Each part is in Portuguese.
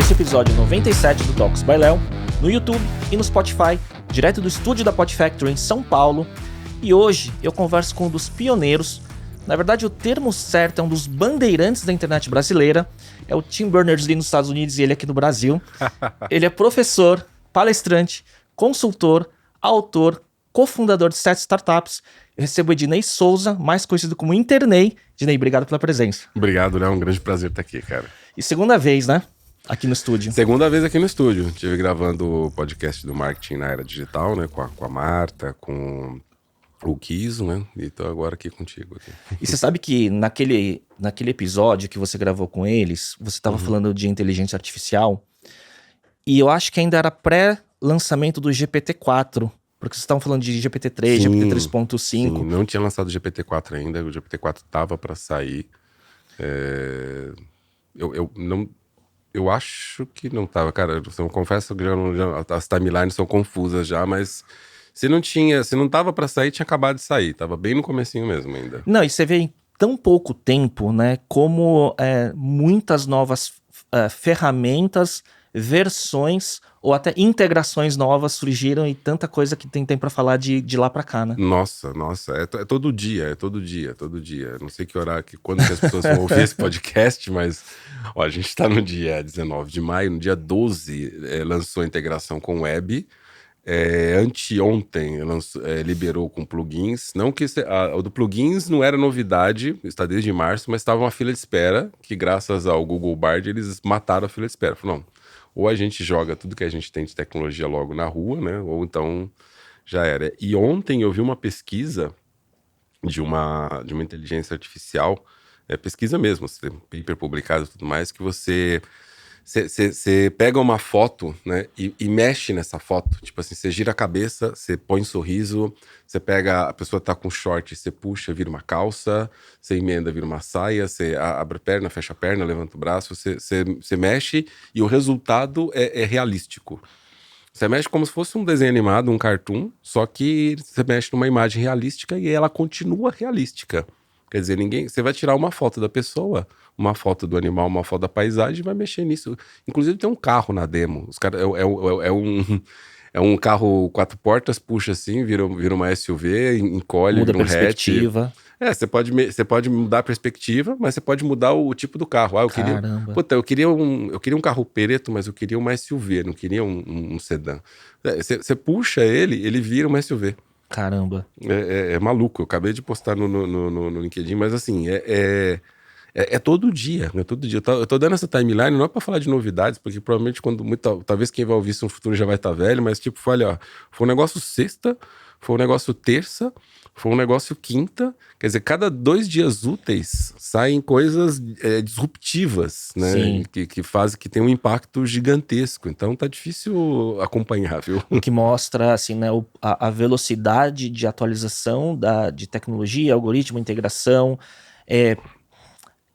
esse episódio 97 do Talks by Léo, no YouTube e no Spotify, direto do estúdio da Pod Factory em São Paulo. E hoje eu converso com um dos pioneiros, na verdade o termo certo é um dos bandeirantes da internet brasileira, é o Tim Berners-Lee nos Estados Unidos e ele aqui no Brasil. Ele é professor, palestrante, consultor, autor, cofundador de 7 startups. Eu recebo o Ednei Souza, mais conhecido como Internei. Ednei, obrigado pela presença. Obrigado, Léo. É um grande prazer estar aqui, cara. E segunda vez, né? Aqui no estúdio. Segunda vez aqui no estúdio. Estive gravando o podcast do marketing na era digital, né? Com a Marta, com o Kiso, né? E tô agora aqui contigo. Aqui. E você sabe que naquele episódio que você gravou com eles, você estava falando de inteligência artificial. E eu acho que ainda era pré-lançamento do GPT-4. Porque vocês estavam falando de GPT-3, GPT 3.5. Sim, não tinha lançado o GPT-4 ainda. O GPT-4 estava para sair. Eu acho que não estava, cara. Eu confesso que as timelines são confusas já, mas se não estava para sair, tinha acabado de sair. Tava bem no comecinho mesmo ainda. Não, e você vê em tão pouco tempo, né, como muitas novas ferramentas, versões ou até integrações novas surgiram e tanta coisa que tem para falar de lá para cá, né? Nossa, é todo dia. Não sei que horário, quando que as pessoas vão ouvir esse podcast, mas ó, a gente tá no dia 19 de maio, no dia 12 lançou a integração com web. Anteontem liberou com plugins. Não que o do plugins não era novidade, está desde março, mas estava uma fila de espera, que graças ao Google Bard eles mataram a fila de espera. Falaram, não, ou a gente joga tudo que a gente tem de tecnologia logo na rua, né? Ou então já era. E ontem eu vi uma pesquisa de uma inteligência artificial, pesquisa mesmo, tem paper publicado e tudo mais, que você pega uma foto, né, e mexe nessa foto. Tipo assim, você gira a cabeça, você põe um sorriso, você pega, a pessoa tá com short, você puxa, vira uma calça, você emenda, vira uma saia, você abre a perna, fecha a perna, levanta o braço, você mexe e o resultado é realístico. Você mexe como se fosse um desenho animado, um cartoon, só que você mexe numa imagem realística e ela continua realística. Quer dizer, você vai tirar uma foto da pessoa, uma foto do animal, uma foto da paisagem e vai mexer nisso. Inclusive tem um carro na demo. Os caras, é um carro 4 portas, puxa assim, vira uma SUV, encolhe, muda vira um a perspectiva. Hatch. Você pode mudar a perspectiva, mas você pode mudar o tipo do carro. Caramba. Eu queria um carro preto, mas eu queria uma SUV, não queria um sedã. Você puxa ele vira uma SUV. Caramba. É maluco, eu acabei de postar no LinkedIn, mas assim, todo dia, né? Todo dia. Eu tô dando essa timeline, não é pra falar de novidades, porque provavelmente talvez quem vai ouvir isso no futuro já vai estar velho, mas tipo, foi um negócio sexta, foi um negócio terça, foi um negócio quinta, quer dizer, cada 2 dias úteis saem coisas disruptivas, né? Sim. Que tem um impacto gigantesco, então tá difícil acompanhar, viu? O que mostra, assim, né, a velocidade de atualização de tecnologia, algoritmo, integração,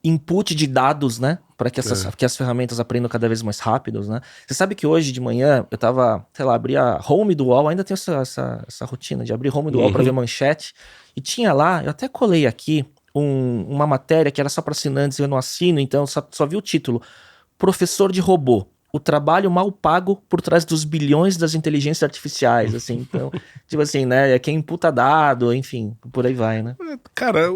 input de dados, né, para que as ferramentas aprendam cada vez mais rápidos, né. Você sabe que hoje de manhã eu tava, sei lá, abri a home do UOL, ainda tenho essa rotina de abrir home do UOL para ver manchete, e tinha lá, eu até colei aqui, uma matéria que era só para assinantes, eu não assino, então só vi o título, Professor de Robô. O trabalho mal pago por trás dos bilhões das inteligências artificiais, assim, então, tipo assim, né, quem imputa dado, enfim, por aí vai, né. Cara,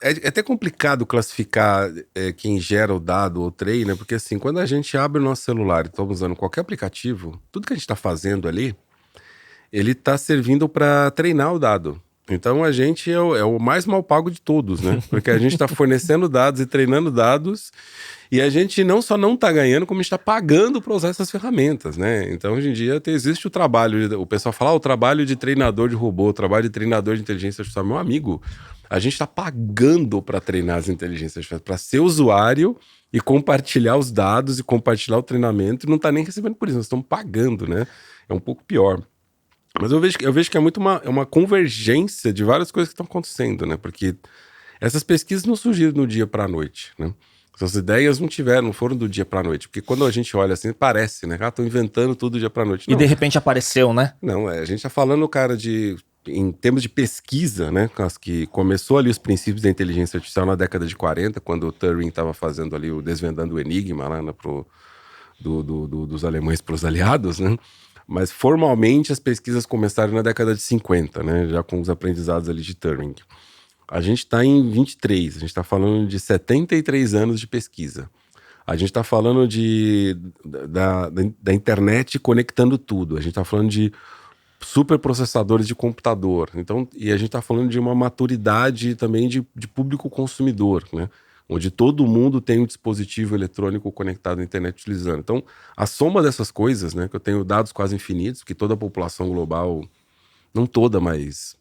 é até complicado classificar quem gera o dado ou treina, porque assim, quando a gente abre o nosso celular e estamos usando qualquer aplicativo, tudo que a gente está fazendo ali, ele está servindo para treinar o dado. Então a gente é o mais mal pago de todos, né? Porque a gente está fornecendo dados e treinando dados e a gente não só não está ganhando, como a gente está pagando para usar essas ferramentas, né? Então hoje em dia existe o trabalho, o pessoal fala o trabalho de treinador de robô, o trabalho de treinador de inteligência artificial. Meu amigo, a gente está pagando para treinar as inteligências artificiais, para ser usuário e compartilhar os dados e compartilhar o treinamento e não está nem recebendo por isso, nós estamos pagando, né? É um pouco pior. Mas eu vejo que é muito uma convergência de várias coisas que estão acontecendo, né? Porque essas pesquisas não surgiram do dia para a noite, né? Essas ideias não foram do dia pra noite. Porque quando a gente olha assim, parece, né? Estão inventando tudo do dia pra noite. Não. E de repente apareceu, né? Não, a gente tá falando, cara, de em termos de pesquisa, né, que começou ali os princípios da inteligência artificial na década de 40, quando o Turing estava fazendo ali desvendando o enigma lá, né, dos alemães para os aliados, né? Mas formalmente as pesquisas começaram na década de 50, né, já com os aprendizados ali de Turing. A gente está em 23, a gente está falando de 73 anos de pesquisa. A gente está falando da internet conectando tudo. A gente está falando de superprocessadores de computador. Então, e a gente está falando de uma maturidade também de público consumidor, né? Onde todo mundo tem um dispositivo eletrônico conectado à internet utilizando. Então, a soma dessas coisas, né? Que eu tenho dados quase infinitos, que toda a população global, não toda, mas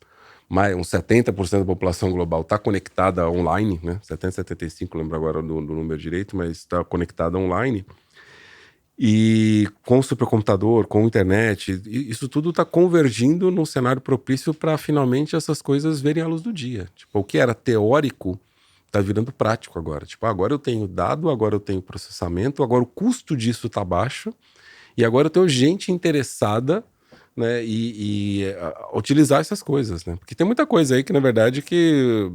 uns 70% da população global está conectada online, né? 70, 75, lembro agora do número direito, mas está conectada online. E com o supercomputador, com a internet, isso tudo está convergindo num cenário propício para finalmente essas coisas verem a luz do dia. Tipo, o que era teórico está virando prático agora. Tipo, agora eu tenho dado, agora eu tenho processamento, agora o custo disso está baixo e agora eu tenho gente interessada, né, utilizar essas coisas, né? Porque tem muita coisa aí que, na verdade, que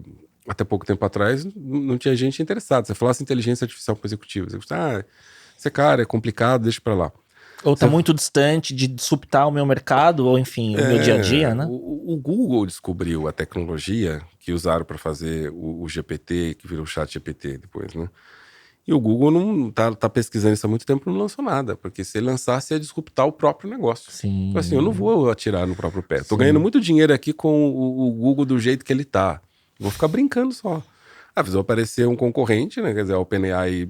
até pouco tempo atrás não tinha gente interessada. Você falasse inteligência artificial para o executivo, você esse cara é complicado, deixa para lá. Ou tá muito distante de disruptar o meu mercado, ou enfim, o meu dia a dia, né? O Google descobriu a tecnologia que usaram para fazer o GPT, que virou o chat GPT depois, né? E o Google não tá pesquisando isso há muito tempo e não lançou nada, porque se ele lançasse ia disruptar o próprio negócio. Sim. Então, assim, eu não vou atirar no próprio pé. Tô ganhando muito dinheiro aqui com o Google do jeito que ele tá. Vou ficar brincando só. Precisou aparecer um concorrente, né? Quer dizer, a OpenAI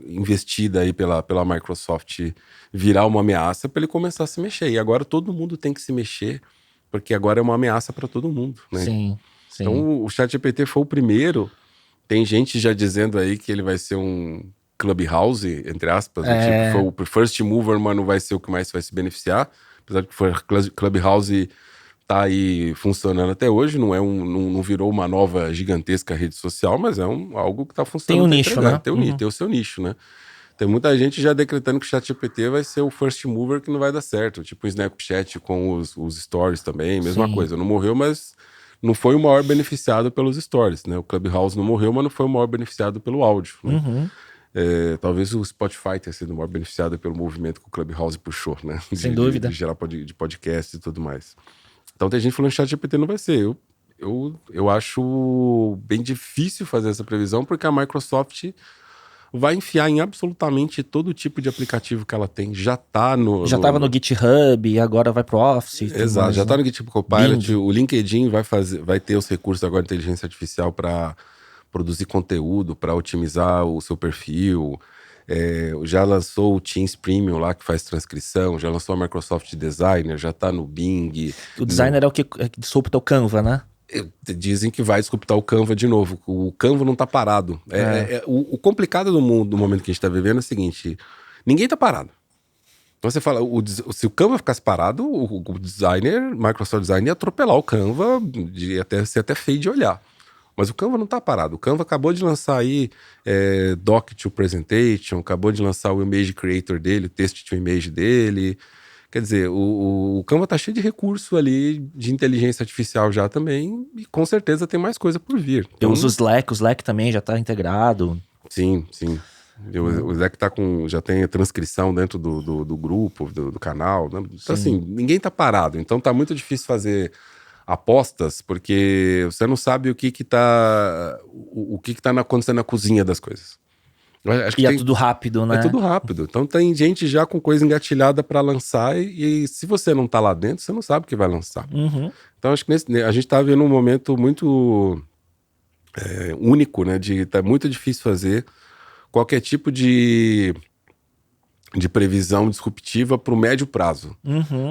investida aí pela Microsoft virar uma ameaça para ele começar a se mexer. E agora todo mundo tem que se mexer, porque agora é uma ameaça para todo mundo, né? Sim. Então o ChatGPT foi o primeiro. Tem gente já dizendo aí que ele vai ser um Clubhouse, entre aspas. Tipo, foi o first mover, mas não vai ser o que mais vai se beneficiar. Apesar de que foi Clubhouse tá aí funcionando até hoje, não virou uma nova gigantesca rede social, mas é algo que tá funcionando. Tem um nicho, né? Tem o seu nicho, né? Tem muita gente já decretando que o ChatGPT vai ser o first mover que não vai dar certo. Tipo o Snapchat com os stories também, mesma coisa. Não morreu, mas não foi o maior beneficiado pelos stories, né? O Clubhouse não morreu, mas não foi o maior beneficiado pelo áudio, né? Talvez o Spotify tenha sido o maior beneficiado pelo movimento que o Clubhouse puxou, né? Sem dúvida. De gerar de podcast e tudo mais. Então tem gente falando que o ChatGPT não vai ser. Eu acho bem difícil fazer essa previsão, porque a Microsoft vai enfiar em absolutamente todo tipo de aplicativo que ela tem. Já tá no... Já estava no GitHub e agora vai pro Office. Exato, mais, já tá né? no GitHub Copilot. Bing. O LinkedIn vai ter os recursos agora de inteligência artificial para produzir conteúdo, para otimizar o seu perfil. Já lançou o Teams Premium lá, que faz transcrição. Já lançou a Microsoft Designer, já tá no Bing. O Designer é o que disrupta o Canva, né? Dizem que vai disruptar o Canva de novo. O Canva não tá parado. O complicado do mundo, do momento que a gente tá vivendo, é o seguinte: ninguém tá parado. Então você fala, se o Canva ficasse parado, o designer, Microsoft Designer, ia atropelar o Canva, ser até feio de olhar. Mas o Canva não tá parado. O Canva acabou de lançar aí Doc to Presentation, acabou de lançar o Image Creator dele, o Text to Image dele. Quer dizer, o Canva tá cheio de recurso ali de inteligência artificial já também, e com certeza tem mais coisa por vir. Então, Eu uso o Slack também já tá integrado. Sim. O Slack já tem a transcrição dentro do grupo, do canal, né? Então, assim, ninguém tá parado. Então tá muito difícil fazer apostas, porque você não sabe o que tá acontecendo na cozinha das coisas. Acho que é tudo rápido, né? É tudo rápido. Então tem gente já com coisa engatilhada para lançar e se você não tá lá dentro, você não sabe o que vai lançar. Então acho que a gente tá vendo um momento muito único, né? Tá muito difícil fazer qualquer tipo de previsão disruptiva para o médio prazo.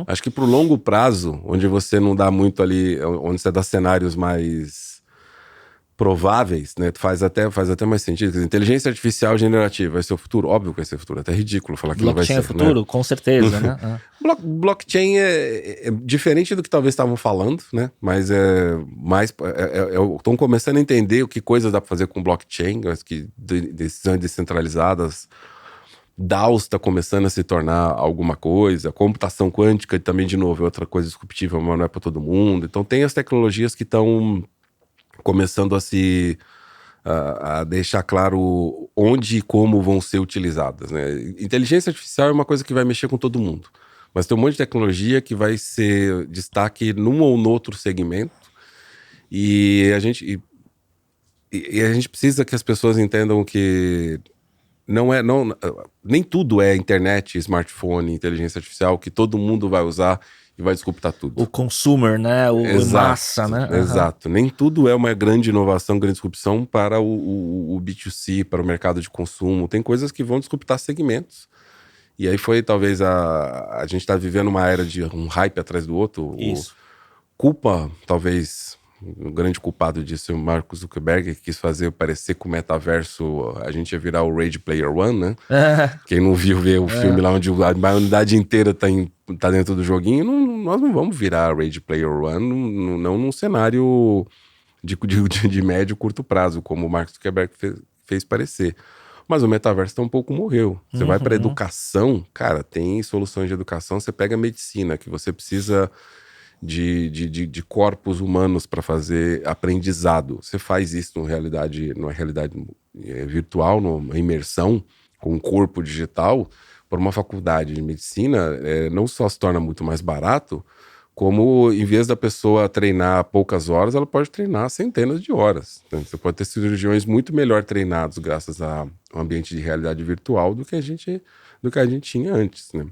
Acho que para o longo prazo, onde você não dá muito ali, onde você dá cenários mais prováveis, né? Faz até mais sentido. Dizer, inteligência artificial generativa vai ser o futuro? Óbvio que vai ser o futuro. É até ridículo falar que não vai ser. Blockchain é o futuro? Né? Com certeza, né? Blockchain é diferente do que talvez estavam falando, né? Mas estão começando a entender o que coisas dá para fazer com blockchain, que decisões descentralizadas DAOs está começando a se tornar alguma coisa, computação quântica também, de novo, é outra coisa disruptiva, mas não é para todo mundo. Então tem as tecnologias que estão começando a deixar claro onde e como vão ser utilizadas, né? Inteligência artificial é uma coisa que vai mexer com todo mundo, mas tem um monte de tecnologia que vai ser destaque num ou no outro segmento, e a gente precisa que as pessoas entendam que nem tudo é internet, smartphone, inteligência artificial que todo mundo vai usar e vai disruptar tudo. O consumer, né? O massa, né? Exato. Nem tudo é uma grande inovação, grande disrupção para o B2C, para o mercado de consumo. Tem coisas que vão disruptar segmentos. E aí foi talvez a gente tá vivendo uma era de um hype atrás do outro. Isso. Culpa, talvez, o grande culpado disso é o Mark Zuckerberg, que quis fazer parecer que o metaverso a gente ia virar o Ready Player One, né? Quem não viu ver o filme lá onde a humanidade inteira tá dentro do joguinho, nós não vamos virar Ready Player One, não num cenário de médio e curto prazo, como o Mark Zuckerberg fez parecer. Mas o metaverso tá um pouco morreu. Você vai para educação, cara, tem soluções de educação. Você pega a medicina, que você precisa de corpos humanos para fazer aprendizado. Você faz isso numa realidade virtual, numa imersão com um corpo digital, por uma faculdade de medicina, não só se torna muito mais barato, como em vez da pessoa treinar poucas horas, ela pode treinar centenas de horas. Então, você pode ter cirurgiões muito melhor treinados graças a um ambiente de realidade virtual do que a gente tinha antes, né?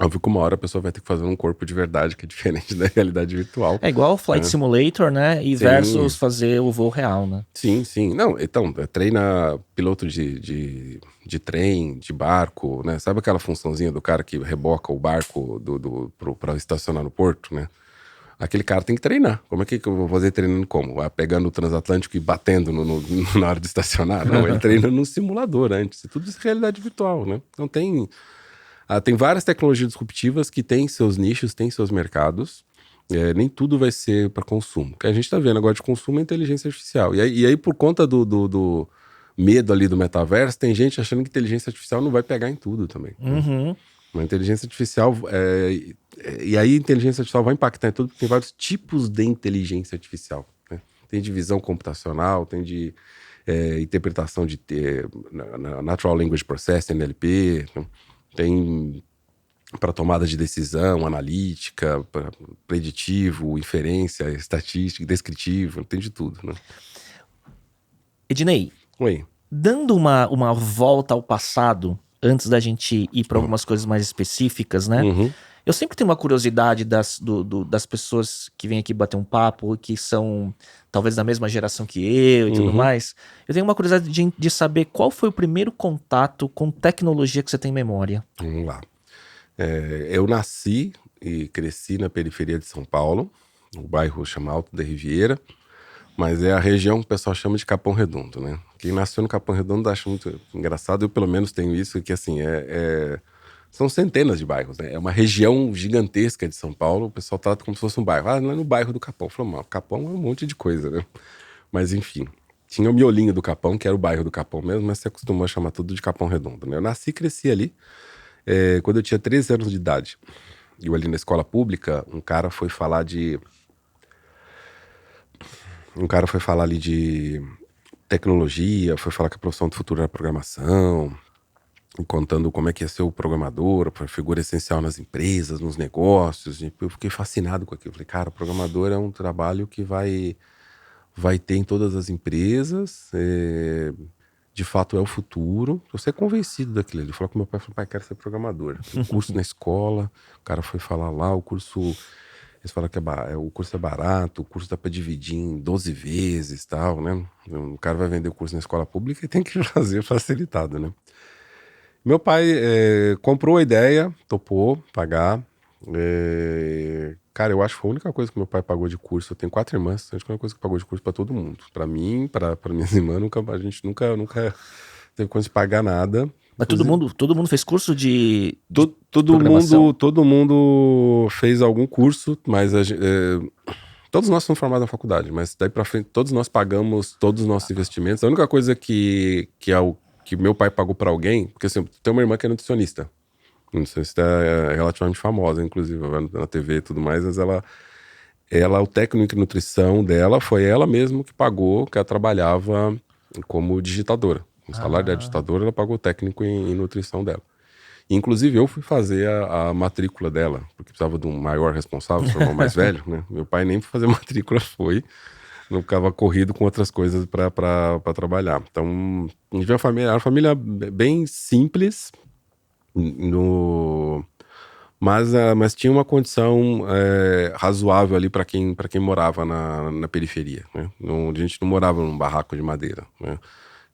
Óbvio que uma hora a pessoa vai ter que fazer um corpo de verdade, que é diferente da realidade virtual. É igual o Flight Simulator, né? E versus fazer o voo real, né? Sim, sim. Não, então, treina piloto de trem, de barco, né? Sabe aquela funçãozinha do cara que reboca o barco pra estacionar no porto, né? Aquele cara tem que treinar. Como é que eu vou fazer treinando como? Vai pegando o transatlântico e batendo na hora de estacionar? Não, ele treina num simulador antes. Tudo isso é realidade virtual, né? Então tem várias tecnologias disruptivas que têm seus nichos, têm seus mercados. Nem tudo vai ser para consumo. O que a gente está vendo agora de consumo é inteligência artificial. E aí por conta do medo ali do metaverso, tem gente achando que inteligência artificial não vai pegar em tudo também. Né? Mas inteligência artificial... e aí inteligência artificial vai impactar em tudo, porque tem vários tipos de inteligência artificial. Né? Tem de visão computacional, tem de interpretação de Natural Language Processing, NLP... Né? Tem para tomada de decisão, analítica, preditivo, inferência, estatística, descritivo, tem de tudo, né? Ednei, Oi. Dando uma volta ao passado, antes da gente ir para algumas coisas mais específicas, né? Eu sempre tenho uma curiosidade das pessoas que vêm aqui bater um papo, que são talvez da mesma geração que eu e tudo mais. Eu tenho uma curiosidade de saber qual foi o primeiro contato com tecnologia que você tem em memória. Vamos lá. Eu nasci e cresci na periferia de São Paulo, no bairro chama Alto da Riviera, mas é a região que o pessoal chama de Capão Redondo, né? Quem nasceu no Capão Redondo acha muito engraçado, eu pelo menos tenho isso, que assim, são centenas de bairros, né? É uma região gigantesca de São Paulo, o pessoal trata como se fosse um bairro. Ah, não é no bairro do Capão. Falou, mas Capão é um monte de coisa, né? Mas enfim, tinha o miolinho do Capão, que era o bairro do Capão mesmo, mas se acostumou a chamar tudo de Capão Redondo, né? Eu nasci e cresci ali. Quando eu tinha 13 anos de idade, eu ali na escola pública, um cara foi falar ali de tecnologia, foi falar que a profissão do futuro era programação, contando como é que ia ser o programador, a figura essencial nas empresas, nos negócios. E eu fiquei fascinado com aquilo. Eu falei, cara, o programador é um trabalho que vai ter em todas as empresas, de fato é o futuro. Eu sei convencido daquilo. Ele falou com meu pai, quero ser programador. Tem curso na escola, o cara foi falar lá, o curso... Eles falam que o curso é barato, o curso dá pra dividir em 12 vezes e tal, né? O cara vai vender o curso na escola pública e tem que fazer facilitado, né? Meu pai comprou a ideia, topou pagar. Cara, eu acho que foi a única coisa que meu pai pagou de curso. Eu tenho 4 irmãs, acho que foi a única coisa que pagou de curso pra todo mundo. Pra mim, pra minhas irmãs, a gente nunca teve condição de pagar nada. Mas todo mundo fez curso de todo mundo fez algum curso, mas todos nós somos formados na faculdade, mas daí pra frente todos nós pagamos todos os nossos investimentos. A única coisa que que meu pai pagou pra alguém, porque assim, tem uma irmã que é nutricionista. Nutricionista é relativamente famosa, inclusive, na TV e tudo mais, mas o técnico de nutrição dela foi ela mesma que pagou, que ela trabalhava como digitadora. O salário da digitadora, ela pagou o técnico em nutrição dela. Inclusive, eu fui fazer a matrícula dela, porque precisava de um maior responsável, seu irmão mais velho, né? Meu pai nem foi fazer matrícula, não ficava corrido com outras coisas para trabalhar. Então, a gente era uma família bem simples, mas tinha uma condição razoável ali para quem morava na periferia, né? A gente não morava num barraco de madeira, né?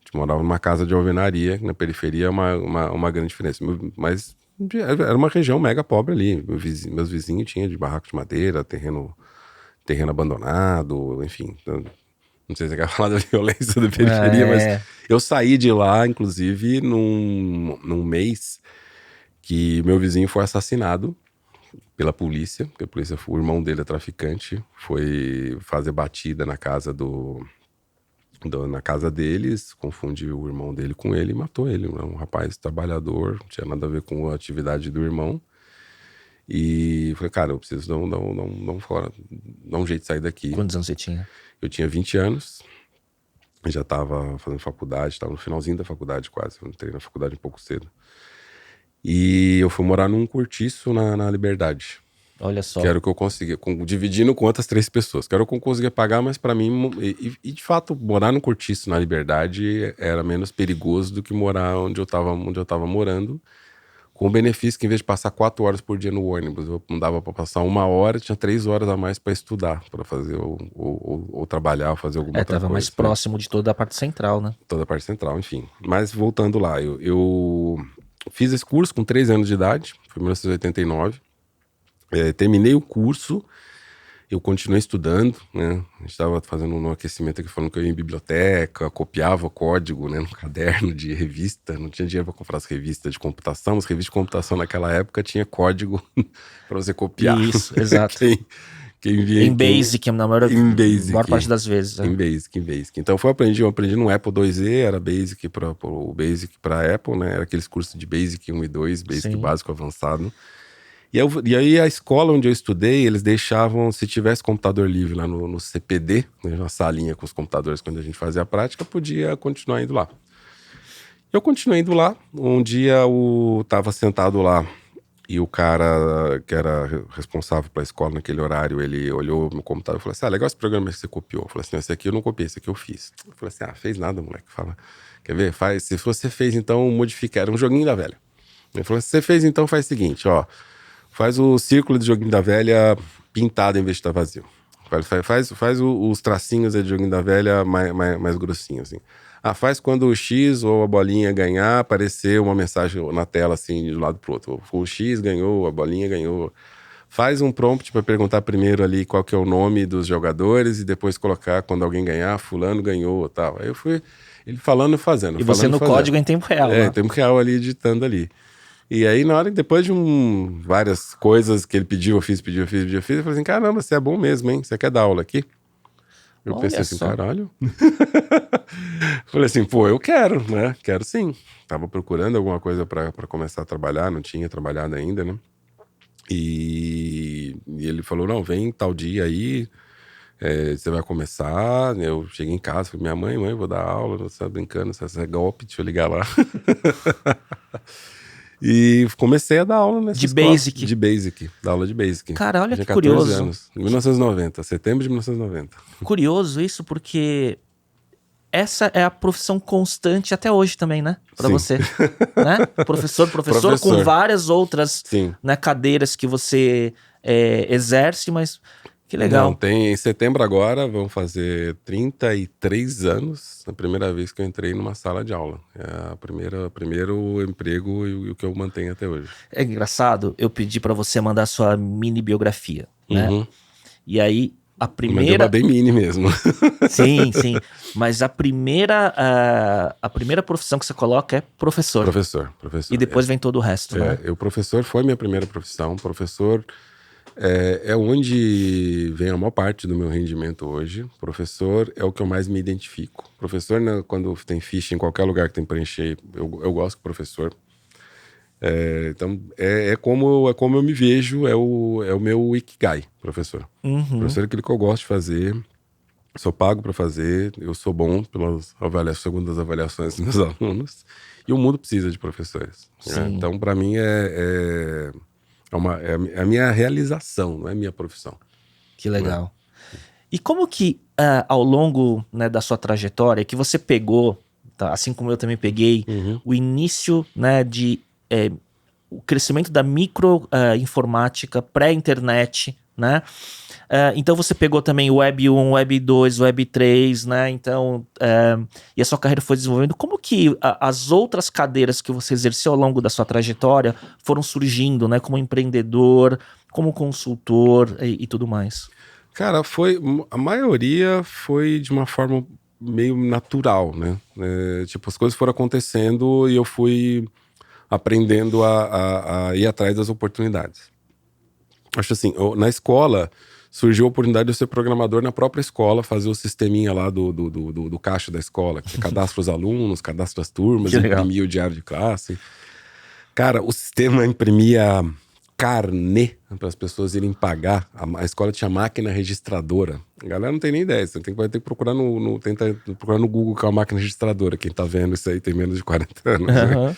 A gente morava numa casa de alvenaria, na periferia é uma grande diferença. Mas era uma região mega pobre ali. Meus vizinhos tinham de barraco de madeira, terreno abandonado, enfim. Não sei se você quer falar da violência da periferia, mas eu saí de lá, inclusive, num mês que meu vizinho foi assassinado pela polícia, porque o irmão dele é traficante, foi fazer batida na casa na casa deles, confundiu o irmão dele com ele e matou ele. Um rapaz trabalhador, não tinha nada a ver com a atividade do irmão. E falei, cara, eu preciso dar um jeito de sair daqui. Quantos anos você tinha? Eu tinha 20 anos, já estava fazendo faculdade, estava no finalzinho da faculdade quase, eu entrei na faculdade um pouco cedo. E eu fui morar num cortiço na Liberdade. Olha só. Que era o que eu conseguia, dividindo com outras 3 pessoas. Que era o que eu conseguia pagar, mas pra mim... E de fato, morar no cortiço na Liberdade era menos perigoso do que morar onde eu tava morando. Com o benefício que, em vez de passar 4 horas por dia no ônibus, eu não dava pra passar 1 hora, tinha 3 horas a mais pra estudar, pra fazer ou trabalhar, ou fazer alguma outra coisa. Tava mais próximo de toda a parte central, né? Toda a parte central, enfim. Mas voltando lá, eu fiz esse curso com 3 anos de idade, foi em 1989. Terminei o curso, eu continuei estudando, né? A gente estava fazendo um aquecimento aqui, falando que eu ia em biblioteca, copiava código, né, no caderno de revista. Não tinha dinheiro para comprar as revistas de computação, as revistas de computação naquela época tinha código para você copiar. Isso, exato. Quem via em Basic, na maior parte das vezes. Em Basic. Então eu aprendi no Apple IIe, era Basic para Apple, né? Era aqueles cursos de Basic 1 e 2, Basic Sim. básico avançado. E aí a escola onde eu estudei, eles deixavam, se tivesse computador livre lá no CPD, né, uma salinha com os computadores quando a gente fazia a prática, podia continuar indo lá. Eu continuei indo lá, um dia eu tava sentado lá e o cara que era responsável pela escola naquele horário, ele olhou no computador e falou assim, legal esse programa que você copiou. Eu falei assim, esse aqui eu não copiei, esse aqui eu fiz. Eu falei assim, fez nada, moleque. Fala, quer ver? Faz, se você fez, então modifica, era um joguinho da velha. Ele falou, se você fez, então faz o seguinte, ó. Faz o círculo de joguinho da velha pintado em vez de estar vazio. Faz os tracinhos de joguinho da velha mais grossinho, assim. Faz quando o X ou a bolinha ganhar, aparecer uma mensagem na tela, assim, de um lado pro outro. O X ganhou, a bolinha ganhou. Faz um prompt para perguntar primeiro ali qual que é o nome dos jogadores e depois colocar quando alguém ganhar, fulano ganhou, tal. Aí eu fui, ele falando e fazendo. E você no código em tempo real. Em tempo real ali, digitando ali. E aí, na hora, depois de várias coisas que ele pediu, eu fiz, eu falei assim, caramba, você é bom mesmo, hein? Você quer dar aula aqui? Eu pensei assim, caralho. Falei assim, pô, eu quero, né? Quero sim. Tava procurando alguma coisa pra começar a trabalhar, não tinha trabalhado ainda, né? E ele falou, não, vem tal dia aí, você vai começar. Eu cheguei em casa, falei, mãe, eu vou dar aula, você tá brincando, você é golpe, deixa eu ligar lá. E comecei a dar aula nessa escola. De Basic, da aula de Basic. Cara, olha que 14 curioso. anos, 1990, setembro de 1990. Curioso isso, porque essa é a profissão constante até hoje também, né? Pra você, né? Professor, com várias outras, né, cadeiras que você exerce, mas que legal. Não, em setembro agora, vão fazer 33 anos, a primeira vez que eu entrei numa sala de aula. É o primeiro emprego e o que eu mantenho até hoje. É engraçado, eu pedi pra você mandar sua mini biografia, né? E aí, a primeira... Mas bem mini mesmo. Sim. Mas a primeira profissão que você coloca é professor. Professor. E depois vem todo o resto, né? O professor foi minha primeira profissão. Professor É onde vem a maior parte do meu rendimento hoje. Professor é o que eu mais me identifico. Professor, né, quando tem ficha em qualquer lugar que tem que preencher, eu gosto do professor. Então, é como eu me vejo, é o meu ikigai, professor. Professor é aquilo que eu gosto de fazer, sou pago para fazer, eu sou bom segundo as avaliações dos meus alunos, e o mundo precisa de professores. Né? Então, para mim, é a minha realização, não é a minha profissão. Que legal. E como que, ao longo, né, da sua trajetória, que você pegou, tá, assim como eu também peguei, o início, né, o crescimento da microinformática pré-internet, né? Então você pegou também o Web 1, Web 2, Web 3, né? Então, e a sua carreira foi desenvolvendo. Como que as outras cadeiras que você exerceu ao longo da sua trajetória foram surgindo, né? Como empreendedor, como consultor e tudo mais? Cara, a maioria foi de uma forma meio natural, né? Tipo, as coisas foram acontecendo e eu fui aprendendo a ir atrás das oportunidades. Acho assim, na escola surgiu a oportunidade de eu ser programador na própria escola, fazer o sisteminha lá do caixa da escola, que cadastra os alunos, cadastra as turmas, imprimia o diário de classe. Cara, o sistema imprimia carnê para as pessoas irem pagar. A escola tinha máquina registradora. A galera não tem nem ideia. Você vai ter que procurar tenta procurar no Google que é uma máquina registradora. Quem tá vendo isso aí tem menos de 40 anos. Né?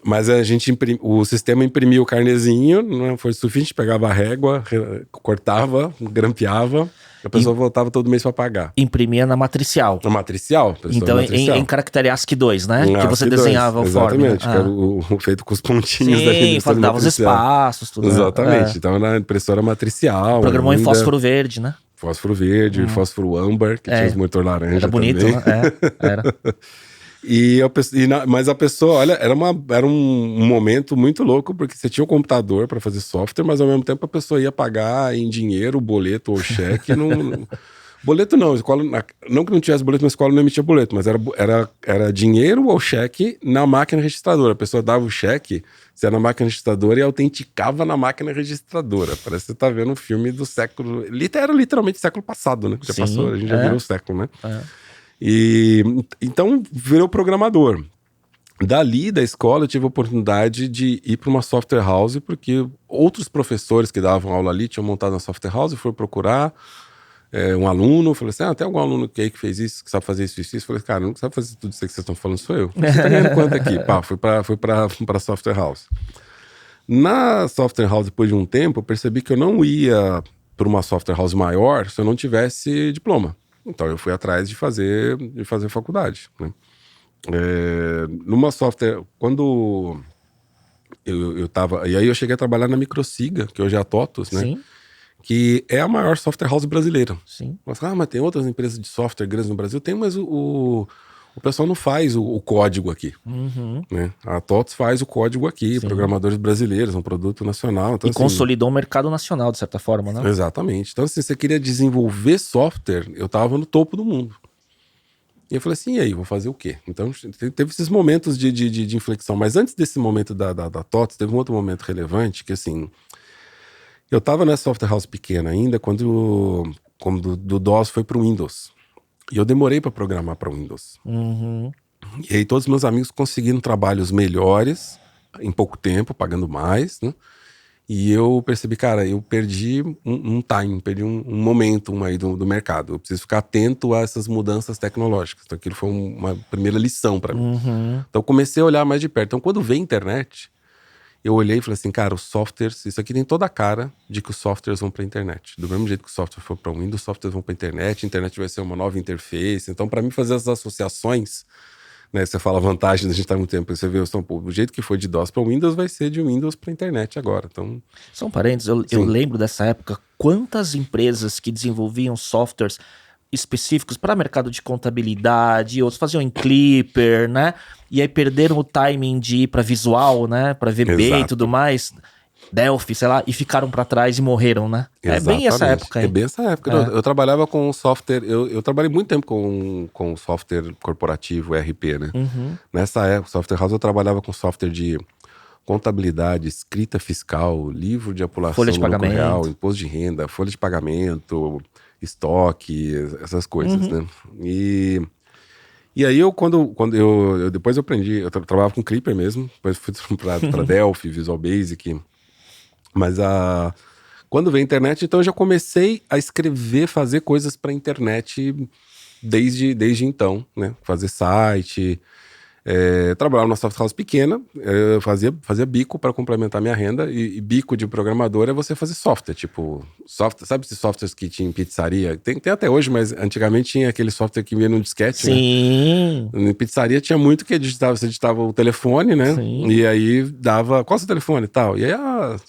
Mas a gente o sistema imprimia o carnezinho, não foi suficiente, pegava a régua, cortava, grampeava, a pessoa voltava todo mês para pagar. Imprimia na matricial. Na matricial. Então em caractere ASCII 2, né? Que você desenhava o form. Exatamente, que era o feito com os pontinhos da impressora dava os espaços, tudo. Exatamente, então na impressora matricial. Programou em fósforo verde, né? Fósforo verde, fósforo âmbar, que tinha os monitor laranja. Era bonito, também. Né? Era. Mas a pessoa, olha, era um momento muito louco, porque você tinha um computador para fazer software, mas ao mesmo tempo a pessoa ia pagar em dinheiro, boleto ou cheque. Boleto não, escola, não que não tivesse boleto, na escola não emitia boleto, mas era dinheiro ou cheque na máquina registradora. A pessoa dava o cheque, você ia na máquina registradora e autenticava na máquina registradora. Parece que você tá vendo um filme do século... Era literalmente século passado, né? Já passou, a gente já virou o século, né? Então virou programador. Dali da escola eu tive a oportunidade de ir para uma software house, porque outros professores que davam aula ali tinham montado uma software house e foram procurar um aluno. Falei assim, tem algum aluno que fez isso, que sabe fazer isso e isso? Falei, cara, não sabe fazer tudo isso que vocês estão falando, sou eu. Você tá ganhando quanto aqui? Fui para software house. Na software house, depois de um tempo, eu percebi que eu não ia para uma software house maior se eu não tivesse diploma. Então eu fui atrás de fazer faculdade, né? Numa software, quando eu tava... E aí eu cheguei a trabalhar na Microsiga, que hoje é a TOTUS, né? Sim. Que é a maior software house brasileira. Sim. Mas tem outras empresas de software grandes no Brasil? Tem, mas o pessoal não faz o código aqui. Né? A TOTUS faz o código aqui, programadores brasileiros, é um produto nacional. Então, consolidou o mercado nacional, de certa forma, né? Exatamente. Então, se você queria desenvolver software, eu estava no topo do mundo. E eu falei assim, e aí, vou fazer o quê? Então, teve esses momentos de inflexão. Mas antes desse momento da TOTUS, teve um outro momento relevante, que assim... Eu estava nessa software house pequena ainda, quando do DOS foi para o Windows. E eu demorei para programar para o Windows. E aí todos os meus amigos conseguiram trabalhos melhores, em pouco tempo, pagando mais, né? E eu percebi, cara, eu perdi um time, perdi um momentum aí do mercado. Eu preciso ficar atento a essas mudanças tecnológicas. Então aquilo foi uma primeira lição para mim. Então eu comecei a olhar mais de perto. Então quando veio a internet, eu olhei e falei assim, cara, os softwares, isso aqui tem toda a cara de que os softwares vão para a internet. Do mesmo jeito que o software foi para o Windows, os softwares vão para a internet vai ser uma nova interface. Então para mim fazer essas associações, né, você fala vantagem, a gente tá muito tempo, você vê o jeito que foi de DOS para o Windows vai ser de Windows para a internet agora. Então, são parênteses, eu lembro dessa época, quantas empresas que desenvolviam softwares específicos para mercado de contabilidade, outros faziam em Clipper, né? E aí perderam o timing de ir para visual, né? Para VB e tudo mais, Delphi, sei lá, e ficaram para trás e morreram, né? Exatamente. É bem essa época, hein? É bem essa época. Eu trabalhava com software, eu trabalhei muito tempo com software corporativo, ERP, né? Nessa época, software house, eu trabalhava com software de contabilidade, escrita fiscal, livro de apuração Folha de do lucro pagamento. real, imposto de renda, folha de pagamento, estoque, essas coisas, né? E aí depois eu aprendi, eu trabalhava com Clipper mesmo, depois fui para Delphi, Visual Basic, mas quando veio a internet, então eu já comecei a escrever, fazer coisas para internet desde então, né? Fazer site, trabalhava numa soft house pequena, fazia bico para complementar minha renda, e bico de programador é você fazer software, tipo, sabe esses softwares que tinha em pizzaria? Tem até hoje, mas antigamente tinha aquele software que vinha num disquete, Sim. né? Em pizzaria tinha muito que você digitava o telefone, né? Sim. E aí dava, qual é o seu telefone e tal? E aí,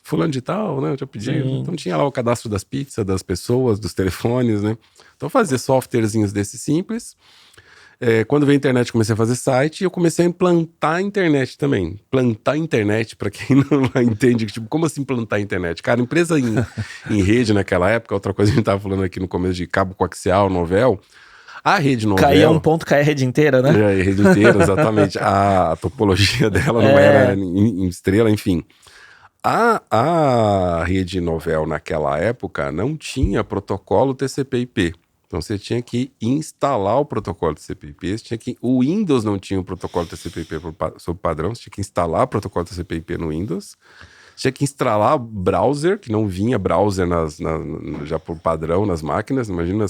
fulano de tal, né? Eu tinha pedido. Sim. Então tinha lá o cadastro das pizzas, das pessoas, dos telefones, né? Então fazia softwarezinhos desses simples. Quando veio a internet, comecei a fazer site e eu comecei a implantar a internet também. Plantar a internet, para quem não entende, tipo, como assim plantar a internet? Cara, empresa em rede naquela época, outra coisa que a gente tava falando aqui no começo de cabo coaxial, Novell, a rede Novell... Caía um ponto, caía a rede inteira, né? A rede inteira, exatamente. A topologia dela não era em estrela, enfim. A rede Novell naquela época não tinha protocolo TCP/IP. Então você tinha que instalar o protocolo TCP/IP, o Windows não tinha o protocolo TCP/IP sob padrão, você tinha que instalar o protocolo TCP/IP no Windows, você tinha que instalar browser, que não vinha browser já por padrão nas máquinas. Imagina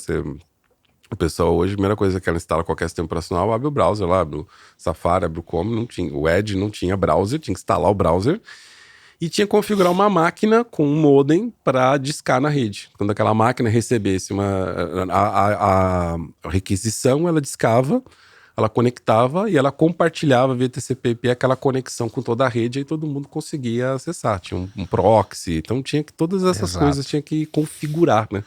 o pessoal hoje, a primeira coisa que ela instala qualquer sistema operacional, abre o browser lá, abre o Safari, abre o Chrome, não tinha, o Edge não tinha browser, tinha que instalar o browser. E tinha que configurar uma máquina com um modem para discar na rede. Quando aquela máquina recebesse a requisição, ela discava, ela conectava e ela compartilhava via TCP/IP aquela conexão com toda a rede e todo mundo conseguia acessar. Tinha um proxy, então tinha que todas essas coisas tinha que configurar, né?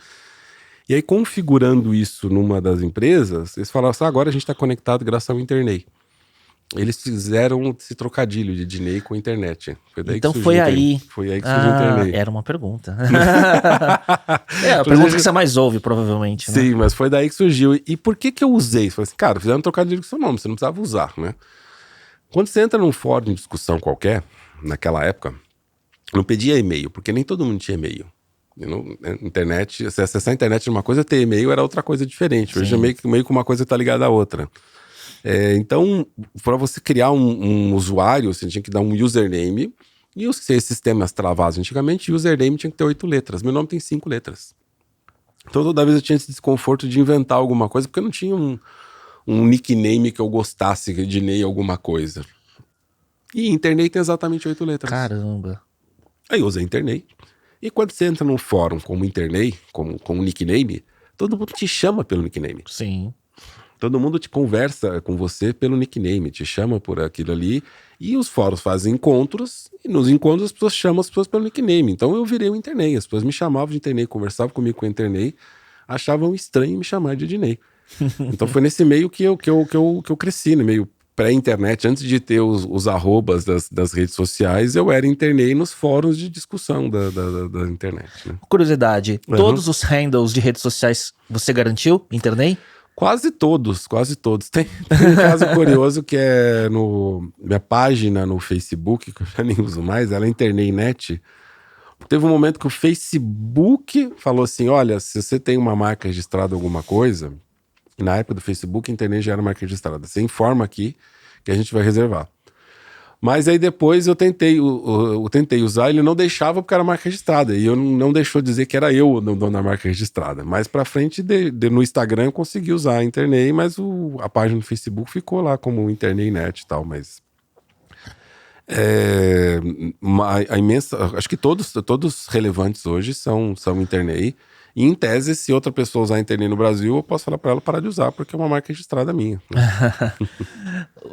E aí, configurando isso numa das empresas, eles falaram assim, agora a gente está conectado graças ao Internet. Eles fizeram esse trocadilho de Dinei com a internet. Foi daí Então que surgiu foi aí. Foi aí que surgiu o Internet. Era uma pergunta. A pergunta que você mais ouve, provavelmente, né? Sim, mas foi daí que surgiu. E por que eu usei? Falei assim, cara, fizeram um trocadilho com seu nome, você não precisava usar, né? Quando você entra num fórum de discussão qualquer, naquela época, não pedia e-mail, porque nem todo mundo tinha e-mail. Internet, você acessar a internet de uma coisa, ter e-mail era outra coisa diferente. Hoje é meio que uma coisa está ligada à outra. Então, para você criar um usuário, você tinha que dar um username. E os sistemas travados antigamente, username tinha que ter 8 letras. Meu nome tem 5 letras. Então, toda vez eu tinha esse desconforto de inventar alguma coisa, porque eu não tinha um nickname que eu gostasse de Ney alguma coisa. E internet tem exatamente 8 letras. Caramba. Aí eu usei internet. E quando você entra num fórum como internet, com um nickname, todo mundo te chama pelo nickname. Sim. Todo mundo te conversa com você pelo nickname, te chama por aquilo ali. E os fóruns fazem encontros, e nos encontros as pessoas chamam as pessoas pelo nickname. Então eu virei o internet. As pessoas me chamavam de internet, conversavam comigo com o internet, achavam estranho me chamar de Ednei. Então foi nesse meio que eu cresci, no meio pré-internet. Antes de ter os arrobas das redes sociais, eu era internet nos fóruns de discussão da internet. Né? Curiosidade, todos os handles de redes sociais você garantiu, internet? Quase todos. Tem um caso curioso que é minha página no Facebook, que eu já nem uso mais, ela é internet. Teve um momento que o Facebook falou assim, olha, se você tem uma marca registrada alguma coisa, na época do Facebook, a internet já era marca registrada. Você informa aqui que a gente vai reservar. Mas aí depois eu tentei usar, ele não deixava porque era marca registrada. E eu não deixou dizer que era eu o dono da marca registrada. Mais pra frente, no Instagram, eu consegui usar a internet, mas a página do Facebook ficou lá como internet e tal. Mas a imensa... Acho que todos relevantes hoje são internet. E em tese, se outra pessoa usar a internet no Brasil, eu posso falar para ela parar de usar, porque é uma marca registrada minha.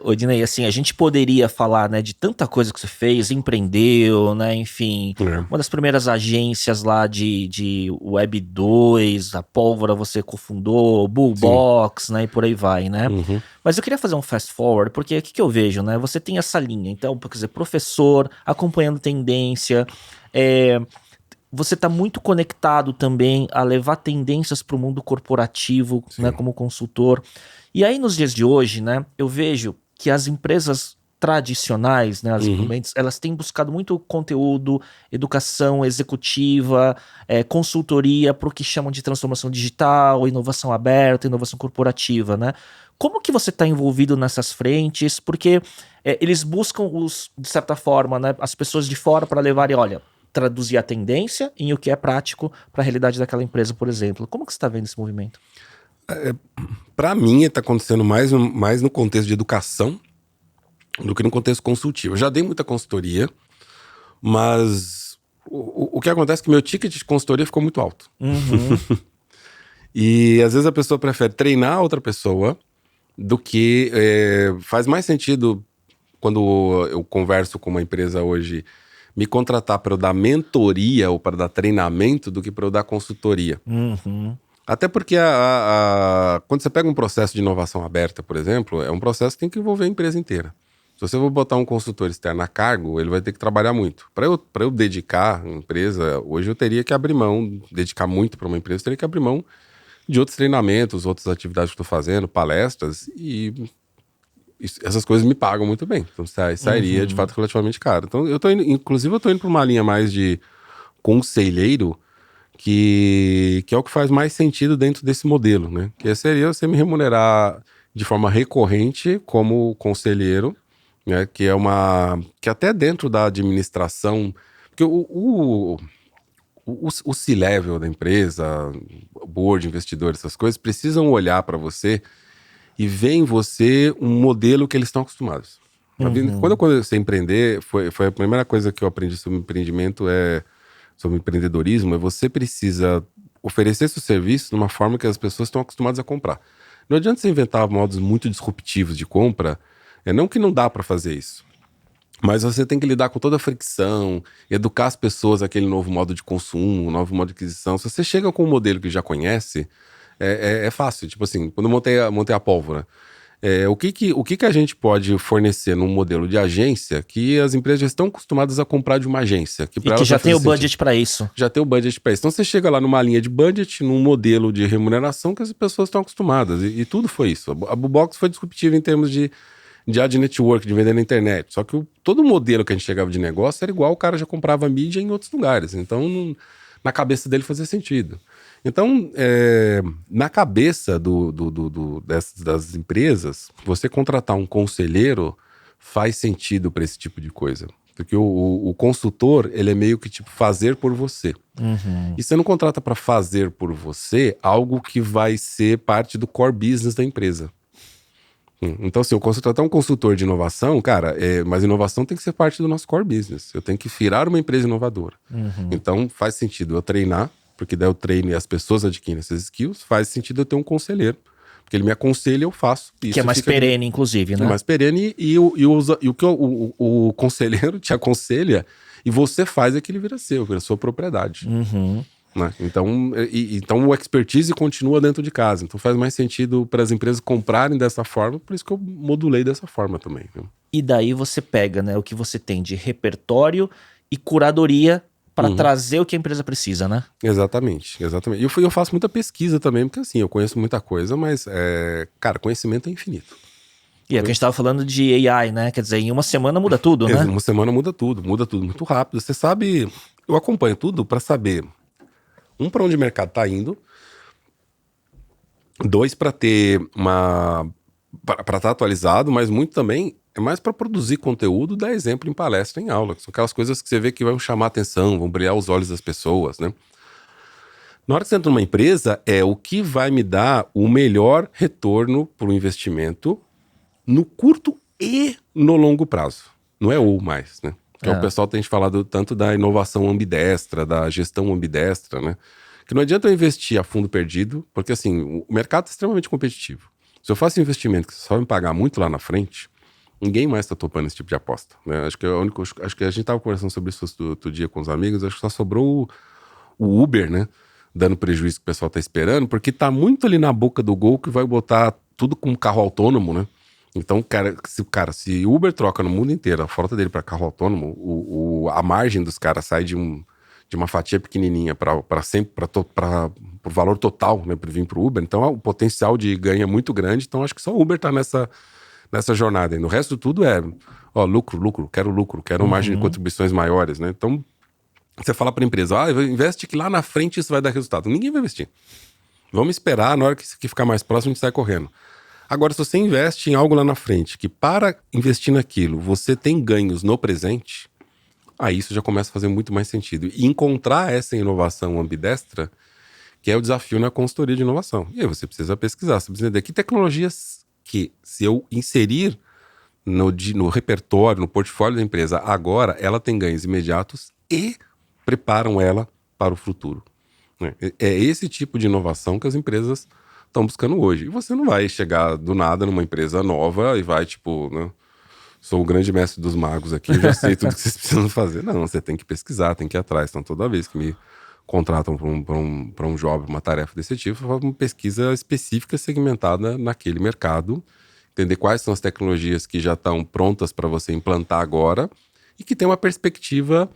Ô, Dinei, assim, a gente poderia falar, né, de tanta coisa que você fez, empreendeu, né, enfim, uma das primeiras agências lá de Web 2, a Pólvora você cofundou, Bullbox, né, e por aí vai, né? Mas eu queria fazer um fast forward, porque o que eu vejo, né, você tem essa linha, então, quer dizer, professor, acompanhando tendência, você está muito conectado também a levar tendências para o mundo corporativo, né, como consultor. E aí, nos dias de hoje, né, eu vejo que as empresas tradicionais, né, as incumbentes, elas têm buscado muito conteúdo, educação executiva, consultoria para o que chamam de transformação digital, inovação aberta, inovação corporativa, né? Como que você está envolvido nessas frentes? Porque eles buscam, de certa forma, né, as pessoas de fora para levarem, olha, traduzir a tendência em o que é prático para a realidade daquela empresa, por exemplo. Como que você está vendo esse movimento? Para mim, está acontecendo mais no contexto de educação do que no contexto consultivo. Eu já dei muita consultoria, mas o que acontece é que meu ticket de consultoria ficou muito alto. E às vezes a pessoa prefere treinar outra pessoa do que faz mais sentido quando eu converso com uma empresa hoje me contratar para eu dar mentoria ou para dar treinamento do que para eu dar consultoria. Até porque quando você pega um processo de inovação aberta, por exemplo, é um processo que tem que envolver a empresa inteira. Se você for botar um consultor externo a cargo, ele vai ter que trabalhar muito. Para eu dedicar a empresa, hoje eu teria que abrir mão, dedicar muito para uma empresa, eu teria que abrir mão de outros treinamentos, outras atividades que estou fazendo, palestras, e essas coisas me pagam muito bem. Então sairia de fato relativamente caro. Então inclusive eu tô indo para uma linha mais de conselheiro, que é o que faz mais sentido dentro desse modelo, né? Que seria você me remunerar de forma recorrente como conselheiro, né? Que até dentro da administração, porque o C-level da empresa, board, investidor, essas coisas, precisam olhar para você e ver em você um modelo que eles estão acostumados. Quando eu comecei a empreender, foi a primeira coisa que eu aprendi sobre empreendimento, sobre empreendedorismo, você precisa oferecer seu serviço de uma forma que as pessoas estão acostumadas a comprar. Não adianta você inventar modos muito disruptivos de compra, não que não dá para fazer isso, mas você tem que lidar com toda a fricção, educar as pessoas àquele novo modo de consumo, novo modo de aquisição. Se você chega com um modelo que já conhece, é fácil. Tipo assim, quando eu montei a Pólvora, o que a gente pode fornecer num modelo de agência que as empresas já estão acostumadas a comprar de uma agência? E que já tem o budget para isso. Já tem o budget para isso. Então você chega lá numa linha de budget, num modelo de remuneração que as pessoas estão acostumadas. E tudo foi isso. A Bubox foi disruptiva em termos de ad network, de vender na internet. Só que todo modelo que a gente chegava de negócio era igual, o cara já comprava mídia em outros lugares. Então, na cabeça dele fazia sentido. Então, na cabeça das empresas, você contratar um conselheiro faz sentido para esse tipo de coisa. Porque o consultor, ele é meio que tipo fazer por você. E você não contrata para fazer por você algo que vai ser parte do core business da empresa. Então, se eu contratar um consultor de inovação, cara, mas inovação tem que ser parte do nosso core business. Eu tenho que virar uma empresa inovadora. Então, faz sentido eu treinar, porque daí eu treino e as pessoas adquirem essas skills. Faz sentido eu ter um conselheiro, porque ele me aconselha e eu faço. Que é mais perene, inclusive, né? É mais perene e o que o conselheiro te aconselha e você faz é que ele vira sua propriedade. Né? Então o expertise continua dentro de casa. Então faz mais sentido para as empresas comprarem dessa forma, por isso que eu modulei dessa forma também. Né? E daí você pega, né, o que você tem de repertório e curadoria para trazer o que a empresa precisa, né? Exatamente. E eu faço muita pesquisa também, porque assim, eu conheço muita coisa, mas, cara, conhecimento é infinito. E é que a gente tava falando de AI, né? Quer dizer, em uma semana muda tudo, né? Uma semana muda tudo muito rápido. Você sabe, eu acompanho tudo para saber, para onde o mercado tá indo, 2, para ter para estar atualizado, mas muito também é mais para produzir conteúdo, dar exemplo em palestra, em aula. Que são aquelas coisas que você vê que vão chamar atenção, vão brilhar os olhos das pessoas, né? Na hora que você entra numa empresa, é o que vai me dar o melhor retorno para o investimento no curto e no longo prazo. Não é ou mais, né? Porque o pessoal tem falado tanto da inovação ambidestra, da gestão ambidestra, né? Que não adianta eu investir a fundo perdido, porque assim, o mercado é extremamente competitivo. Se eu faço investimento que só vai me pagar muito lá na frente, ninguém mais está topando esse tipo de aposta, né? Acho que a gente estava conversando sobre isso outro dia com os amigos, acho que só sobrou o Uber, né? Dando prejuízo que o pessoal está esperando, porque tá muito ali na boca do gol que vai botar tudo com carro autônomo, né? Então, se Uber troca no mundo inteiro a frota dele para carro autônomo, a margem dos caras sai de uma fatia pequenininha para o valor total, né, para vir para o Uber. Então, o potencial de ganho é muito grande. Então, acho que só o Uber está nessa jornada. E no resto tudo é, ó, lucro, quero margem de contribuições maiores, né? Então, você fala para a empresa, investe que lá na frente isso vai dar resultado. Ninguém vai investir. Vamos esperar, na hora que isso aqui ficar mais próximo, a gente sai correndo. Agora, se você investe em algo lá na frente, que para investir naquilo, você tem ganhos no presente, aí isso já começa a fazer muito mais sentido. E encontrar essa inovação ambidestra, que é o desafio na consultoria de inovação. E aí você precisa pesquisar, você precisa entender que tecnologias que, se eu inserir no repertório, no portfólio da empresa agora, ela tem ganhos imediatos e preparam ela para o futuro. Né? É esse tipo de inovação que as empresas estão buscando hoje. E você não vai chegar do nada numa empresa nova e vai, tipo, né? Sou o grande mestre dos magos aqui, eu já sei tudo que vocês precisam fazer. Não, você tem que pesquisar, tem que ir atrás. Então, toda vez que me contratam para um job, uma tarefa desse tipo, eu faço uma pesquisa específica, segmentada naquele mercado, entender quais são as tecnologias que já estão prontas para você implantar agora e que tem uma perspectiva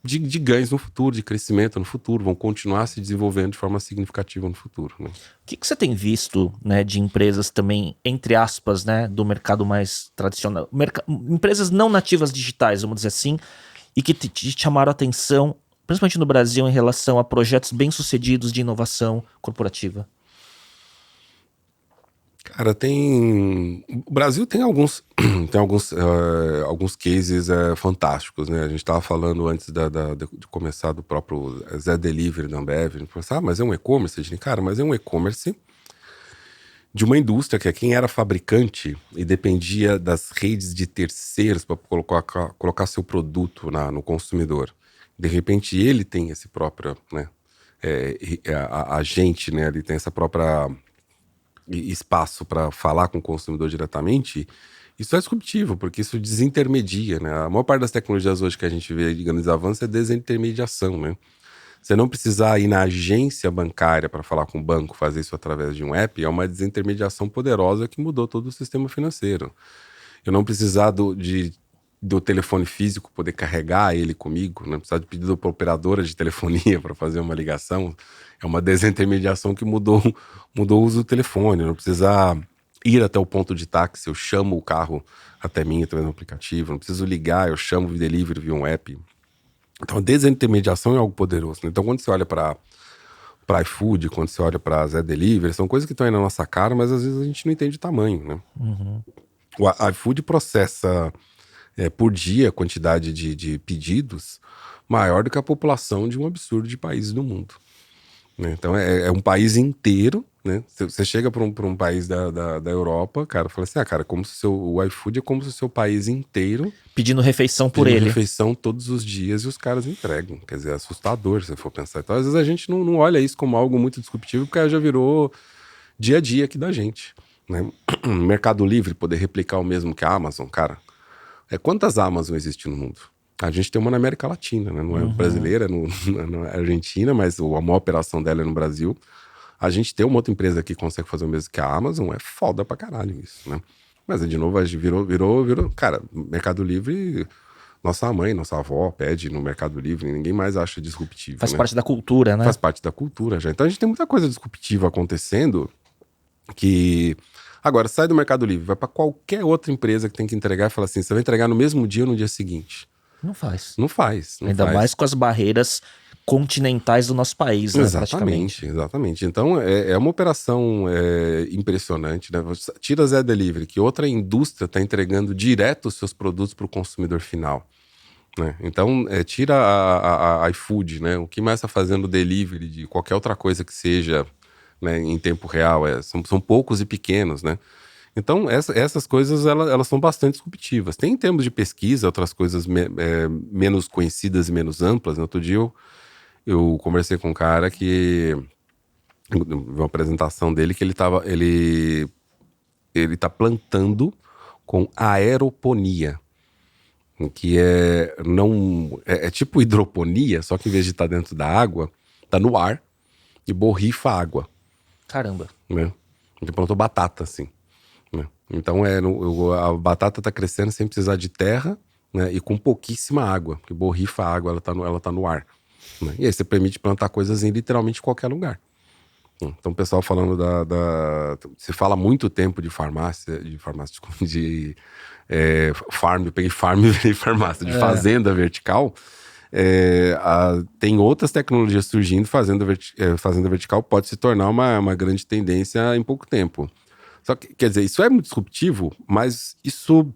de ganhos no futuro, de crescimento no futuro, vão continuar se desenvolvendo de forma significativa no futuro. Né? O que você tem visto, né, de empresas também, entre aspas, né, do mercado mais tradicional, empresas não nativas digitais, vamos dizer assim, e que te chamaram a atenção, principalmente no Brasil, em relação a projetos bem-sucedidos de inovação corporativa? Cara, o Brasil tem alguns cases fantásticos, né? A gente estava falando antes de começar do próprio Zé Delivery da Ambev. A gente pensava, mas é um e-commerce? A gente, cara, mas é um e-commerce de uma indústria que quem era fabricante e dependia das redes de terceiros para colocar seu produto no consumidor. De repente ele tem esse próprio, né? A gente, né? Ele tem essa própria espaço para falar com o consumidor diretamente. Isso é disruptivo, porque isso desintermedia, né? A maior parte das tecnologias hoje que a gente vê de grandes avanços é desintermediação, né? Você não precisar ir na agência bancária para falar com o banco, fazer isso através de um app, é uma desintermediação poderosa que mudou todo o sistema financeiro. Eu não precisar do telefone físico, poder carregar ele comigo, não precisar de pedido para operadora de telefonia para fazer uma ligação. É uma desintermediação que mudou o uso do telefone. Eu não precisar ir até o ponto de táxi, eu chamo o carro até mim através do aplicativo. Eu não preciso ligar, eu chamo o delivery via um app. Então a desintermediação é algo poderoso. Né? Então quando você olha para iFood, quando você olha para Zé Delivery, são coisas que estão aí na nossa cara, mas às vezes a gente não entende o tamanho. Né? O iFood processa por dia a quantidade de pedidos maior do que a população de um absurdo de países do mundo. Né? Então é um país inteiro, né? Você chega para um país da Europa, cara, fala assim, cara, como se o iFood é como se o seu país inteiro pedindo refeição por ele. Refeição todos os dias e os caras entregam. Quer dizer, é assustador se você for pensar. Então, às vezes a gente não olha isso como algo muito disruptivo, porque já virou dia a dia aqui da gente. Né? Mercado Livre poder replicar o mesmo que a Amazon, cara. Quantas Amazon existem no mundo? A gente tem uma na América Latina, né? Não é brasileira, não é Argentina, mas a maior operação dela é no Brasil. A gente tem uma outra empresa que consegue fazer o mesmo que a Amazon, é foda pra caralho isso, né? Mas, de novo, a gente virou... Cara, Mercado Livre, nossa mãe, nossa avó pede no Mercado Livre, ninguém mais acha disruptivo. Faz né? parte da cultura, né? Faz parte da cultura já. Então a gente tem muita coisa disruptiva acontecendo que... Agora, sai do Mercado Livre, vai pra qualquer outra empresa que tem que entregar e fala assim, você vai entregar no mesmo dia ou no dia seguinte? Não faz. Não faz. Ainda mais com as barreiras continentais do nosso país, né? Praticamente. Exatamente. Então, é uma operação impressionante, né? Tira Zé Delivery, que outra indústria está entregando direto os seus produtos para o consumidor final. Né? Então, tira a iFood, né? O que mais está fazendo delivery de qualquer outra coisa que seja, né, em tempo real? São poucos e pequenos, né? Então, essas coisas, elas são bastante disruptivas. Tem em termos de pesquisa, outras coisas menos conhecidas e menos amplas. No outro dia, eu conversei com um cara que... uma apresentação dele que ele tá plantando com aeroponia. Que é tipo hidroponia, só que em vez de estar dentro da água, tá no ar e borrifa água. Caramba. Né? Ele plantou batata, assim. Né? Então a batata tá crescendo sem precisar de terra, né? E com pouquíssima água, que borrifa a água, ela tá no ar. Né? E aí você permite plantar coisas em literalmente qualquer lugar. Então, o pessoal falando se fala há muito tempo de farmácia, farm, eu peguei farm e virei farmácia, de fazenda vertical. Tem outras tecnologias surgindo, fazenda vertical pode se tornar uma grande tendência em pouco tempo. Só que, quer dizer, isso é muito disruptivo, mas isso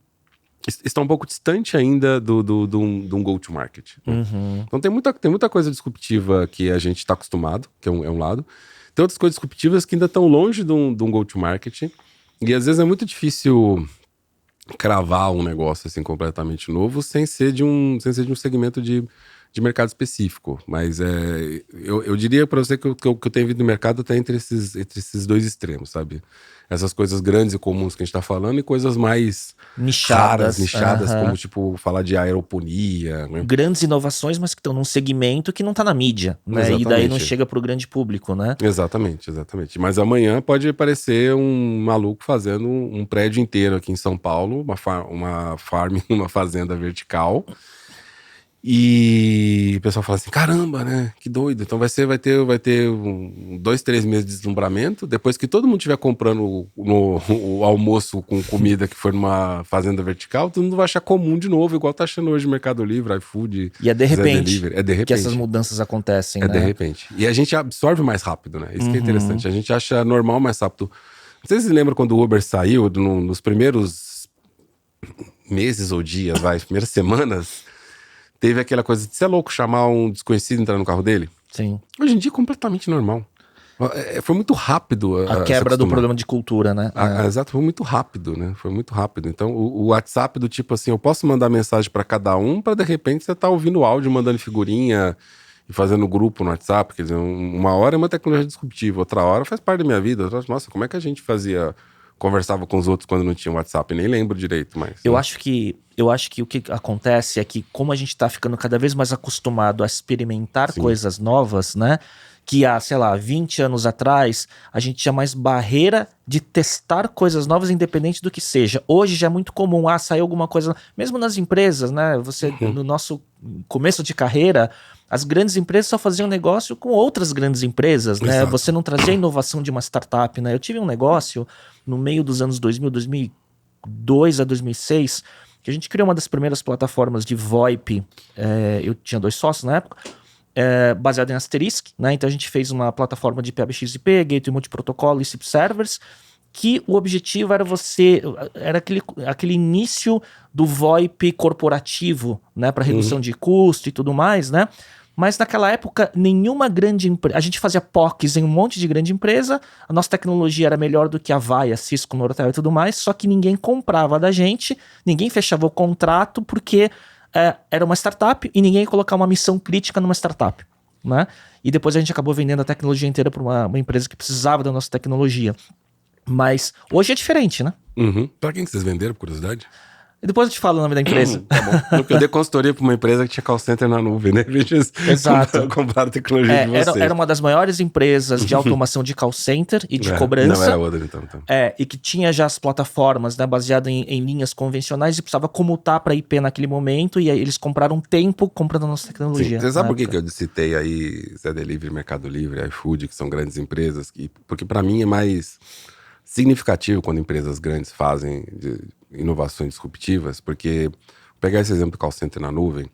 está um pouco distante ainda de um go-to-market. Uhum. Então tem muita coisa disruptiva que a gente está acostumado, que é um lado. Tem outras coisas disruptivas que ainda estão longe de um go-to-market. E às vezes é muito difícil cravar um negócio assim completamente novo sem ser de um segmento de mercado específico. Mas eu diria para você que eu tenho visto no mercado até entre esses dois extremos, sabe? Essas coisas grandes e comuns que a gente tá falando e coisas mais nichadas, nichadas, como tipo falar de aeroponia, né? Grandes inovações, mas que estão num segmento que não tá na mídia, né? Exatamente. E daí não chega pro grande público, né? Exatamente. Mas amanhã pode aparecer um maluco fazendo um prédio inteiro aqui em São Paulo, uma farm, uma fazenda vertical. E o pessoal fala assim, caramba, né? Que doido. Então vai ter 2, 3 meses de deslumbramento. Depois que todo mundo estiver comprando o almoço com comida que for numa fazenda vertical, todo mundo vai achar comum de novo, igual tá achando hoje no Mercado Livre, iFood, e é de repente, Delivery. É de repente que essas mudanças acontecem, né? É de repente. E a gente absorve mais rápido, né? Isso que é interessante. A gente acha normal mais rápido. Não sei se você lembra quando o Uber saiu, nos primeiros meses ou dias, primeiras semanas... Teve aquela coisa de ser louco chamar um desconhecido entrar no carro dele. Sim. Hoje em dia é completamente normal. Foi muito rápido. A quebra do problema de cultura, né? Exato, foi muito rápido, né? Foi muito rápido. Então, o WhatsApp do tipo assim, eu posso mandar mensagem para cada um, para de repente você tá ouvindo áudio, mandando figurinha e fazendo grupo no WhatsApp. Quer dizer, uma hora é uma tecnologia disruptiva, outra hora faz parte da minha vida. Nossa, como é que a gente conversava com os outros quando não tinha WhatsApp? Nem lembro direito mais. Eu acho que o que acontece é que, como a gente tá ficando cada vez mais acostumado a experimentar coisas novas, né? Que há, sei lá, 20 anos atrás, a gente tinha mais barreira de testar coisas novas, independente do que seja. Hoje já é muito comum, sair alguma coisa, mesmo nas empresas, né? No nosso começo de carreira, as grandes empresas só faziam negócio com outras grandes empresas, né? Exato. Você não trazia a inovação de uma startup, né? Eu tive um negócio no meio dos anos 2002 a 2006, que a gente criou uma das primeiras plataformas de VoIP. Eu tinha 2 sócios na época, baseado em Asterisk, né? Então a gente fez uma plataforma de PBX-IP, Gateway Multiprotocolo e SIP Servers, que o objetivo era aquele início do VoIP corporativo, né? Para redução de custo e tudo mais, né? Mas naquela época, nenhuma grande empresa... A gente fazia POCs em um monte de grande empresa, a nossa tecnologia era melhor do que a Avaya, Cisco, Nortel e tudo mais, só que ninguém comprava da gente, ninguém fechava o contrato, porque era uma startup e ninguém ia colocar uma missão crítica numa startup, né? E depois a gente acabou vendendo a tecnologia inteira para uma empresa que precisava da nossa tecnologia. Mas hoje é diferente, né? Pra quem que vocês venderam, por curiosidade? E depois eu te falo o nome da empresa. Tá bom. Porque eu dei consultoria pra uma empresa que tinha call center na nuvem, né? Exato. Compraram a tecnologia de vocês. Era uma das maiores empresas de automação de call center e de cobrança. Não era outra, então. E que tinha já as plataformas, né, baseadas em linhas convencionais e precisava comutar para IP naquele momento, e aí eles compraram tempo comprando a nossa tecnologia. Sim. Você sabe por que eu citei aí Zé Delivery, Mercado Livre, iFood, que são grandes empresas? Porque para mim é mais significativo quando empresas grandes fazem inovações disruptivas, porque, vou pegar esse exemplo do call center na nuvem,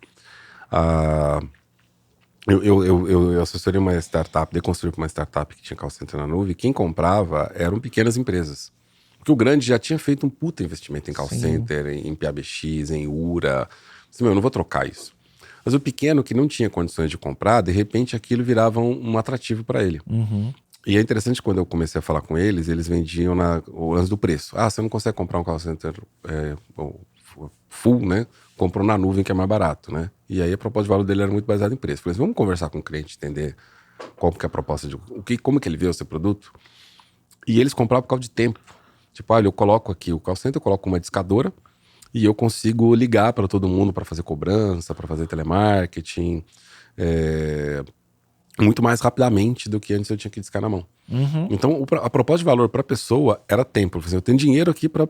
eu assessorei uma startup, construí uma startup que tinha call center na nuvem, quem comprava eram pequenas empresas. Porque o grande já tinha feito um puta investimento em call center, em PABX, em URA. Assim, eu não vou trocar isso. Mas o pequeno que não tinha condições de comprar, de repente aquilo virava um atrativo para ele. E é interessante, quando eu comecei a falar com eles, eles vendiam o lance do preço. Você não consegue comprar um call center full, né? Comprou na nuvem, que é mais barato, né? E aí a proposta de valor dele era muito baseada em preço. Falei, vamos conversar com o cliente, entender qual que é a proposta como que ele vê o seu produto. E eles compravam por causa de tempo. Tipo, olha, eu coloco aqui o call center, eu coloco uma discadora e eu consigo ligar para todo mundo para fazer cobrança, para fazer telemarketing, muito mais rapidamente do que antes eu tinha que discar na mão. Então, a proposta de valor para a pessoa era tempo. Eu tenho dinheiro aqui para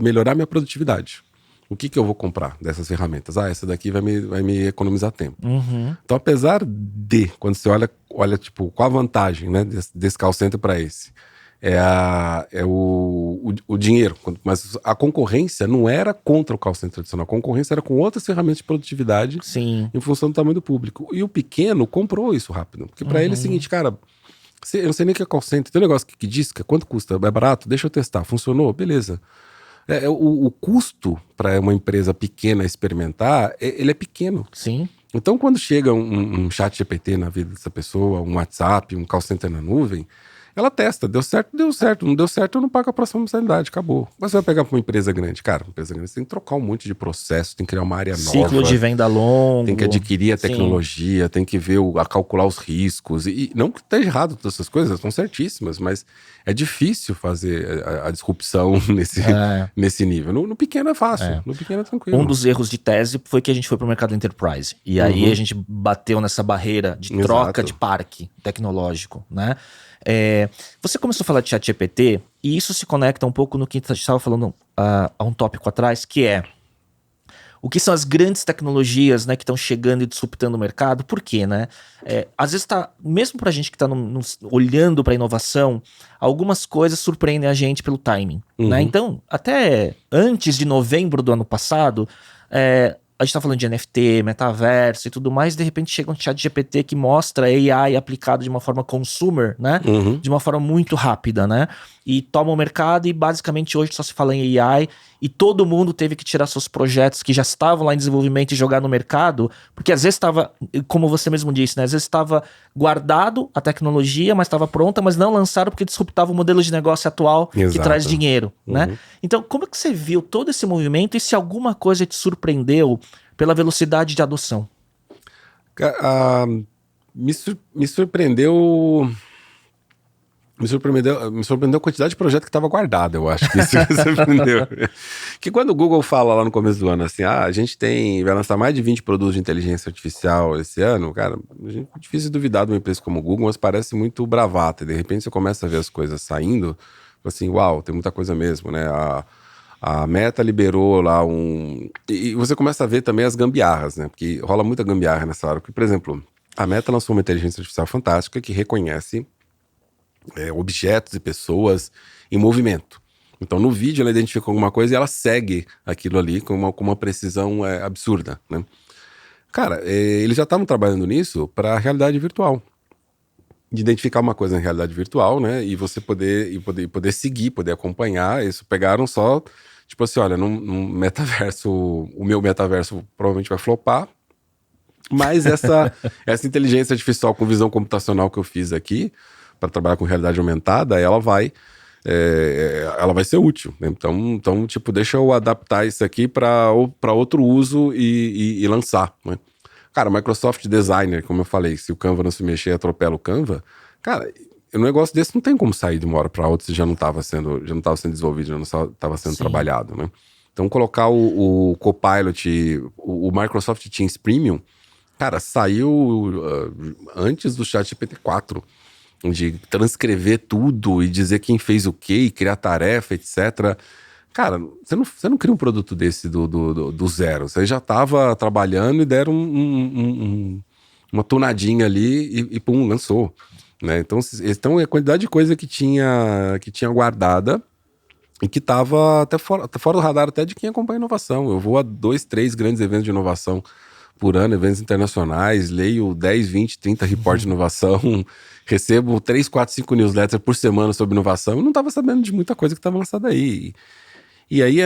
melhorar minha produtividade. O que eu vou comprar dessas ferramentas? Ah, essa daqui vai me economizar tempo. Uhum. Então, apesar de, quando você olha tipo, qual a vantagem, né, desse call center para esse? É o dinheiro. Mas a concorrência não era contra o call center tradicional. A concorrência era com outras ferramentas de produtividade. Sim. Em função do tamanho do público. E o pequeno comprou isso rápido. Porque para ele é o seguinte, cara, eu não sei nem o que é call center. Tem um negócio que disca, quanto custa? É barato? Deixa eu testar. Funcionou? Beleza. O custo para uma empresa pequena experimentar, ele é pequeno. Sim. Então, quando chega um chat GPT na vida dessa pessoa, um WhatsApp, um call center na nuvem, ela testa, deu certo, não deu certo, eu não pago a próxima mensalidade, acabou. Mas você vai pegar para uma empresa grande, cara, uma empresa grande, você tem que trocar um monte de processo, tem que criar uma área nova. Ciclo de venda longo. Tem que adquirir a tecnologia, Sim. tem que ver, calcular os riscos. E não que esteja errado todas essas coisas, estão certíssimas, mas é difícil fazer a disrupção nesse nível. No pequeno é fácil, no pequeno é tranquilo. Um dos erros de tese foi que a gente foi para o mercado enterprise. E aí a gente bateu nessa barreira de troca de parque tecnológico, né? Você começou a falar de ChatGPT e isso se conecta um pouco no que a gente estava falando há um tópico atrás, que é o que são as grandes tecnologias, né, que estão chegando e disruptando o mercado. Por quê, né? Às vezes mesmo pra gente que está olhando para a inovação, algumas coisas surpreendem a gente pelo timing, né? Então, até antes de novembro do ano passado, a gente tá falando de NFT, metaverso e tudo mais, de repente chega um chat GPT que mostra AI aplicado de uma forma consumer, né? De uma forma muito rápida, né? E toma o mercado e basicamente hoje só se fala em AI e todo mundo teve que tirar seus projetos que já estavam lá em desenvolvimento e jogar no mercado, porque às vezes estava, como você mesmo disse, né? Às vezes estava guardado a tecnologia, mas estava pronta, mas não lançaram porque disruptava o modelo de negócio atual que traz dinheiro, né? Então, como é que você viu todo esse movimento e se alguma coisa te surpreendeu pela velocidade de adoção? Me surpreendeu a quantidade de projeto que estava guardado, eu acho que isso me surpreendeu. Que quando o Google fala lá no começo do ano assim, a gente vai lançar mais de 20 produtos de inteligência artificial esse ano, cara, é difícil duvidar de uma empresa como o Google, mas parece muito bravata, e de repente você começa a ver as coisas saindo, assim, uau, tem muita coisa mesmo, né? A Meta liberou lá E você começa a ver também as gambiarras, né? Porque rola muita gambiarra nessa hora. Porque, por exemplo, a Meta lançou uma inteligência artificial fantástica que reconhece objetos e pessoas em movimento. Então, no vídeo, ela identifica alguma coisa e ela segue aquilo ali com uma precisão absurda, né? Cara, eles já estavam trabalhando nisso para a realidade virtual. De identificar uma coisa em realidade virtual, né? E você poder seguir, poder acompanhar. Isso pegaram só, tipo assim, olha, num metaverso, o meu metaverso provavelmente vai flopar, mas essa inteligência artificial com visão computacional que eu fiz aqui, para trabalhar com realidade aumentada, ela vai ser útil, né? Então, tipo, deixa eu adaptar isso aqui para outro uso e lançar, né? Cara, Microsoft Designer, como eu falei, se o Canva não se mexer, atropela o Canva. Cara, um negócio desse não tem como sair de uma hora para outra se já não estava sendo desenvolvido, já não estava sendo trabalhado, né? Então, colocar o Copilot, o Microsoft Teams Premium, cara, saiu antes do ChatGPT 4, de transcrever tudo e dizer quem fez o quê, e criar tarefa, etc. Cara, você não cria um produto desse do zero. Você já estava trabalhando e deram uma tonadinha ali e pum, lançou, né? Então a quantidade de coisa que tinha guardada e que estava até fora do radar até de quem acompanha inovação. Eu vou a 2, 3 grandes eventos de inovação por ano, eventos internacionais, leio 10, 20, 30 reportes de inovação, recebo 3, 4, 5 newsletters por semana sobre inovação e não estava sabendo de muita coisa que estava lançada aí. E aí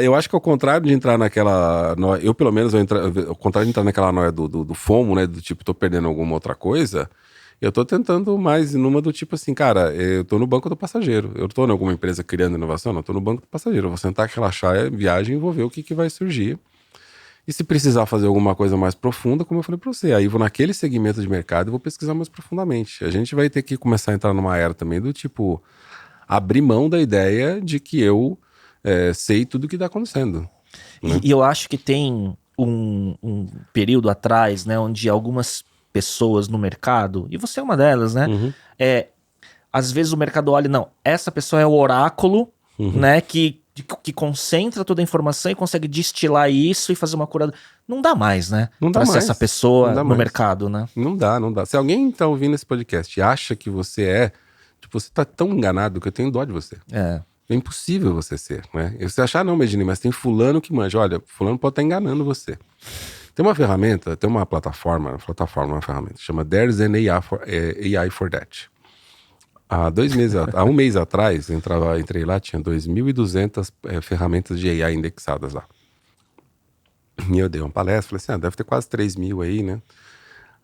eu acho que ao contrário de entrar naquela noia, eu pelo menos, ao contrário de entrar naquela noia do FOMO, né, do tipo, tô perdendo alguma outra coisa, eu tô tentando mais numa do tipo assim, cara, eu tô no banco do passageiro, eu tô em alguma empresa criando inovação, não, eu tô no banco do passageiro, eu vou sentar, relaxar, viagem e vou ver o que vai surgir. E se precisar fazer alguma coisa mais profunda, como eu falei pra você, aí vou naquele segmento de mercado e vou pesquisar mais profundamente. A gente vai ter que começar a entrar numa era também do tipo, abrir mão da ideia de que eu sei tudo o que está acontecendo. Né? E eu acho que tem um período atrás, né, onde algumas pessoas no mercado, e você é uma delas, né? Às vezes o mercado olha, não, essa pessoa é o oráculo, né, que que concentra toda a informação e consegue destilar isso e fazer uma curada. Não dá mais, né? Não dá pra mais. ser essa pessoa Não dá no mais. mercado, né? Não dá. Se alguém tá ouvindo esse podcast e acha que você é, tipo, você tá tão enganado que eu tenho dó de você. É impossível você ser, né? E você achar, não, Medini, mas tem fulano que manja. Olha, fulano pode estar enganando você. Tem uma ferramenta, tem uma plataforma, uma ferramenta, chama There's an AI for That. Há um mês atrás, entrei lá, tinha 2.200 ferramentas de AI indexadas lá. E eu dei uma palestra, falei assim, deve ter quase 3.000 aí, né?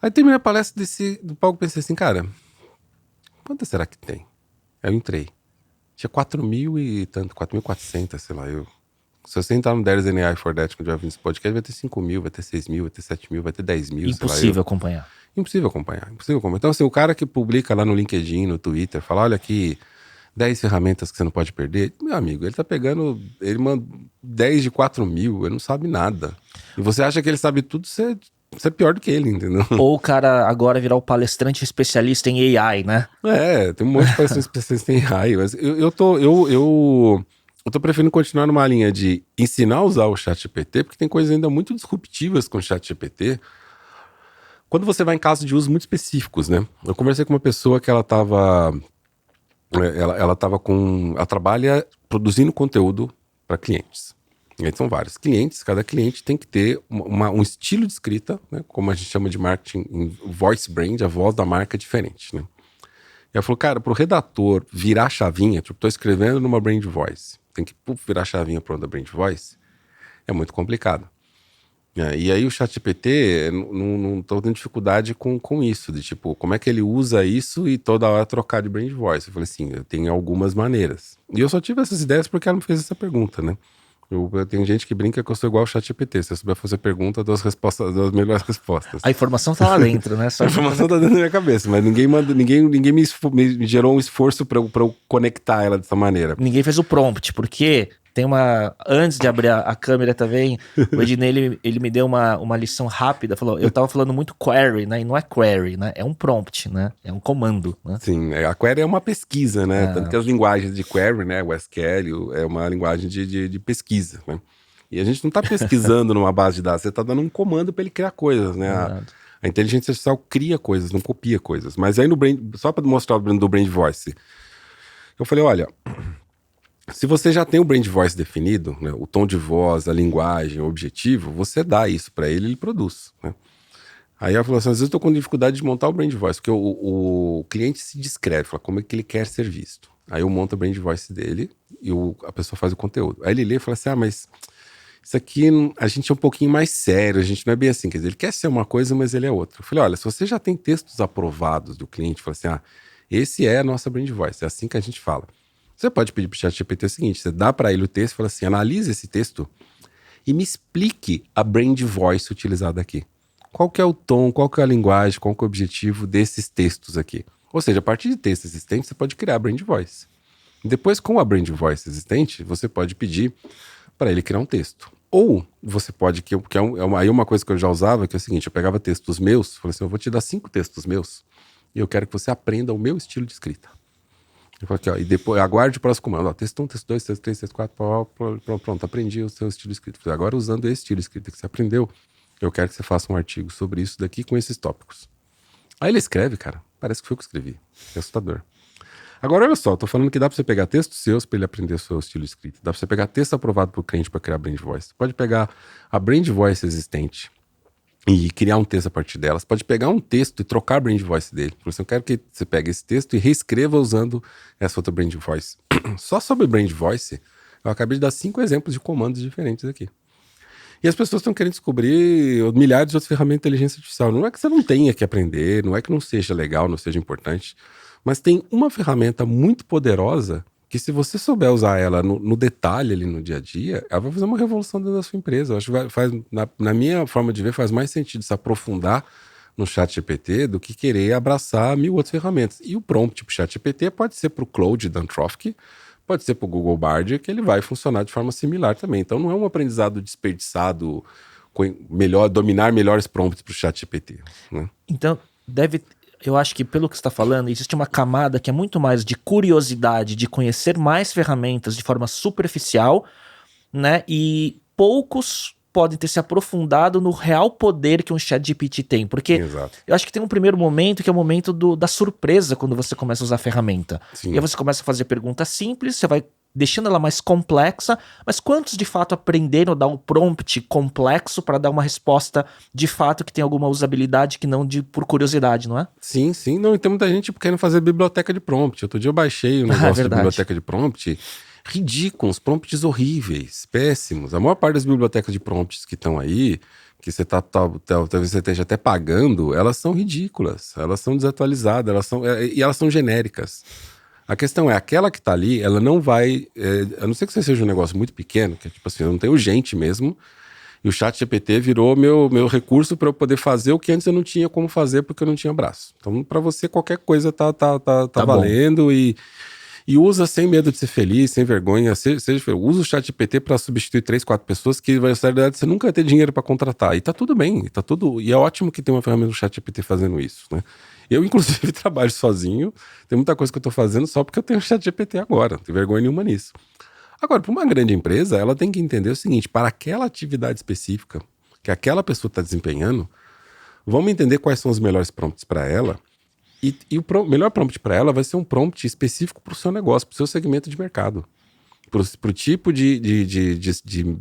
Aí terminei a palestra do palco e pensei assim, cara, quantas será que tem? Aí eu entrei. Tinha 4.000 e tanto, 4.400, sei lá. Se você entrar no There's an AI for That, que eu já vi nesse podcast, vai ter 5.000, vai ter 6.000, vai ter 7.000, vai ter 10.000, impossível acompanhar. Impossível acompanhar. Então, assim, o cara que publica lá no LinkedIn, no Twitter, fala, olha aqui, 10 ferramentas que você não pode perder. Meu amigo, ele tá pegando, ele manda 10 de 4.000, ele não sabe nada. E você acha que ele sabe tudo, você é pior do que ele, entendeu? Ou o cara agora virar o palestrante especialista em AI, né? Tem um monte de palestrantes especialistas em AI, mas eu tô preferindo continuar numa linha de ensinar a usar o ChatGPT, porque tem coisas ainda muito disruptivas com o ChatGPT, quando você vai em casos de uso muito específicos, né? Eu conversei com uma pessoa que ela trabalha produzindo conteúdo para clientes. E aí são vários clientes, cada cliente tem que ter um estilo de escrita, né? Como a gente chama de marketing em voice brand, a voz da marca é diferente, né? E ela falou, cara, pro redator virar a chavinha, tipo, tô escrevendo numa brand voice, tem que virar a chavinha para da brand voice, é muito complicado. E aí o ChatGPT, não tô tendo dificuldade com isso, de tipo, como é que ele usa isso e toda hora trocar de brand voice? Eu falei assim, eu tenho algumas maneiras. E eu só tive essas ideias porque ela me fez essa pergunta, né? Tem gente que brinca que eu sou igual ao ChatGPT. Se eu souber fazer pergunta, eu dou das melhores respostas. A informação tá lá dentro, né? A informação tá dentro da minha cabeça, mas ninguém me gerou um esforço pra eu conectar ela dessa maneira. Ninguém fez o prompt, porque tem uma... Antes de abrir a câmera também, o Ednei, ele me deu uma lição rápida. Falou, eu tava falando muito query, né? E não é query, né? É um prompt, né? É um comando, né? Sim, a query é uma pesquisa, né? Tanto que as linguagens de query, né? O SQL é uma linguagem de pesquisa, né? E a gente não tá pesquisando numa base de dados, você tá dando um comando para ele criar coisas, né? A inteligência artificial cria coisas, não copia coisas. Mas aí só para mostrar o do Brand Voice, eu falei, olha... Se você já tem o brand voice definido, né, o tom de voz, a linguagem, o objetivo, você dá isso para ele ele produz, né? Aí ela falou assim, às vezes eu tô com dificuldade de montar o brand voice, porque o cliente se descreve, fala como é que ele quer ser visto. Aí eu monto o brand voice dele e a pessoa faz o conteúdo. Aí ele lê e fala assim, mas isso aqui a gente é um pouquinho mais sério, a gente não é bem assim. Quer dizer, ele quer ser uma coisa, mas ele é outra. Eu falei, olha, se você já tem textos aprovados do cliente, fala assim, esse é a nossa brand voice, é assim que a gente fala. Você pode pedir para o ChatGPT o seguinte, você dá para ele o texto e fala assim, analise esse texto e me explique a brand voice utilizada aqui. Qual que é o tom, qual que é a linguagem, qual que é o objetivo desses textos aqui. Ou seja, a partir de textos existentes, você pode criar a brand voice. Depois, com a brand voice existente, você pode pedir para ele criar um texto. Ou você pode, aí uma coisa que eu já usava, que é o seguinte, eu pegava textos meus, falei assim, eu vou te dar 5 textos meus e eu quero que você aprenda o meu estilo de escrita. Eu falei aqui, e depois aguarde o próximo comando. Texto 1, texto 2, texto 3, texto 4, pronto, aprendi o seu estilo escrito. Agora, usando esse estilo escrito que você aprendeu, eu quero que você faça um artigo sobre isso daqui com esses tópicos. Aí ele escreve, cara, parece que foi eu que escrevi. É assustador. Agora, olha só, tô falando que dá pra você pegar textos seus pra ele aprender o seu estilo escrito. Dá pra você pegar texto aprovado pro cliente pra criar brand voice. Você pode pegar a brand voice existente e criar um texto a partir delas. Pode pegar um texto e trocar a brand voice dele. Por isso eu quero que você pegue esse texto e reescreva usando essa outra brand voice. Só sobre brand voice, eu acabei de dar 5 exemplos de comandos diferentes aqui. E as pessoas estão querendo descobrir milhares de outras ferramentas de inteligência artificial. Não é que você não tenha que aprender, não é que não seja legal, não seja importante, mas tem uma ferramenta muito poderosa que, se você souber usar ela no detalhe ali no dia a dia, ela vai fazer uma revolução dentro da sua empresa. Eu acho que na minha forma de ver, faz mais sentido se aprofundar no ChatGPT do que querer abraçar 1.000 outras ferramentas. E o prompt pro ChatGPT pode ser pro Claude da Anthropic, pode ser pro Google Bard, que ele vai funcionar de forma similar também. Então não é um aprendizado desperdiçado, dominar melhores prompts pro ChatGPT, né? Então, Eu acho que pelo que você está falando, existe uma camada que é muito mais de curiosidade, de conhecer mais ferramentas de forma superficial, né? E poucos podem ter se aprofundado no real poder que um ChatGPT tem. Porque Exato. eu acho que tem um primeiro momento que é o momento da surpresa quando você começa a usar a ferramenta. Sim. E aí você começa a fazer perguntas simples, você vai deixando ela mais complexa, mas quantos de fato aprenderam a dar um prompt complexo para dar uma resposta de fato que tem alguma usabilidade que não por curiosidade, não é? Sim, sim. Não, e tem muita gente querendo fazer biblioteca de prompt. Outro dia eu baixei um negócio de biblioteca de prompt. Ridículos, prompts horríveis, péssimos. A maior parte das bibliotecas de prompts que estão aí, que você talvez você esteja até pagando, elas são ridículas, elas são desatualizadas, e elas são genéricas. A questão é, aquela que tá ali, ela não vai, a não ser que você seja um negócio muito pequeno, que é tipo assim, eu não tenho gente mesmo, e o ChatGPT virou meu recurso para eu poder fazer o que antes eu não tinha como fazer porque eu não tinha braço. Então, para você, qualquer coisa tá valendo e usa sem medo de ser feliz, sem vergonha, usa o ChatGPT para substituir 3, 4 pessoas que, na verdade, você nunca vai ter dinheiro para contratar. E tá tudo bem, e é ótimo que tem uma ferramenta do ChatGPT fazendo isso, né? Eu, inclusive, trabalho sozinho, tem muita coisa que eu tô fazendo só porque eu tenho o ChatGPT agora, não tenho vergonha nenhuma nisso. Agora, para uma grande empresa, ela tem que entender o seguinte, para aquela atividade específica que aquela pessoa está desempenhando, vamos entender quais são os melhores prompts para ela. E o melhor prompt para ela vai ser um prompt específico para o seu negócio, para o seu segmento de mercado, para o tipo de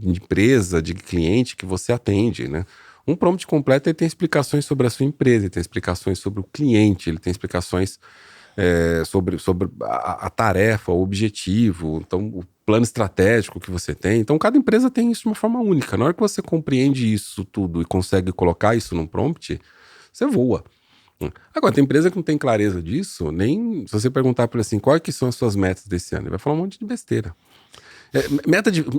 empresa, de cliente que você atende, né? Um prompt completo ele tem explicações sobre a sua empresa, ele tem explicações sobre o cliente, ele tem explicações sobre a tarefa, o objetivo, então o plano estratégico que você tem. Então cada empresa tem isso de uma forma única. Na hora que você compreende isso tudo e consegue colocar isso num prompt, você voa. Agora, tem empresa que não tem clareza disso, nem se você perguntar para ele assim, quais que são as suas metas desse ano, ele vai falar um monte de besteira.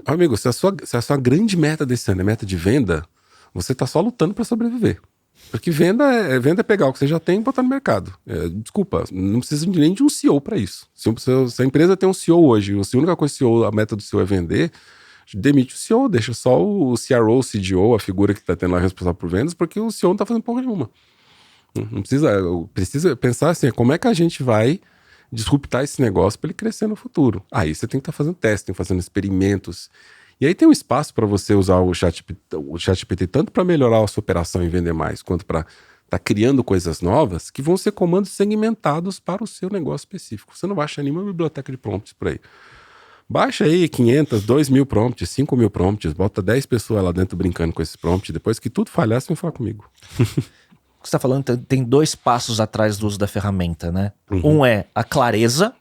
Amigo, se a sua grande meta desse ano é meta de venda, você tá só lutando para sobreviver. Porque venda é pegar o que você já tem e botar no mercado. Desculpa, não precisa nem de um CEO para isso. Se a empresa tem um CEO hoje, se a única coisa a meta do CEO é vender, demite o CEO, deixa só o CRO, o CDO, a figura que tá tendo lá responsável por vendas, porque o CEO não tá fazendo porra nenhuma. Não precisa pensar assim, como é que a gente vai disruptar esse negócio para ele crescer no futuro? Aí você tem que estar fazendo testing, fazendo experimentos. E aí tem um espaço para você usar o ChatGPT tanto para melhorar a sua operação e vender mais, quanto para estar criando coisas novas que vão ser comandos segmentados para o seu negócio específico. Você não vai achar nenhuma biblioteca de prompts por aí. Baixa aí 500, 2.000 prompts, 5.000 prompts, bota 10 pessoas lá dentro brincando com esses prompts, depois que tudo falhar, você vem falar comigo. O que você está falando tem 2 passos atrás do uso da ferramenta, né? Um é a clareza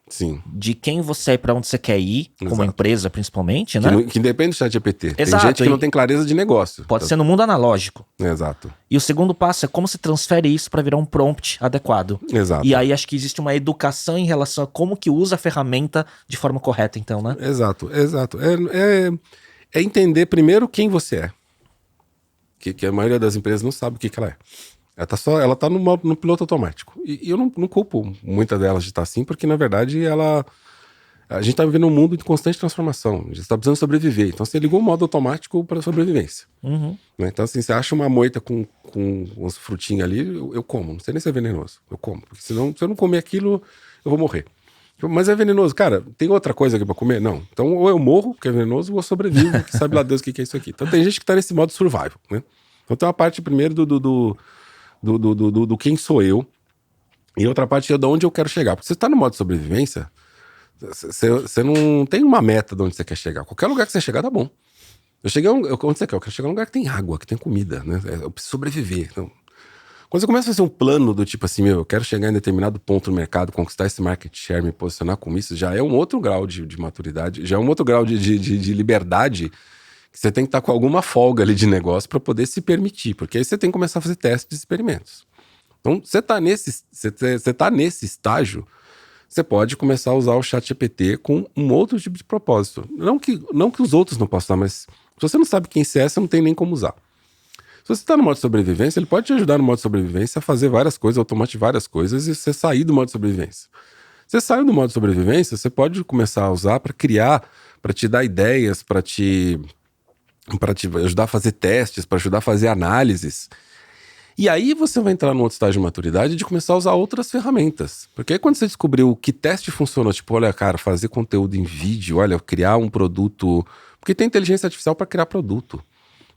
de quem você é e para onde você quer ir, como empresa principalmente, né? Que depende do ChatGPT. Exato. Tem gente que não tem clareza de negócio. Pode ser no mundo analógico. Exato. E o segundo passo é como se transfere isso para virar um prompt adequado. Exato. E aí acho que existe uma educação em relação a como que usa a ferramenta de forma correta, então, né? Exato. É entender primeiro quem você é. Que a maioria das empresas não sabe o que ela é. Ela tá no piloto automático. E eu não culpo muitas delas de estar assim, porque na verdade a gente tá vivendo um mundo de constante transformação. A gente tá precisando sobreviver. Então você ligou o modo automático para sobrevivência. Né? Então assim, você acha uma moita com uns frutinhos ali, eu como. Não sei nem se é venenoso. Eu como. Porque senão, se eu não comer aquilo, eu vou morrer. Mas é venenoso. Cara, tem outra coisa aqui pra comer? Não. Então ou eu morro, porque é venenoso, ou eu sobrevivo, que sabe lá Deus o que é isso aqui. Então tem gente que tá nesse modo survival, né? Então tem uma parte primeiro do quem sou eu, e outra parte é de onde eu quero chegar. Porque você está no modo de sobrevivência, você não tem uma meta de onde você quer chegar. Qualquer lugar que você chegar, tá bom. Onde você quer? Eu quero chegar num lugar que tem água, que tem comida, né? Eu preciso sobreviver. Então, quando você começa a fazer um plano do tipo assim, eu quero chegar em determinado ponto no mercado, conquistar esse market share, me posicionar com isso, já é um outro grau de maturidade, já é um outro grau de liberdade, que você tem que estar com alguma folga ali de negócio para poder se permitir, porque aí você tem que começar a fazer testes e experimentos. Então, você tá nesse estágio, você pode começar a usar o ChatGPT com um outro tipo de propósito. Não que os outros não possam usar, mas se você não sabe quem você é, você não tem nem como usar. Se você está no modo de sobrevivência, ele pode te ajudar no modo de sobrevivência a fazer várias coisas, automatizar várias coisas e você sair do modo de sobrevivência. Você saiu do modo de sobrevivência, você pode começar a usar para criar, para te dar ideias, para te ajudar a fazer testes, para ajudar a fazer análises. E aí você vai entrar num outro estágio de maturidade de começar a usar outras ferramentas. Porque aí quando você descobriu que teste funcionou, tipo, olha, cara, fazer conteúdo em vídeo, olha, criar um produto... Porque tem inteligência artificial para criar produto.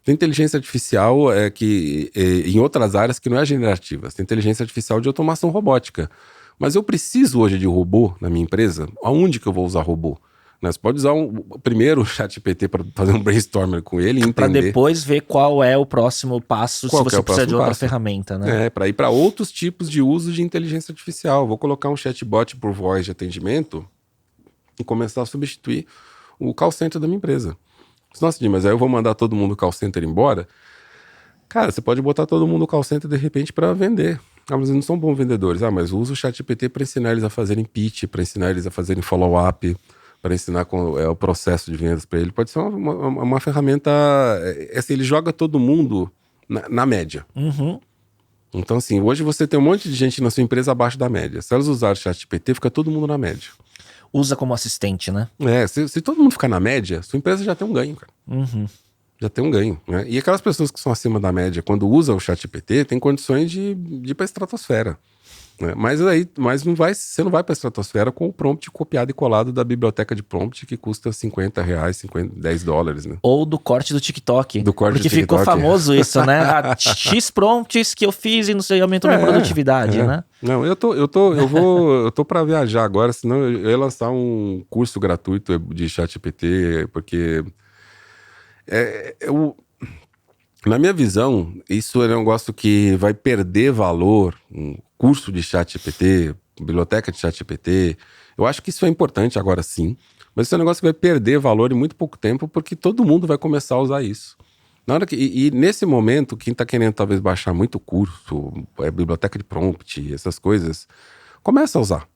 Tem inteligência artificial em outras áreas que não é generativa. Tem inteligência artificial de automação robótica. Mas eu preciso hoje de robô na minha empresa? Aonde que eu vou usar robô? Você pode usar primeiro o ChatGPT para fazer um brainstorming com ele e entender. Para depois ver qual é o próximo passo se você precisa de outra ferramenta, né? Para ir para outros tipos de uso de inteligência artificial. Vou colocar um chatbot por voz de atendimento e começar a substituir o call center da minha empresa. Nossa, mas aí eu vou mandar todo mundo do call center embora? Cara, você pode botar todo mundo no call center de repente para vender. Mas eles não são bons vendedores. Mas usa o ChatGPT para ensinar eles a fazerem pitch, para ensinar eles a fazerem follow-up, para ensinar o processo de vendas para ele. Pode ser uma ferramenta... Assim, ele joga todo mundo na média. Uhum. Então, assim, hoje você tem um monte de gente na sua empresa abaixo da média. Se elas usarem o ChatGPT, fica todo mundo na média. Usa como assistente, né? Se todo mundo ficar na média, sua empresa já tem um ganho, cara. Uhum. Já tem um ganho, né? E aquelas pessoas que são acima da média, quando usam o ChatGPT, tem condições de ir para a estratosfera. Né? Mas você não vai para a estratosfera com o prompt copiado e colado da biblioteca de prompt que custa R$50, $10, né? Ou do corte do TikTok. Porque ficou famoso isso, né? X prompts que eu fiz e não sei, aumentou minha produtividade, né? Não, eu tô para viajar agora, senão eu ia lançar um curso gratuito de ChatGPT, porque na minha visão, isso é um negócio que vai perder valor. Um curso de ChatGPT, biblioteca de ChatGPT. Eu acho que isso é importante agora sim. Mas isso é um negócio que vai perder valor em muito pouco tempo, porque todo mundo vai começar a usar isso. E nesse momento, quem está querendo talvez baixar muito curso, biblioteca de prompt, essas coisas, começa a usar.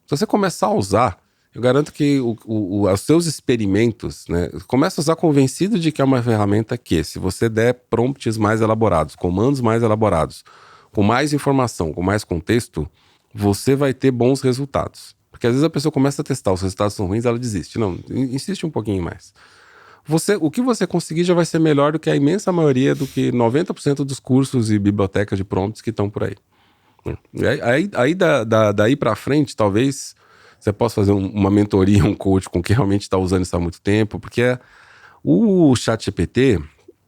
Se você começar a usar, eu garanto que os seus experimentos, né, começa a usar convencido de que é uma ferramenta que, se você der prompts mais elaborados, comandos mais elaborados, com mais informação, com mais contexto, você vai ter bons resultados. Porque às vezes a pessoa começa a testar, os resultados são ruins, ela desiste. Não, insiste um pouquinho mais. O que você conseguir já vai ser melhor do que a imensa maioria, do que 90% dos cursos e bibliotecas de prompts que estão por aí. Daí para frente, talvez você possa fazer uma mentoria, um coach com quem realmente está usando isso há muito tempo, porque o ChatGPT,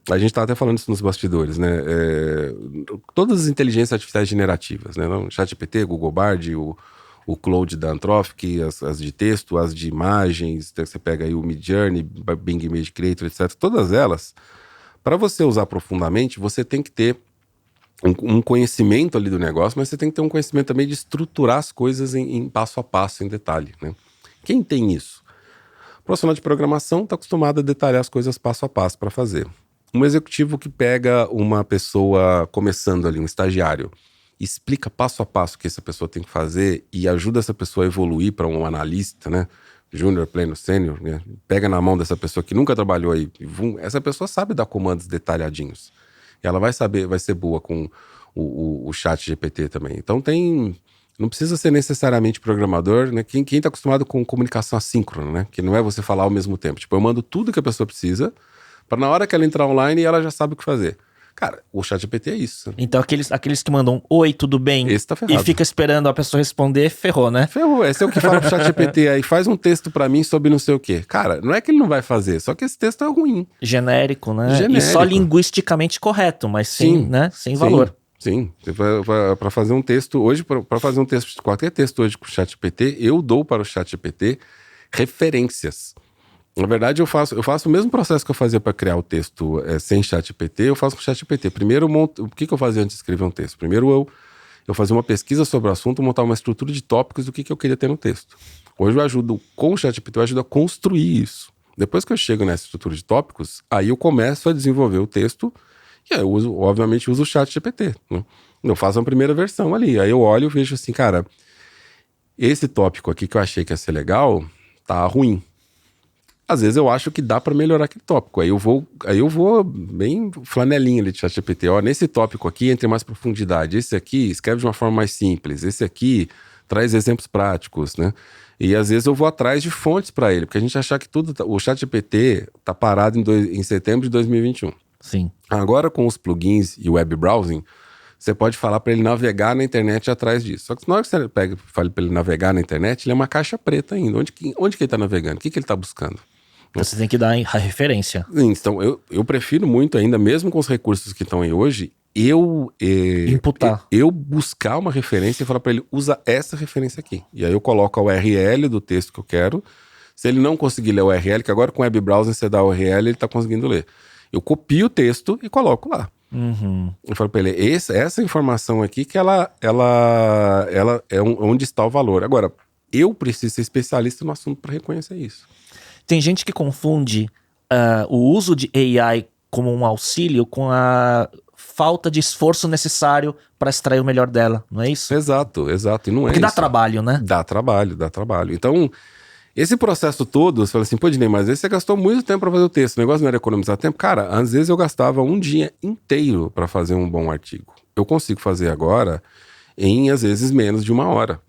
a gente está até falando isso nos bastidores, né? Todas as inteligências artificiais generativas, né? O ChatGPT, Google Bard, o Claude da Anthropic, as de texto, as de imagens, você pega aí o Midjourney, Bing Image Creator, etc. Todas elas, para você usar profundamente, você tem que ter um conhecimento ali do negócio, mas você tem que ter um conhecimento também de estruturar as coisas em passo a passo, em detalhe, né? Quem tem isso? O profissional de programação está acostumado a detalhar as coisas passo a passo para fazer. Um executivo que pega uma pessoa começando ali, um estagiário, explica passo a passo o que essa pessoa tem que fazer e ajuda essa pessoa a evoluir para um analista, né? Júnior, pleno, sênior, né? Pega na mão dessa pessoa que nunca trabalhou aí. Essa pessoa sabe dar comandos detalhadinhos. E ela vai ser boa com o chat GPT também. Então não precisa ser necessariamente programador, né? Quem tá acostumado com comunicação assíncrona, né? Que não é você falar ao mesmo tempo. Tipo, eu mando tudo que a pessoa precisa, para na hora que ela entrar online, ela já sabe o que fazer. Cara, o ChatGPT é isso. Então aqueles que mandam oi, tudo bem? Esse tá ferrado. E fica esperando a pessoa responder, ferrou, né? Ferrou. Esse é o que fala pro ChatGPT aí, faz um texto pra mim sobre não sei o quê. Cara, não é que ele não vai fazer, só que esse texto é ruim. Genérico, né? Genérico. E só linguisticamente correto, mas sem valor. Sim. Para fazer um texto hoje, para fazer um texto, qualquer texto hoje com o ChatGPT, eu dou para o ChatGPT referências. Na verdade, eu faço o mesmo processo que eu fazia para criar o texto sem ChatGPT, eu faço com o ChatGPT. Primeiro, o que eu fazia antes de escrever um texto? Primeiro, eu fazia uma pesquisa sobre o assunto, montar uma estrutura de tópicos do que eu queria ter no texto. Hoje eu ajudo, com o ChatGPT, eu ajudo a construir isso. Depois que eu chego nessa estrutura de tópicos, aí eu começo a desenvolver o texto e aí eu obviamente uso o ChatGPT, né? Eu faço uma primeira versão ali, aí eu olho e vejo assim, cara, esse tópico aqui que eu achei que ia ser legal, tá ruim. Às vezes eu acho que dá para melhorar aquele tópico. Aí eu vou bem flanelinha ali de ChatGPT. Ó, nesse tópico aqui, entre mais profundidade. Esse aqui escreve de uma forma mais simples. Esse aqui traz exemplos práticos, né? E às vezes eu vou atrás de fontes para ele, porque a gente achar que o ChatGPT tá parado em setembro de 2021. Sim. Agora com os plugins e web browsing, você pode falar para ele navegar na internet atrás disso. Só que na hora que você pega e fala para ele navegar na internet, ele é uma caixa preta ainda. Onde que ele está navegando? O que ele está buscando? Você tem que dar a referência. Então, eu prefiro muito ainda, mesmo com os recursos que estão aí hoje, Imputar. eu buscar uma referência e falar para ele, usa essa referência aqui. E aí eu coloco a URL do texto que eu quero. Se ele não conseguir ler o URL, que agora com o web browser você dá o URL, ele está conseguindo ler. Eu copio o texto e coloco lá. Eu falo para ele, essa informação aqui que ela é onde está o valor. Agora, eu preciso ser especialista no assunto para reconhecer isso. Tem gente que confunde o uso de AI como um auxílio com a falta de esforço necessário para extrair o melhor dela, não é isso? Exato. E não é Porque dá isso. trabalho, né? Dá trabalho. Então, esse processo todo, você fala assim, pô, Dinei, mas às vezes você gastou muito tempo para fazer o texto, o negócio não era economizar tempo. Cara, às vezes eu gastava um dia inteiro para fazer um bom artigo. Eu consigo fazer agora em, às vezes, menos de 1 hora.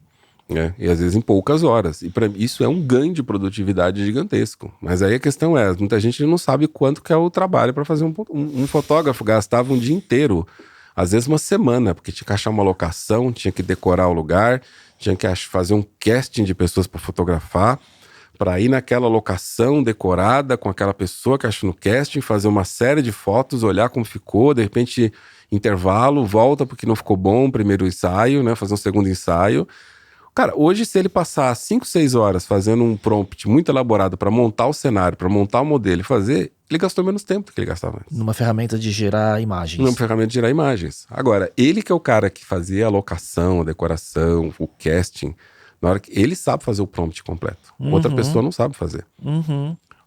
Né? E às vezes em poucas horas. E para mim isso é um ganho de produtividade gigantesco. Mas aí a questão é, muita gente não sabe quanto que é o trabalho para fazer um fotógrafo gastava um dia inteiro, às vezes uma semana, porque tinha que achar uma locação, tinha que decorar o lugar, tinha que fazer um casting de pessoas para fotografar, para ir naquela locação decorada com aquela pessoa que achou no casting, fazer uma série de fotos, olhar como ficou, de repente intervalo, volta porque não ficou bom o primeiro ensaio, né? Fazer um segundo ensaio. Cara, hoje se ele passar 5, 6 horas fazendo um prompt muito elaborado para montar o cenário, para montar o modelo e fazer, ele gastou menos tempo do que ele gastava antes. Numa ferramenta de gerar imagens. Numa ferramenta de gerar imagens. Agora, ele que é o cara que fazia a locação, a decoração, o casting, na hora que ele sabe fazer o prompt completo. Outra pessoa não sabe fazer.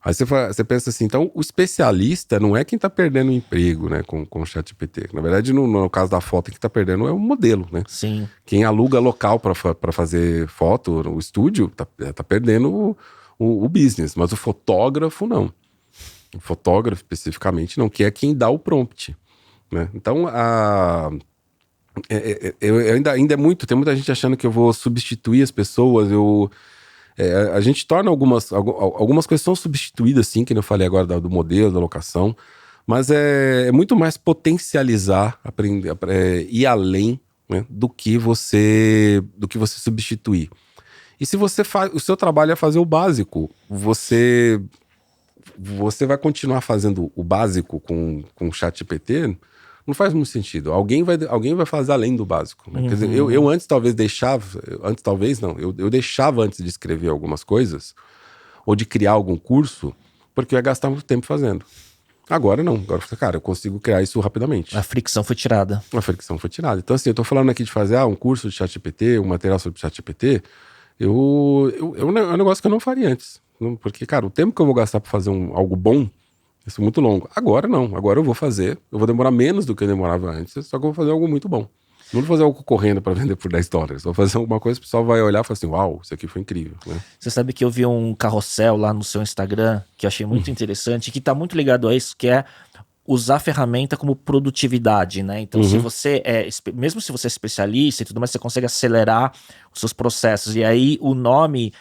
Aí você pensa assim, então o especialista não é quem tá perdendo o emprego, né, com o ChatGPT. Na verdade, no caso da foto, quem tá perdendo é o modelo, né? Sim. Quem aluga local para fazer foto, o estúdio, tá perdendo o business. Mas o fotógrafo, não. O fotógrafo, especificamente, não. Que é quem dá o prompt, né? Então, ainda é muito... Tem muita gente achando que eu vou substituir as pessoas, a gente torna algumas coisas são substituídas, sim, que eu falei agora do modelo, da locação, mas é muito mais potencializar, aprender, ir além, né, do que você substituir. E se você faz, o seu trabalho é fazer o básico, você vai continuar fazendo o básico com o ChatGPT, não faz muito sentido. Alguém vai fazer além do básico. Né? Quer dizer, eu antes talvez deixava... Antes talvez não. Eu deixava antes de escrever algumas coisas ou de criar algum curso porque eu ia gastar muito tempo fazendo. Agora não. Agora, cara, eu consigo criar isso rapidamente. A fricção foi tirada. Então assim, eu tô falando aqui de fazer um curso de ChatGPT, um material sobre ChatGPT, é um negócio que eu não faria antes. Porque, cara, o tempo que eu vou gastar para fazer algo bom, isso é muito longo. Agora não. Agora eu vou fazer. Eu vou demorar menos do que eu demorava antes. Só que eu vou fazer algo muito bom. Não vou fazer algo correndo para vender por $10. Vou fazer alguma coisa que o pessoal vai olhar e falar assim, uau, isso aqui foi incrível. Né? Você sabe que eu vi um carrossel lá no seu Instagram que eu achei muito interessante, que tá muito ligado a isso, que é usar a ferramenta como produtividade, né? Então, se você mesmo se você é especialista e tudo mais, você consegue acelerar os seus processos. E aí o nome...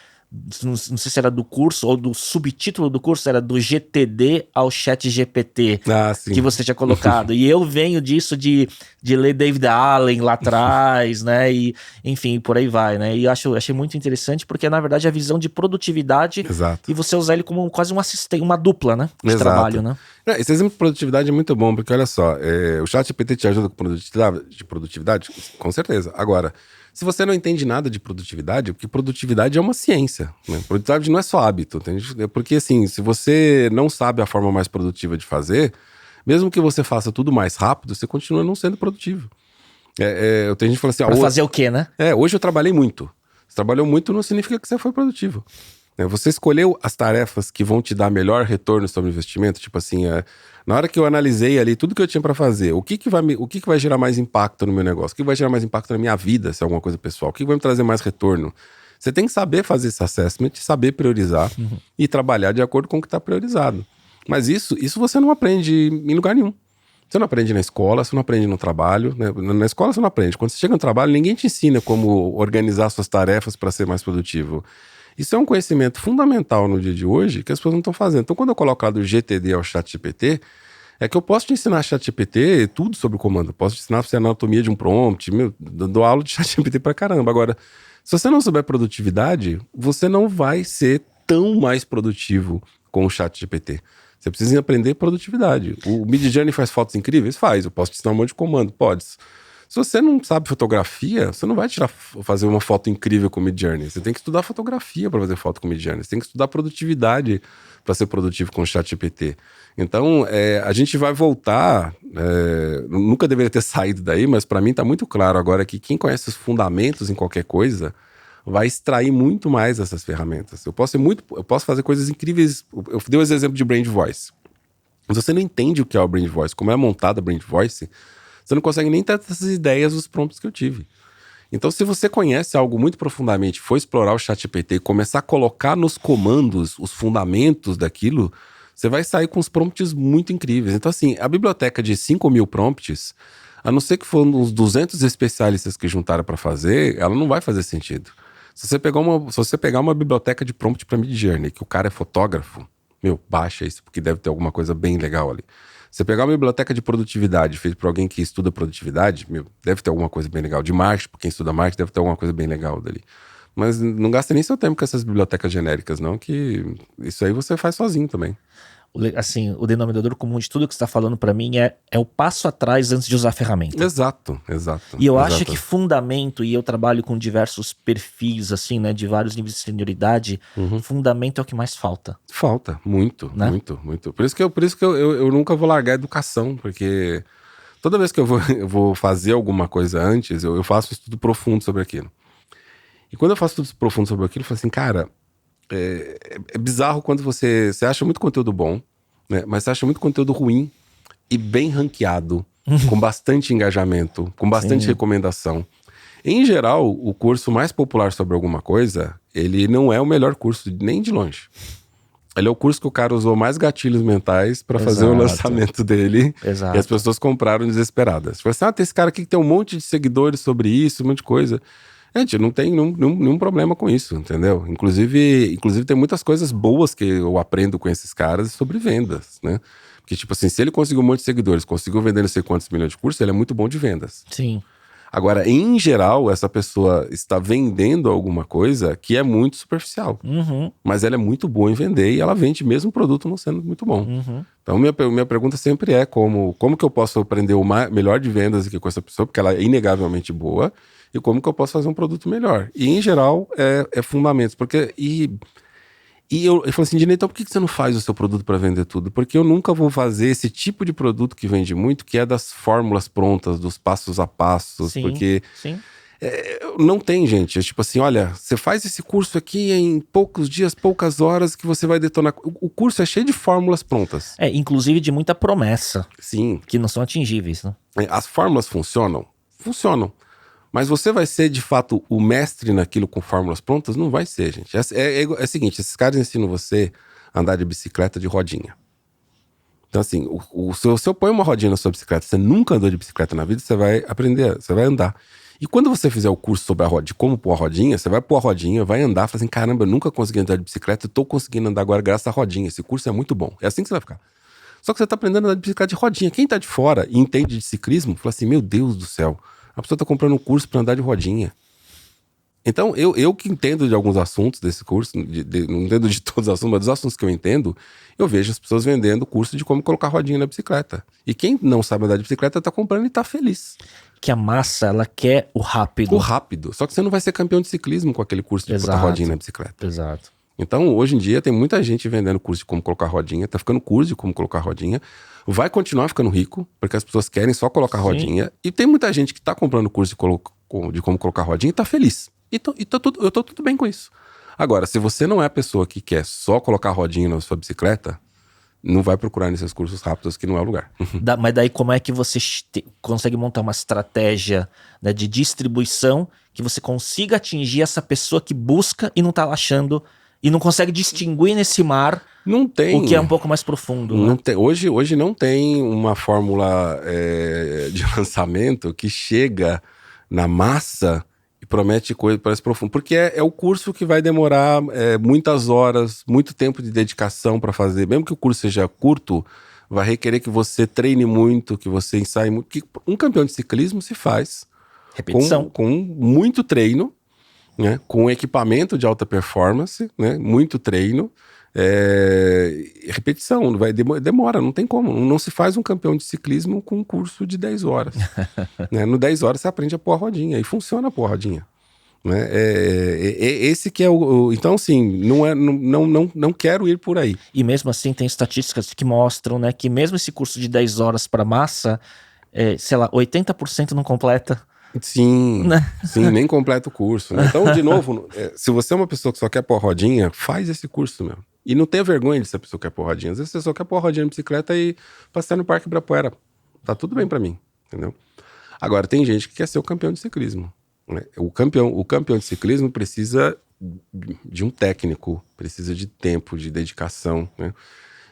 Não sei se era do curso ou do subtítulo do curso, era do GTD ao ChatGPT, que você tinha colocado. E eu venho disso de ler David Allen lá atrás, né? E, enfim, por aí vai, né? E achei muito interessante porque, na verdade, a visão de produtividade. Exato. E você usar ele como quase um assistente, uma dupla, né? De trabalho, né? Esse exemplo de produtividade é muito bom, porque olha só, o ChatGPT te ajuda com produtividade? Com certeza. Agora, se você não entende nada de produtividade, porque produtividade é uma ciência, né? Produtividade não é só hábito, entende? Porque assim, se você não sabe a forma mais produtiva de fazer, mesmo que você faça tudo mais rápido, você continua não sendo produtivo. Eu tenho gente que fala assim... Pra fazer o quê, né? Hoje eu trabalhei muito. Você trabalhou muito não significa que você foi produtivo. Você escolheu as tarefas que vão te dar melhor retorno sobre o investimento, tipo assim, na hora que eu analisei ali tudo que eu tinha para fazer, o que vai gerar mais impacto no meu negócio, o que vai gerar mais impacto na minha vida, se é alguma coisa pessoal, o que vai me trazer mais retorno. Você tem que saber fazer esse assessment, saber priorizar e trabalhar de acordo com o que está priorizado. Mas isso você não aprende em lugar nenhum. Você não aprende na escola, você não aprende no trabalho, né? Na escola você não aprende. Quando você chega no trabalho, ninguém te ensina como organizar suas tarefas para ser mais produtivo. Isso é um conhecimento fundamental no dia de hoje que as pessoas não estão fazendo. Então, quando eu coloco lá do GTD ao ChatGPT, É que eu posso te ensinar ChatGPT tudo sobre o comando. Eu posso te ensinar a anatomia de um prompt. Dou aula de ChatGPT pra caramba. Agora, se você não souber produtividade, você não vai ser tão mais produtivo com o ChatGPT. Você precisa aprender produtividade. O Midjourney faz fotos incríveis? Faz. Eu posso te ensinar um monte de comando? Pode. Se você não sabe fotografia, você não vai fazer uma foto incrível com o Midjourney. Você tem que estudar fotografia para fazer foto com o Midjourney. Você tem que estudar produtividade para ser produtivo com o ChatGPT. Então, a gente vai voltar. Nunca deveria ter saído daí, mas para mim está muito claro agora que quem conhece os fundamentos em qualquer coisa vai extrair muito mais dessas ferramentas. Eu posso fazer coisas incríveis. Eu dei o exemplo de Brand Voice. Mas você não entende o que é o Brand Voice, como é montada a Brand Voice, você não consegue nem ter essas ideias dos prompts que eu tive. Então, se você conhece algo muito profundamente, for explorar o ChatGPT e começar a colocar nos comandos os fundamentos daquilo, você vai sair com uns prompts muito incríveis. Então, assim, a biblioteca de 5.000 prompts, a não ser que foram uns 200 especialistas que juntaram para fazer, ela não vai fazer sentido. Se você pegar uma biblioteca de prompt para Midjourney, que o cara é fotógrafo, baixa isso, porque deve ter alguma coisa bem legal ali. Você pegar uma biblioteca de produtividade feita por alguém que estuda produtividade, deve ter alguma coisa bem legal. De marketing, por quem estuda marketing, deve ter alguma coisa bem legal dali. Mas não gasta nem seu tempo com essas bibliotecas genéricas, não, que isso aí você faz sozinho também. Assim, o denominador comum de tudo que você está falando para mim é o passo atrás antes de usar a ferramenta. Exato. E eu acho que fundamento, e eu trabalho com diversos perfis, assim, né, de vários níveis de senioridade, fundamento é o que mais falta. Falta, muito, né? muito. Por isso que eu nunca vou largar a educação, porque toda vez que eu vou fazer alguma coisa antes, eu faço um estudo profundo sobre aquilo. E quando eu faço estudo profundo sobre aquilo, eu falo assim, cara, é bizarro quando você acha muito conteúdo bom, né? Mas você acha muito conteúdo ruim e bem ranqueado, com bastante engajamento, com bastante recomendação. Em geral, o curso mais popular sobre alguma coisa, ele não é o melhor curso, nem de longe. Ele é o curso que o cara usou mais gatilhos mentais para fazer o lançamento dele. Exato. E as pessoas compraram desesperadas. Tipo assim, tem esse cara aqui que tem um monte de seguidores sobre isso, um monte de coisa. Gente, não tem nenhum problema com isso, entendeu? Inclusive tem muitas coisas boas que eu aprendo com esses caras sobre vendas, né? Porque, tipo assim, se ele conseguiu um monte de seguidores, conseguiu vender não sei quantos milhões de cursos, ele é muito bom de vendas. Sim. Agora, em geral, essa pessoa está vendendo alguma coisa que é muito superficial. Mas ela é muito boa em vender e ela vende mesmo o produto não sendo muito bom. Então, minha pergunta sempre é como que eu posso aprender o melhor de vendas aqui com essa pessoa, porque ela é inegavelmente boa, e como que eu posso fazer um produto melhor. E, em geral, é fundamentos. Porque, e eu falei assim, Dinei, então por que você não faz o seu produto para vender tudo? Porque eu nunca vou fazer esse tipo de produto que vende muito, que é das fórmulas prontas, dos passos a passos. Sim, porque sim. Não tem, gente. É tipo assim, olha, você faz esse curso aqui em poucos dias, poucas horas, que você vai detonar. O curso é cheio de fórmulas prontas. Inclusive de muita promessa. Sim. Que não são atingíveis, né? As fórmulas funcionam? Funcionam. Mas você vai ser, de fato, o mestre naquilo com fórmulas prontas? Não vai ser, gente. É o seguinte, esses caras ensinam você a andar de bicicleta de rodinha. Então, assim, se eu põe uma rodinha na sua bicicleta, você nunca andou de bicicleta na vida, você vai aprender, você vai andar. E quando você fizer o curso sobre de como pôr a rodinha, você vai pôr a rodinha, vai andar, fala assim, caramba, eu nunca consegui andar de bicicleta, eu tô conseguindo andar agora graças à rodinha, esse curso é muito bom. É assim que você vai ficar. Só que você tá aprendendo a andar de bicicleta de rodinha. Quem tá de fora e entende de ciclismo, fala assim, meu Deus do céu, a pessoa tá comprando um curso para andar de rodinha. Então, eu que entendo de alguns assuntos desse curso, não entendo de todos os assuntos, mas dos assuntos que eu entendo, eu vejo as pessoas vendendo curso de como colocar rodinha na bicicleta. E quem não sabe andar de bicicleta tá comprando e tá feliz. Que a massa, ela quer o rápido. O rápido. Só que você não vai ser campeão de ciclismo com aquele curso de botar rodinha na bicicleta. Exato. Então, hoje em dia, tem muita gente vendendo curso de como colocar rodinha, tá ficando curso de como colocar rodinha, vai continuar ficando rico, porque as pessoas querem só colocar rodinha, e tem muita gente que tá comprando curso de como colocar rodinha e tá feliz. Eu tô tudo bem com isso. Agora, se você não é a pessoa que quer só colocar rodinha na sua bicicleta, não vai procurar nesses cursos rápidos que não é o lugar. Mas daí como é que você consegue montar uma estratégia, né, de distribuição que você consiga atingir essa pessoa que busca e não tá achando e não consegue distinguir nesse mar não tem, o que é um pouco mais profundo? Não né? tem, hoje não tem uma fórmula de lançamento que chega na massa e promete coisa parece profundo, porque é o curso que vai demorar muitas horas, muito tempo de dedicação para fazer, mesmo que o curso seja curto, vai requerer que você treine muito, que você ensaie muito. Que um campeão de ciclismo se faz Repetição. com muito treino, né? Com equipamento de alta performance, né? Muito treino. Repetição, demora, não tem como. Não se faz um campeão de ciclismo com um curso de 10 horas. Né? No 10 horas você aprende a pôr a rodinha, e funciona a pôr a rodinha. Né? Esse que é então, assim, não quero ir por aí. E mesmo assim, tem estatísticas que mostram, né, que mesmo esse curso de 10 horas para massa, sei lá, 80% não completa. Sim, Né? sim, nem completa o curso. Né? Então, de novo, se você é uma pessoa que só quer pôr rodinha, faz esse curso mesmo. E não tenha vergonha de ser a pessoa que quer pôr rodinha. Às vezes você só quer pôr rodinha na bicicleta e passear no Parque Ibirapuera. Tá tudo bem pra mim, entendeu? Agora, tem gente que quer ser o campeão de ciclismo. Né? O campeão de ciclismo precisa de um técnico, precisa de tempo, de dedicação, né?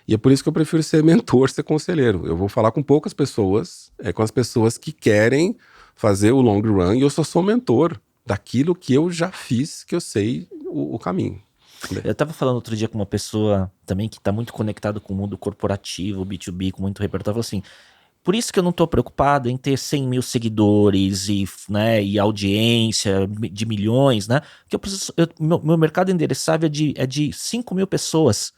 E é por isso que eu prefiro ser mentor, ser conselheiro. Eu vou falar com poucas pessoas, com as pessoas que querem fazer o long run, e eu só sou mentor daquilo que eu já fiz, que eu sei o caminho. Eu estava falando outro dia com uma pessoa também que está muito conectado com o mundo corporativo, B2B, com muito repertório, falou assim, por isso que eu não estou preocupado em ter 100 mil seguidores e audiência de milhões, né? Porque meu mercado endereçável é de 5 mil pessoas.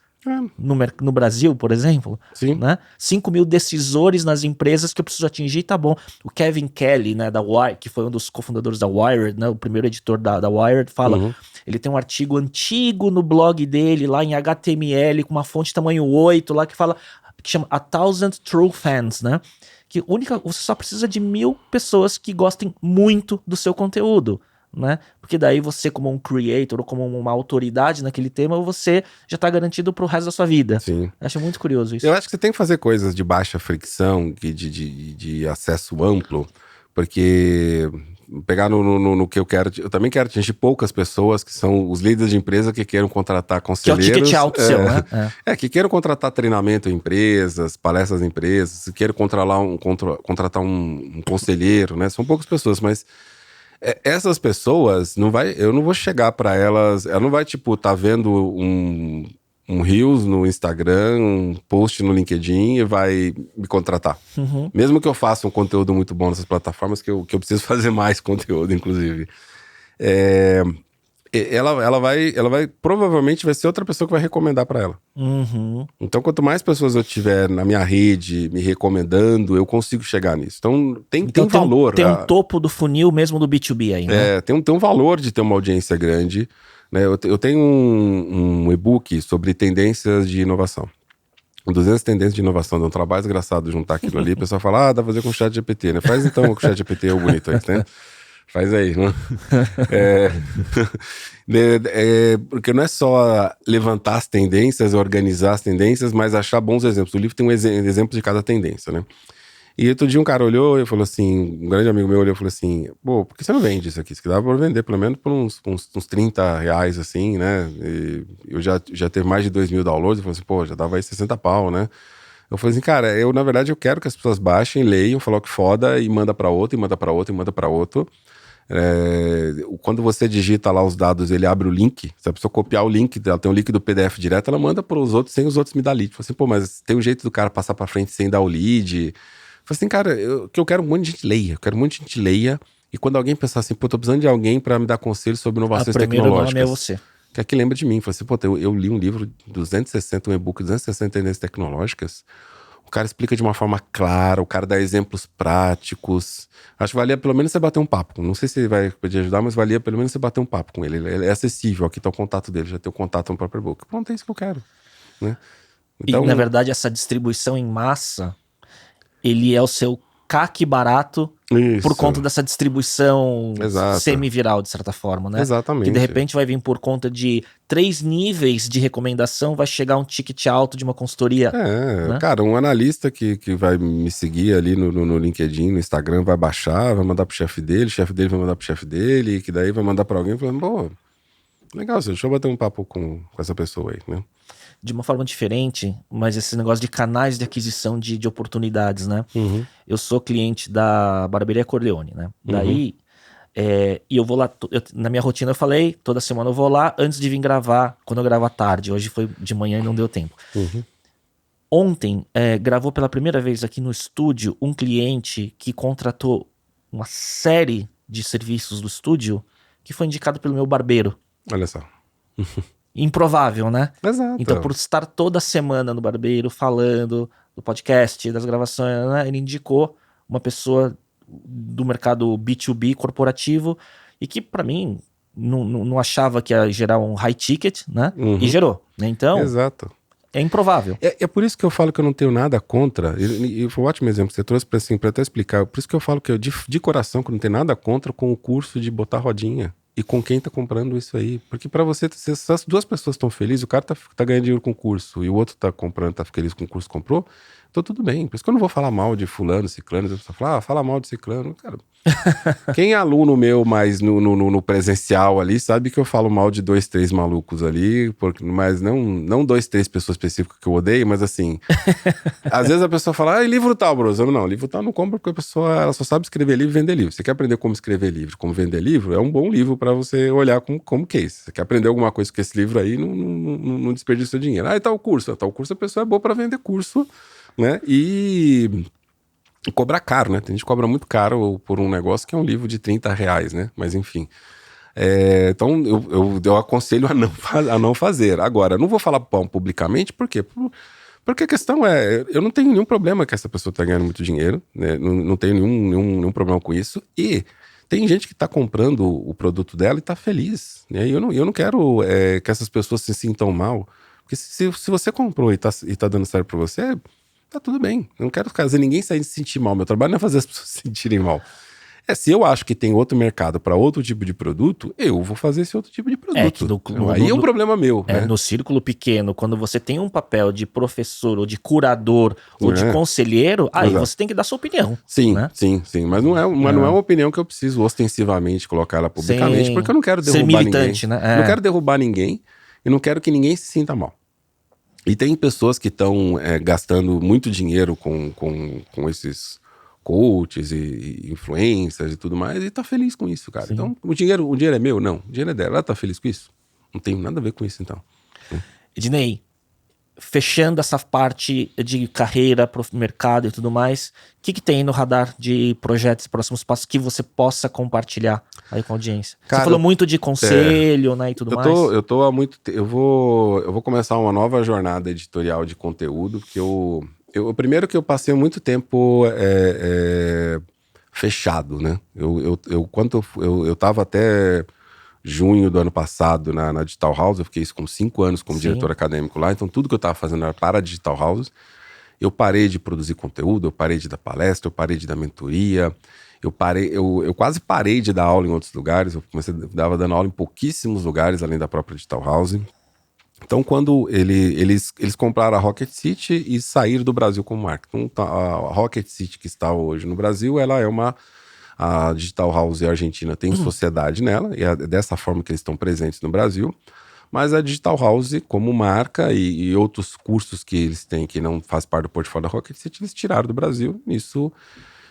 No Brasil, por exemplo, Sim. Né? 5 mil decisores nas empresas que eu preciso atingir, tá bom. O Kevin Kelly, né, da Wired, que foi um dos cofundadores da Wired, né, o primeiro editor da Wired, fala, ele tem um artigo antigo no blog dele, lá em HTML, com uma fonte tamanho 8, lá que chama 1,000 True Fans, né? Que você só precisa de 1.000 pessoas que gostem muito do seu conteúdo. Né? Porque daí você, como um creator ou como uma autoridade naquele tema, você já está garantido para o resto da sua vida. Sim. Acho muito curioso isso. Eu acho que você tem que fazer coisas de baixa fricção, de acesso amplo, porque pegar no que eu quero, eu também quero atingir poucas pessoas que são os líderes de empresa que queiram contratar conselheiros. Que é o ticket alto seu, né? Que queiram contratar treinamento em empresas, palestras em empresas, que queiram contratar um conselheiro, né? São poucas pessoas, mas essas pessoas, eu não vou chegar para elas, ela não vai, tipo, tá vendo um Reels no Instagram, um post no LinkedIn e vai me contratar. Mesmo que eu faça um conteúdo muito bom nessas plataformas, que eu preciso fazer mais conteúdo, inclusive. Provavelmente vai ser outra pessoa que vai recomendar para ela. Então, quanto mais pessoas eu tiver na minha rede me recomendando, eu consigo chegar nisso. Então, tem valor. Tem um topo do funil mesmo do B2B aí, né? Tem um valor de ter uma audiência grande. Né? Eu tenho um e-book sobre tendências de inovação. 200 tendências de inovação. Dá um trabalho desgraçado juntar aquilo ali. O pessoal fala, dá pra fazer com o ChatGPT, né? Faz então com o ChatGPT, é o bonito aí, né? Faz aí, né? Porque não é só levantar as tendências, organizar as tendências, mas achar bons exemplos. O livro tem um exemplo de cada tendência, né? E outro dia um cara olhou e falou assim, um grande amigo meu olhou e falou assim, pô, por que você não vende isso aqui? Isso aqui dá pra vender pelo menos por uns 30 reais, assim, né? E eu já teve mais de 2 mil downloads. Eu falei assim, pô, já dava aí 60 pau, né? Eu falei assim, cara, na verdade eu quero que as pessoas baixem, leiam, falem que foda e manda pra outro, e manda pra outro, e manda pra outro. Quando você digita lá os dados, ele abre o link. Se a pessoa copiar o link, ela tem um link do PDF direto, ela manda para os outros sem os outros me dar lead. Eu falei assim, pô, mas tem um jeito do cara passar pra frente sem dar o lead. Eu falei assim, cara, que eu quero um monte de gente leia. Eu quero um monte de gente leia. E quando alguém pensar assim, pô, tô precisando de alguém para me dar conselhos sobre inovações tecnológicas. Nome é você. Que aqui lembra de mim. Eu falei assim, pô, eu li um livro 260, um e-book 260 tendências tecnológicas. O cara explica de uma forma clara, o cara dá exemplos práticos. Acho que valia pelo menos você bater um papo. Não sei se ele vai poder ajudar, mas valia pelo menos você bater um papo com ele. Ele é acessível, aqui tá o contato dele, já tem o contato no próprio e-book. Pronto, é isso que eu quero. Né? Então, e na verdade essa distribuição em massa, ele é o seu CAC barato por conta dessa distribuição semi-viral, de certa forma, né? Exatamente. Que de repente vai vir por conta de 3 níveis de recomendação, vai chegar um ticket alto de uma consultoria. Né? Cara, um analista que vai me seguir ali no LinkedIn, no Instagram, vai baixar, vai mandar pro chefe dele, o chefe dele vai mandar pro chefe dele, que daí vai mandar pra alguém falando, pô, legal, deixa eu bater um papo com essa pessoa aí, né? De uma forma diferente, mas esse negócio de canais de aquisição de oportunidades, né? Eu sou cliente da Barbearia Corleone, né? Daí, e eu vou lá, na minha rotina eu falei, toda semana eu vou lá antes de vir gravar, quando eu gravo à tarde. Hoje foi de manhã e não deu tempo. ontem gravou pela primeira vez aqui no estúdio um cliente que contratou uma série de serviços do estúdio que foi indicado pelo meu barbeiro. Olha só. Improvável, né? Exato. Então, por estar toda semana no barbeiro falando do podcast, das gravações, né, ele indicou uma pessoa do mercado B2B corporativo e que, para mim, não achava que ia gerar um high ticket, né? E gerou. Né? Então, exato. É improvável. É por isso que eu falo que eu não tenho nada contra, e foi um ótimo exemplo que você trouxe para até explicar, por isso que eu falo que eu, de coração, que eu não tenho nada contra com o curso de botar rodinha. E com quem tá comprando isso aí. Porque pra você, se essas duas pessoas estão felizes, o cara tá ganhando dinheiro com o curso e o outro tá comprando, tá feliz com o curso que comprou, então tudo bem. Por isso que eu não vou falar mal de fulano, ciclano. Você fala, fala mal de ciclano. Cara, quem é aluno meu mais no presencial ali, sabe que eu falo mal de 2, 3 malucos ali, mas não 2, 3 pessoas específicas que eu odeio, mas assim, às vezes a pessoa fala, livro tal, bro. Não, livro tal não compra porque a pessoa ela só sabe escrever livro e vender livro. Você quer aprender como escrever livro, como vender livro, é um bom livro pra você olhar como case. Você quer aprender alguma coisa com esse livro aí, não desperdiça seu dinheiro. E tal curso. Tal curso a pessoa é boa pra vender curso, né? E cobrar caro, né? Tem gente que cobra muito caro por um negócio que é um livro de R$30, né? Mas enfim. Então eu aconselho a não fazer. Agora, eu não vou falar publicamente, por quê? Porque a questão eu não tenho nenhum problema que essa pessoa tá ganhando muito dinheiro, né? Não tenho nenhum problema com isso. E tem gente que tá comprando o produto dela e tá feliz, né? E eu não quero que essas pessoas se sintam mal. Porque se você comprou e tá dando certo pra você, tá tudo bem. Eu não quero fazer ninguém sair se sentir mal. Meu trabalho não é fazer as pessoas se sentirem mal. Se eu acho que tem outro mercado para outro tipo de produto, eu vou fazer esse outro tipo de produto. Aí é um problema meu. Né? No círculo pequeno, quando você tem um papel de professor, ou de curador, ou de conselheiro, aí você tem que dar sua opinião. Sim, né? sim. Mas não é uma opinião que eu preciso ostensivamente colocar ela publicamente, porque eu não quero derrubar militante, ninguém. Né? Não quero derrubar ninguém e não quero que ninguém se sinta mal. E tem pessoas que estão gastando muito dinheiro com esses coaches e influencers e tudo mais, e tá feliz com isso, cara. Sim. Então, o dinheiro é meu? Não. O dinheiro é dela. Ela tá feliz com isso? Não tem nada a ver com isso, então. Ednei, fechando essa parte de carreira, mercado e tudo mais, o que tem no radar de projetos e próximos passos que você possa compartilhar aí com a audiência? Cara, você falou muito de conselho, né, e tudo mais. Eu vou começar uma nova jornada editorial de conteúdo, porque primeiro que eu passei muito tempo fechado, né? Eu tava até junho do ano passado na Digital House, eu fiquei isso com 5 anos como diretor acadêmico lá, então tudo que eu tava fazendo era para a Digital House. Eu parei de produzir conteúdo, eu parei de dar palestra, eu parei de dar mentoria, eu quase parei de dar aula em outros lugares, eu dando aula em pouquíssimos lugares além da própria Digital House. Então, quando eles compraram a Rocket City e saíram do Brasil como marca. Então, a Rocket City que está hoje no Brasil, ela é a Digital House Argentina tem sociedade nela, e é dessa forma que eles estão presentes no Brasil. Mas a Digital House, como marca e outros cursos que eles têm que não faz parte do portfólio da Rocket City, eles tiraram do Brasil. Isso,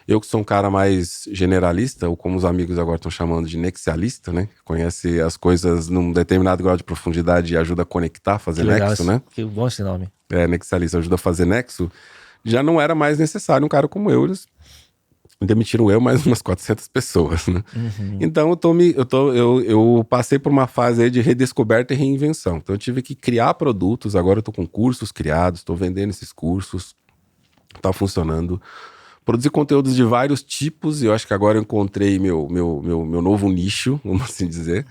eu que sou um cara mais generalista, ou como os amigos agora estão chamando de nexialista, né? Conhece as coisas num determinado grau de profundidade e ajuda a conectar, fazer nexo, né? Que bom esse nome. Nexialista, ajuda a fazer nexo. Já não era mais necessário um cara como eu. Eles demitiram mais umas 400 pessoas, né? Então eu passei por uma fase aí de redescoberta e reinvenção. Então eu tive que criar produtos, agora eu tô com cursos criados, tô vendendo esses cursos, tá funcionando. Produzir conteúdos de vários tipos, e eu acho que agora eu encontrei meu novo nicho, vamos assim dizer.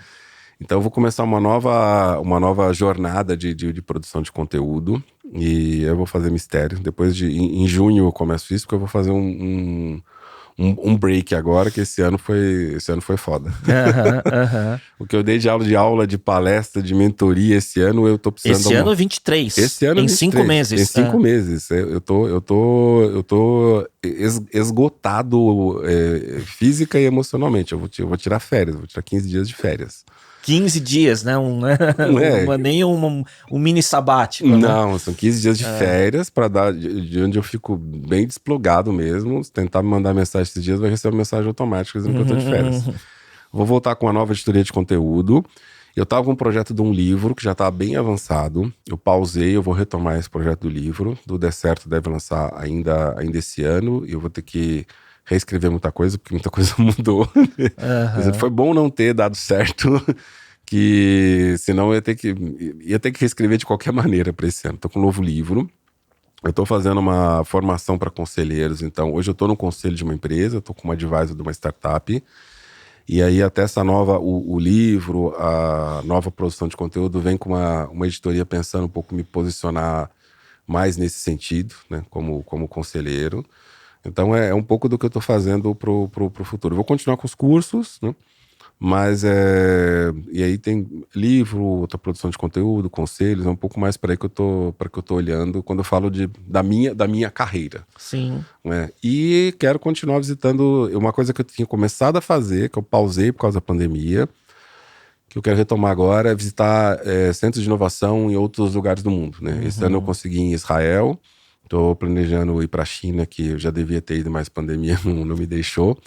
Então eu vou começar uma nova jornada de produção de conteúdo, e eu vou fazer mistério. Depois em junho eu começo isso, porque eu vou fazer um break agora, que esse ano foi foda. O que eu dei de aula, de palestra, de mentoria esse ano, eu tô precisando... Esse ano 23. Esse ano em 23. 5 meses. Em 5 meses. Eu tô esgotado física e emocionalmente. Eu vou tirar férias, vou tirar 15 dias de férias. 15 dias, né? Nem um mini sabático. Não, né? São 15 dias de férias para dar de onde eu fico bem desplugado mesmo. Se tentar me mandar mensagem esses dias, vai receber uma mensagem automática dizendo que eu tô de férias. Vou voltar com uma nova editoria de conteúdo Eu tava com um projeto de um livro que já tava bem avançado. Eu pausei, eu vou retomar esse projeto do livro. Do der certo, deve lançar ainda esse ano. E eu vou ter que reescrever muita coisa, porque muita coisa mudou. Mas foi bom não ter dado certo, que senão eu ia ter que reescrever de qualquer maneira para esse ano. Tô com um novo livro. Eu tô fazendo uma formação para conselheiros. Então, hoje eu tô no conselho de uma empresa, tô com uma advisor de uma startup. E aí até essa nova, o livro, a nova produção de conteúdo vem com uma editoria pensando um pouco me posicionar mais nesse sentido, né, como conselheiro. Então é um pouco do que eu estou fazendo pro futuro. Eu vou continuar com os cursos, né, mas e aí tem livro, outra produção de conteúdo, conselhos, é um pouco mais para aí que eu tô olhando quando eu falo da minha carreira. Sim. Né? E quero continuar visitando uma coisa que eu tinha começado a fazer, que eu pausei por causa da pandemia, que eu quero retomar agora, é visitar centros de inovação em outros lugares do mundo. Né? Esse ano eu consegui em Israel, estou planejando ir para a China, que eu já devia ter ido, mas a pandemia não me deixou.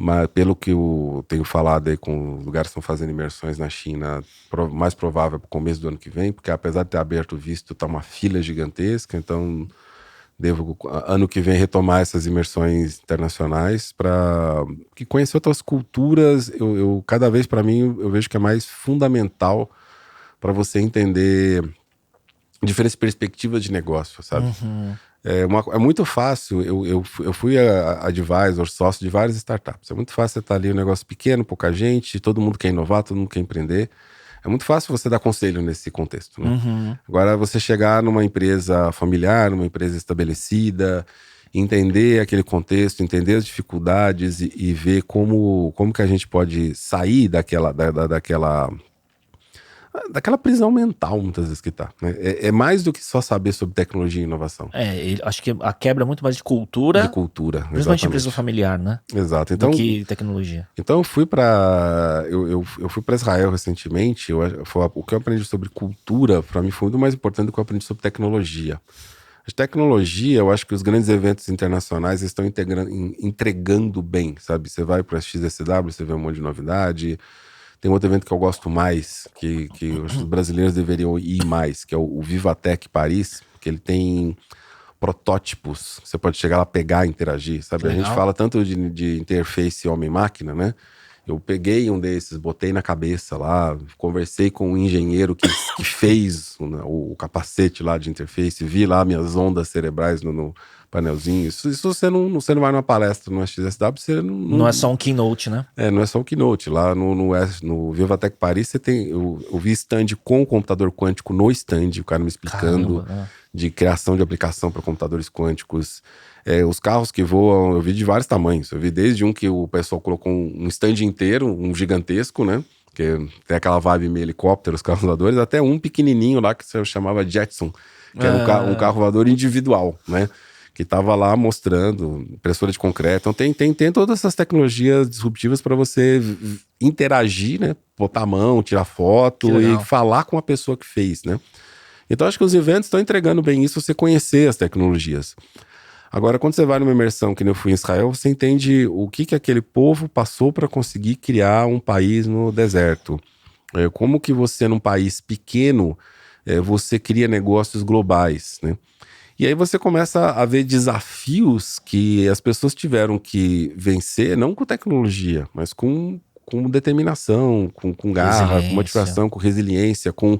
Mas pelo que eu tenho falado aí com os lugares que estão fazendo imersões na China, mais provável para o começo do ano que vem, porque apesar de ter aberto o visto, está uma fila gigantesca, então devo ano que vem retomar essas imersões internacionais para conhecer outras culturas. Eu cada vez, para mim, eu vejo que é mais fundamental para você entender diferentes perspectivas de negócio, sabe? É muito fácil. Eu fui advisor, sócio de várias startups. É muito fácil você estar ali, um negócio pequeno, pouca gente, todo mundo quer inovar, todo mundo quer empreender. É muito fácil você dar conselho nesse contexto, né? Agora, você chegar numa empresa familiar, numa empresa estabelecida, entender aquele contexto, entender as dificuldades e ver como que a gente pode sair daquela prisão mental, muitas vezes que tá. Né? É mais do que só saber sobre tecnologia e inovação. Acho que a quebra é muito mais de cultura. De cultura, principalmente empresa familiar, né? Exato. Então, do que tecnologia. Então eu fui para Israel recentemente. O que eu aprendi sobre cultura, para mim, foi muito mais importante do que eu aprendi sobre tecnologia. A tecnologia, eu acho que os grandes eventos internacionais estão entregando bem, sabe? Você vai para a XSW, você vê um monte de novidade. Tem outro evento que eu gosto mais, que eu acho que os brasileiros deveriam ir mais, que é o Vivatech Paris, que ele tem protótipos, você pode chegar lá, pegar e interagir, sabe? A gente fala tanto de interface homem-máquina, né? Eu peguei um desses, botei na cabeça lá, conversei com um engenheiro que fez o capacete lá de interface, vi lá minhas ondas cerebrais no painelzinho. Isso você não vai numa palestra no XSW, você não é só um keynote, né? Não é só um keynote. Lá no Vivatech Paris, eu vi stand com o computador quântico no stand, o cara me explicando. Caramba, de criação de aplicação para computadores quânticos. Os carros que voam, eu vi de vários tamanhos. Eu vi desde um que o pessoal colocou um stand inteiro, um gigantesco, né? Que tem aquela vibe meio helicóptero, os carros voadores, até um pequenininho lá que se chamava Jetson, que era um carro voador individual, né? Que estava lá mostrando impressora de concreto. Então tem todas essas tecnologias disruptivas para você interagir, né? Botar a mão, tirar foto e falar com a pessoa que fez, né? Então acho que os eventos estão entregando bem isso, você conhecer as tecnologias. Agora, quando você vai numa imersão, que nem eu fui em Israel, você entende o que aquele povo passou para conseguir criar um país no deserto. Como que você, num país pequeno, você cria negócios globais, né? E aí você começa a ver desafios que as pessoas tiveram que vencer, não com tecnologia, mas com determinação, com garra, com motivação, com resiliência, com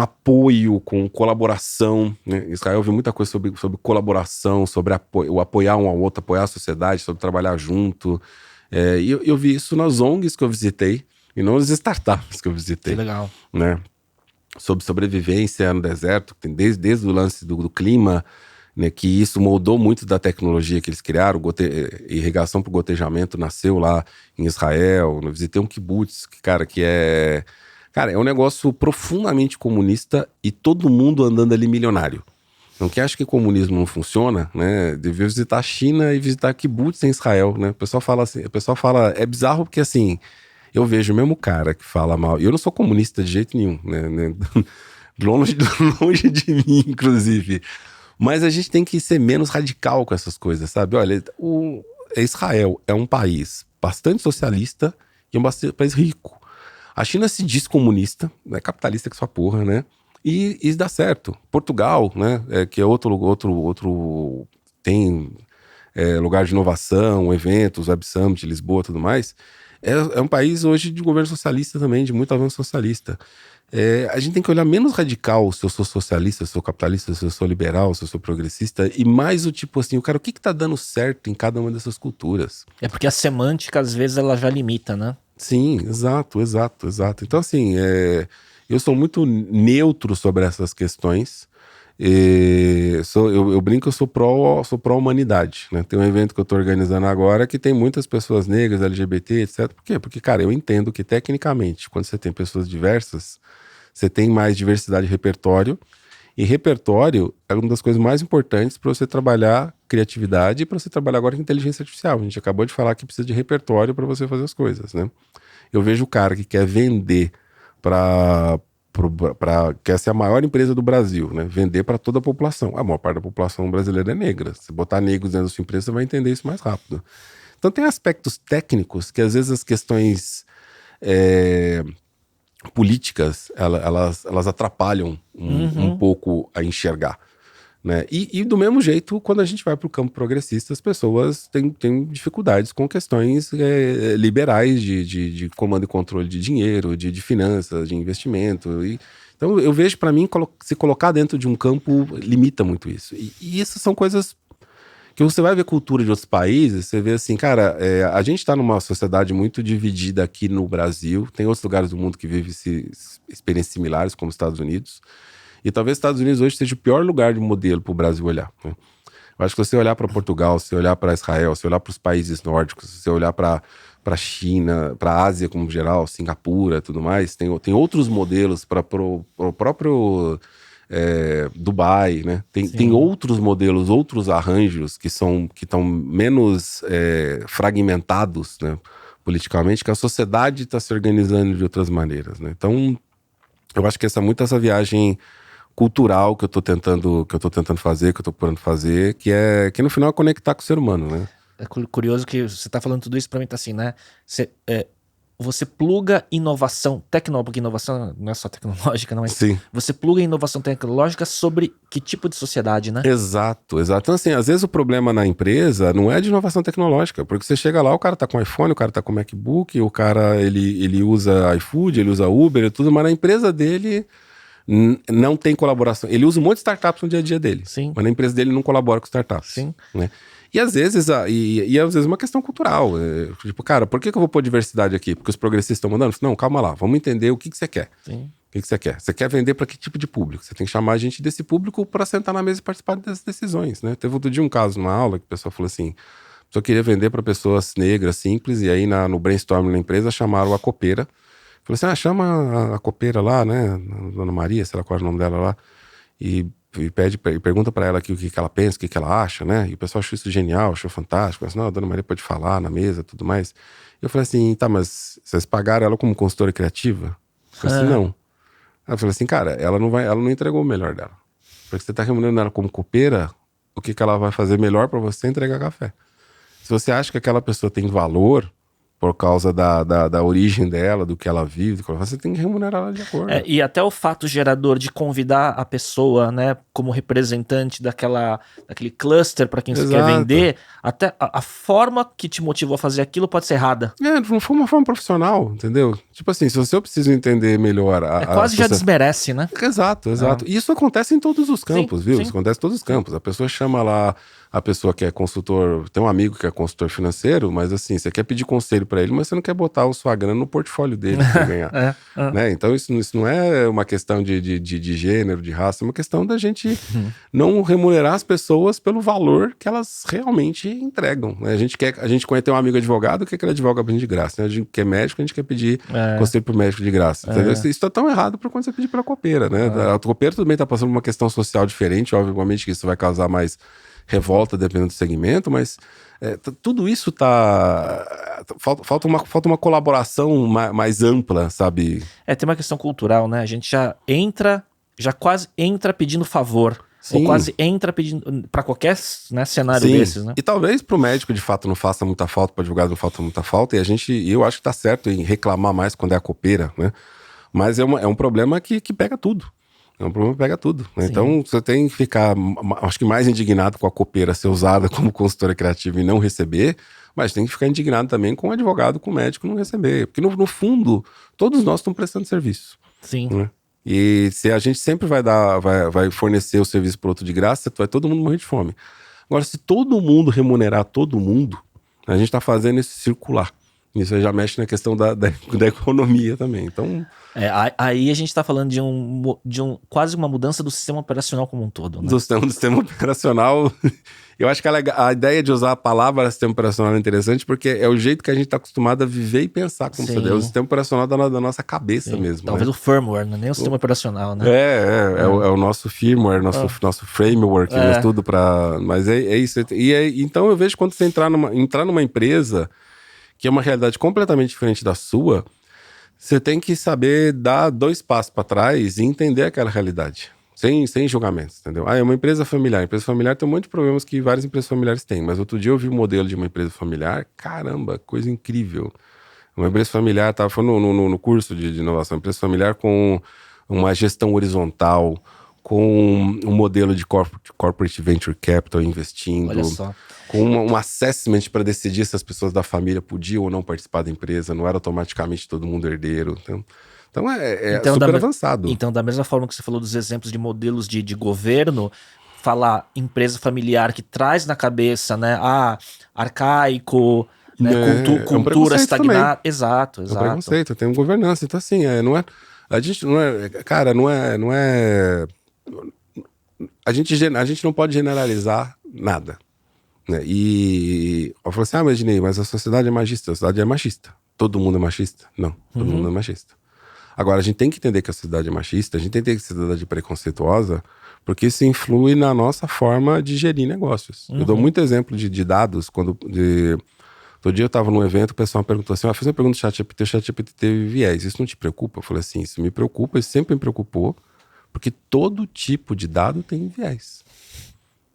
apoio, com colaboração, né? Israel viu muita coisa sobre colaboração, sobre o apoiar um ao outro, apoiar a sociedade, sobre trabalhar junto. E eu vi isso nas ONGs que eu visitei e não nas startups que eu visitei. Que legal. Né? Sobre sobrevivência no deserto, tem desde o lance do clima, né, que isso moldou muito da tecnologia que eles criaram. Irrigação por gotejamento nasceu lá em Israel. Eu visitei um kibbutz, que é um negócio profundamente comunista e todo mundo andando ali milionário. Então, quem acha que comunismo não funciona, né, devia visitar a China e visitar kibbutz em Israel, né? O pessoal fala, é bizarro porque assim, eu vejo o mesmo cara que fala mal, e eu não sou comunista de jeito nenhum, né? longe de mim, inclusive. Mas a gente tem que ser menos radical com essas coisas, sabe? Olha, Israel é um país bastante socialista e um país rico. A China se diz comunista, é capitalista que sua porra, né? E dá certo. Portugal, né? Que é outro tem lugar de inovação, eventos, Web Summit, Lisboa, tudo mais. É um país hoje de governo socialista também, de muito avanço socialista. A gente tem que olhar menos radical se eu sou socialista, se eu sou capitalista, se eu sou liberal, se eu sou progressista, e mais o tipo assim, o que tá dando certo em cada uma dessas culturas. É porque a semântica, às vezes, ela já limita, né? Sim, exato. Então, assim, eu sou muito neutro sobre essas questões. Eu brinco que eu sou pró-humanidade, né? Tem um evento que eu tô organizando agora que tem muitas pessoas negras, LGBT, etc. Por quê? Porque, cara, eu entendo que tecnicamente, quando você tem pessoas diversas, você tem mais diversidade de repertório, e repertório é uma das coisas mais importantes para você trabalhar criatividade e para você trabalhar agora com inteligência artificial. A gente acabou de falar que precisa de repertório para você fazer as coisas, né? Eu vejo o cara que quer vender que essa é a maior empresa do Brasil, né? Vender para toda a população. A maior parte da população brasileira é negra. Se botar negros dentro da sua empresa, você vai entender isso mais rápido. Então tem aspectos técnicos que às vezes as questões políticas, elas atrapalham um pouco a enxergar. Né? E do mesmo jeito, quando a gente vai para o campo progressista, as pessoas têm dificuldades com questões liberais de comando e controle de dinheiro, de finanças, de investimento. Então eu vejo, para mim, se colocar dentro de um campo limita muito isso. E isso são coisas que você vai ver cultura de outros países, você vê assim, cara, a gente está numa sociedade muito dividida aqui no Brasil, tem outros lugares do mundo que vivem experiências similares, como os Estados Unidos. E talvez os Estados Unidos hoje seja o pior lugar de modelo para o Brasil olhar. Né? Eu acho que se você olhar para Portugal, se você olhar para Israel, se você olhar para os países nórdicos, se você olhar para a China, para a Ásia como geral, Singapura, tudo mais, tem outros modelos para o próprio Dubai, né? Tem outros modelos, outros arranjos que estão menos fragmentados, né, politicamente, que a sociedade está se organizando de outras maneiras. Né? Então, eu acho que essa viagem cultural que eu tô tentando fazer, que eu tô procurando fazer, que no final é conectar com o ser humano, né? É curioso que você tá falando tudo isso, pra mim tá assim, né? Você pluga inovação tecnológica, porque inovação não é só tecnológica, não, mas Sim. Você pluga inovação tecnológica sobre que tipo de sociedade, né? Exato. Então, assim, às vezes o problema na empresa não é de inovação tecnológica, porque você chega lá, o cara tá com iPhone, o cara tá com MacBook, o cara, ele usa iFood, ele usa Uber e tudo, mas na empresa dele não tem colaboração. Ele usa um monte de startups no dia a dia dele. Sim. Mas na empresa dele não colabora com startups. Sim. Né? E às vezes, às vezes uma questão cultural. Tipo, cara, por que eu vou pôr diversidade aqui? Porque os progressistas estão mandando? Não, calma lá, vamos entender o que você quer. Sim. O que você quer? Você quer vender para que tipo de público? Você tem que chamar a gente desse público para sentar na mesa e participar das decisões. Né? Teve outro dia um caso numa aula que o pessoal falou assim: a pessoa queria vender para pessoas negras, simples, e aí no brainstorming na empresa chamaram a copeira. Falou assim, chama a copeira lá, né, Dona Maria, sei lá qual é o nome dela lá, e pergunta pra ela aqui o que ela pensa, o que ela acha, né, e o pessoal achou isso genial, achou fantástico, assim, não, a Dona Maria pode falar na mesa, tudo mais. Eu falei assim, tá, mas vocês pagaram ela como consultora criativa? Eu falei assim, não. Ela falou assim, cara, ela não entregou o melhor dela, porque você tá remunerando ela como copeira, o que ela vai fazer melhor pra você é entregar café. Se você acha que aquela pessoa tem valor por causa da origem dela, do que ela vive, você tem que remunerar ela de acordo. E até o fato gerador de convidar a pessoa, né, como representante daquele cluster para quem você quer vender, até a forma que te motivou a fazer aquilo pode ser errada. Não foi uma forma profissional, entendeu? Tipo assim, se eu preciso entender melhor quase já desmerece, né? Exato. E isso acontece em todos os campos, viu? Sim. Isso acontece em todos os campos. A pessoa chama lá a pessoa que é consultor, tem um amigo que é consultor financeiro, mas assim, você quer pedir conselho para ele, mas você não quer botar a sua grana no portfólio dele para ganhar. Né? Então isso não é uma questão de gênero, de raça, é uma questão da gente não remunerar as pessoas pelo valor que elas realmente entregam. Né? A gente conhece um amigo advogado, que ele advoga pra gente de graça. Né? A gente que é médico, a gente quer pedir conselho pro médico de graça. Entendeu? Isso tá tão errado para quando você pedir pela copeira. Né? A copeira também tá passando por uma questão social diferente, obviamente que isso vai causar mais revolta dependendo do segmento, mas tudo isso falta uma colaboração mais ampla, sabe? Tem uma questão cultural, né? A gente já quase entra pedindo favor. Ou quase entra pedindo para qualquer, né, cenário desses, né? E talvez pro médico de fato não faça muita falta, para advogado não faça muita falta, e eu acho que tá certo em reclamar mais quando é a copeira, né? Mas é um problema que pega tudo. É um problema que pega tudo, né? Então você tem que ficar, acho que mais indignado com a copeira ser usada como consultora criativa e não receber, mas tem que ficar indignado também com o advogado, com o médico não receber. Porque no fundo, todos nós estamos prestando serviço. Sim. Né? E se a gente sempre vai fornecer o serviço para outro de graça, vai todo mundo morrer de fome. Agora, se todo mundo remunerar todo mundo, a gente está fazendo isso circular. Isso já mexe na questão da economia também. Então... aí a gente está falando de quase uma mudança do sistema operacional como um todo, né? Do sistema operacional. Eu acho que a ideia de usar a palavra sistema operacional é interessante porque é o jeito que a gente está acostumado a viver e pensar como você deu. O sistema operacional da nossa cabeça mesmo. Talvez, né? O firmware, não é nem o sistema operacional, né? É o nosso firmware, nosso framework, tudo para. Mas é isso. Então eu vejo quando você entrar numa empresa que é uma realidade completamente diferente da sua, você tem que saber dar 2 passos para trás e entender aquela realidade. Sem julgamentos, entendeu? É uma empresa familiar. A empresa familiar tem um monte de problemas que várias empresas familiares têm. Mas outro dia eu vi um modelo de uma empresa familiar. Caramba, coisa incrível. Uma empresa familiar, estava falando no curso de inovação, uma empresa familiar com uma gestão horizontal, com um modelo de corporate venture capital investindo. Olha só. Com um assessment para decidir se as pessoas da família podiam ou não participar da empresa. Não era automaticamente todo mundo herdeiro. Então é super avançado. Então, da mesma forma que você falou dos exemplos de modelos de governo, falar empresa familiar que traz na cabeça, né, arcaico, né, cultura estagnada. Exato. É um preconceito, tem um governança. Então, assim, a gente não é. Cara, não é. A gente não pode generalizar nada. Né? E eu falei assim: mas Dinei, mas a sociedade é machista. A sociedade é machista. Todo mundo é machista? Não, todo mundo é machista. Agora, a gente tem que entender que a sociedade é machista, a gente tem que entender que a sociedade é preconceituosa, porque isso influi na nossa forma de gerir negócios. Eu dou muito exemplo de dados. Outro dia eu estava num evento, o pessoal perguntou assim: fiz uma pergunta no ChatGPT, o ChatGPT teve viés. Isso não te preocupa? Eu falei assim: isso me preocupa, isso sempre me preocupou, porque todo tipo de dado tem viés.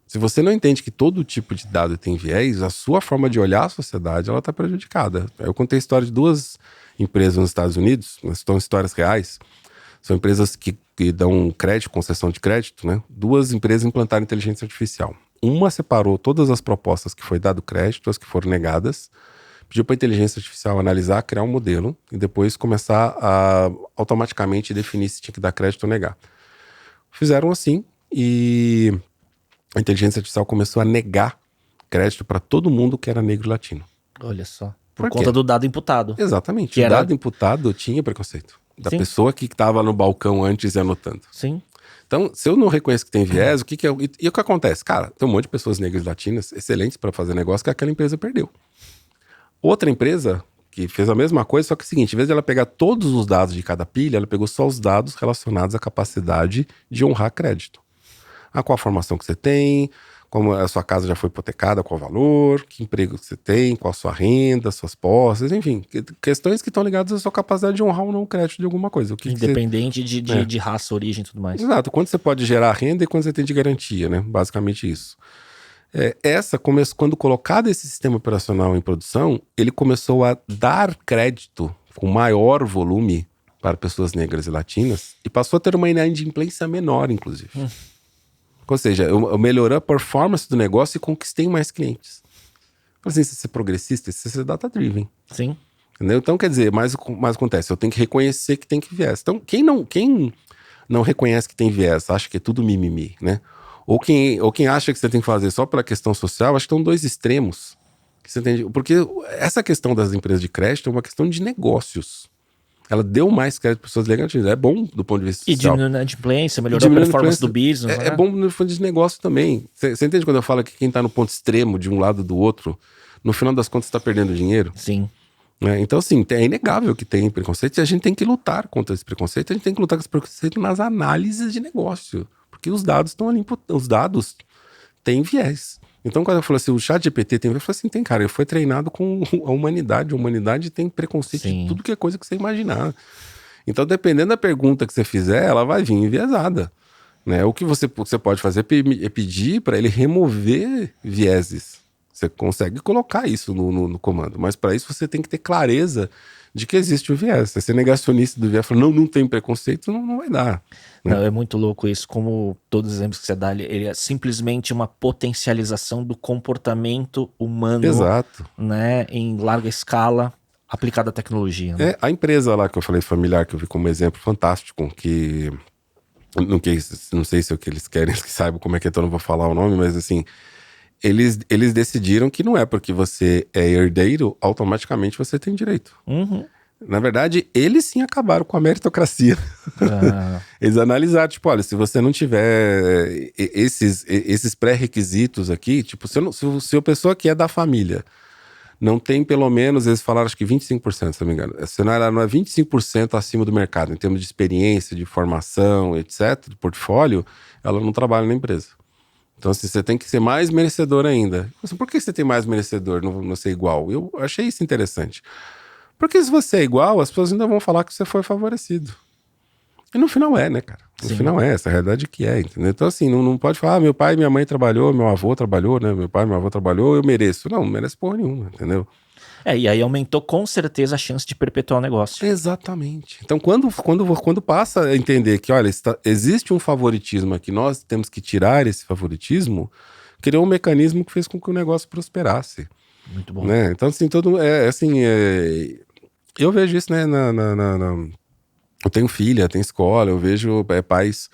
Se você não entende que todo tipo de dado tem viés, a sua forma de olhar a sociedade ela está prejudicada. Eu contei a história de 2 empresas nos Estados Unidos, são histórias reais. São empresas que dão crédito, concessão de crédito, né? 2 empresas implantaram inteligência artificial. Uma separou todas as propostas que foi dado crédito, as que foram negadas, pediu para a inteligência artificial analisar, criar um modelo e depois começar a automaticamente definir se tinha que dar crédito ou negar. Fizeram assim e a inteligência artificial começou a negar crédito para todo mundo que era negro e latino. Olha só. Por conta do dado imputado. Exatamente. O dado imputado tinha preconceito. Da pessoa que estava no balcão antes e anotando. Sim. Então, se eu não reconheço que tem viés, o que é? E o que acontece? Cara, tem um monte de pessoas negras e latinas excelentes para fazer negócio que aquela empresa perdeu. Outra empresa que fez a mesma coisa, só que é o seguinte: em vez de ela pegar todos os dados de cada pilha, ela pegou só os dados relacionados à capacidade de honrar crédito. Qual a formação que você tem, como a sua casa já foi hipotecada, qual o valor, que emprego você tem, qual a sua renda, suas posses, enfim, questões que estão ligadas à sua capacidade de honrar ou não o crédito de alguma coisa. Independente de raça, origem e tudo mais. Exato, quanto você pode gerar renda e quanto você tem de garantia, né? Basicamente isso. Quando colocado esse sistema operacional em produção, ele começou a dar crédito com maior volume para pessoas negras e latinas e passou a ter uma inadimplência menor, inclusive. Ou seja, eu melhorei a performance do negócio e conquistei mais clientes. Assim, se você é progressista, se você é data-driven. Sim. Entendeu? Então, quer dizer, mais acontece. Eu tenho que reconhecer que tem que viés. Então, quem não reconhece que tem viés, acha que é tudo mimimi, né? Ou quem acha que você tem que fazer só pela questão social, acho que estão 2 extremos. Que você entende? Porque essa questão das empresas de crédito é uma questão de negócios. Ela deu mais crédito para pessoas negativas. É bom do ponto de vista social. E diminuindo a inadimplência, melhorou a performance do business. É bom no fundo de negócio também. Você entende quando eu falo que quem está no ponto extremo de um lado do outro, no final das contas está perdendo dinheiro? Sim. Então, assim, é inegável que tem preconceito e a gente tem que lutar contra esse preconceito. A gente tem que lutar com esse preconceito nas análises de negócio. Porque os dados estão ali, os dados têm viés. Então, quando eu falo assim, o ChatGPT tem, eu falo assim, tem, cara, ele foi treinado com a humanidade tem preconceito de tudo que é coisa que você imaginar. Então, dependendo da pergunta que você fizer, ela vai vir enviesada. né? O que você pode fazer é pedir para ele remover vieses. Você consegue colocar isso no comando, mas para isso você tem que ter clareza de que existe o viés. Se você é negacionista do viés, falar, não tem preconceito, não vai dar. Né? Não, é muito louco isso, como todos os exemplos que você dá, ele é simplesmente uma potencialização do comportamento humano, Exato. né, em larga escala, aplicada à tecnologia. Né? A empresa lá que eu falei familiar, que eu vi como exemplo fantástico, que não sei se é o que eles querem que saiba como é que é, então eu não vou falar o nome, mas assim, eles decidiram que não é porque você é herdeiro, automaticamente você tem direito. Uhum. Na verdade, eles sim acabaram com a meritocracia. Eles analisaram, tipo, olha, se você não tiver esses pré-requisitos aqui, tipo, se a pessoa que é da família não tem pelo menos, eles falaram acho que 25%, se não me engano. Se ela não é 25% acima do mercado, em termos de experiência, de formação, etc., de portfólio, ela não trabalha na empresa. Então, assim, você tem que ser mais merecedor ainda. Assim, por que você tem mais merecedor, não ser igual? Eu achei isso interessante. Porque se você é igual, as pessoas ainda vão falar que você foi favorecido. E no final é, né, cara? No Sim. final essa é a realidade que é, entendeu? Então, assim, não pode falar, meu pai e minha mãe trabalhou, meu avô trabalhou, né? Meu pai e meu avô trabalhou, eu mereço. Não merece porra nenhuma, entendeu? E aí aumentou com certeza a chance de perpetuar o negócio. Exatamente. Então, quando passa a entender que, olha, existe um favoritismo aqui, nós temos que tirar esse favoritismo, criou um mecanismo que fez com que o negócio prosperasse. Muito bom. Né? Então, assim, eu vejo isso, né, eu tenho filha, tenho escola, eu vejo pais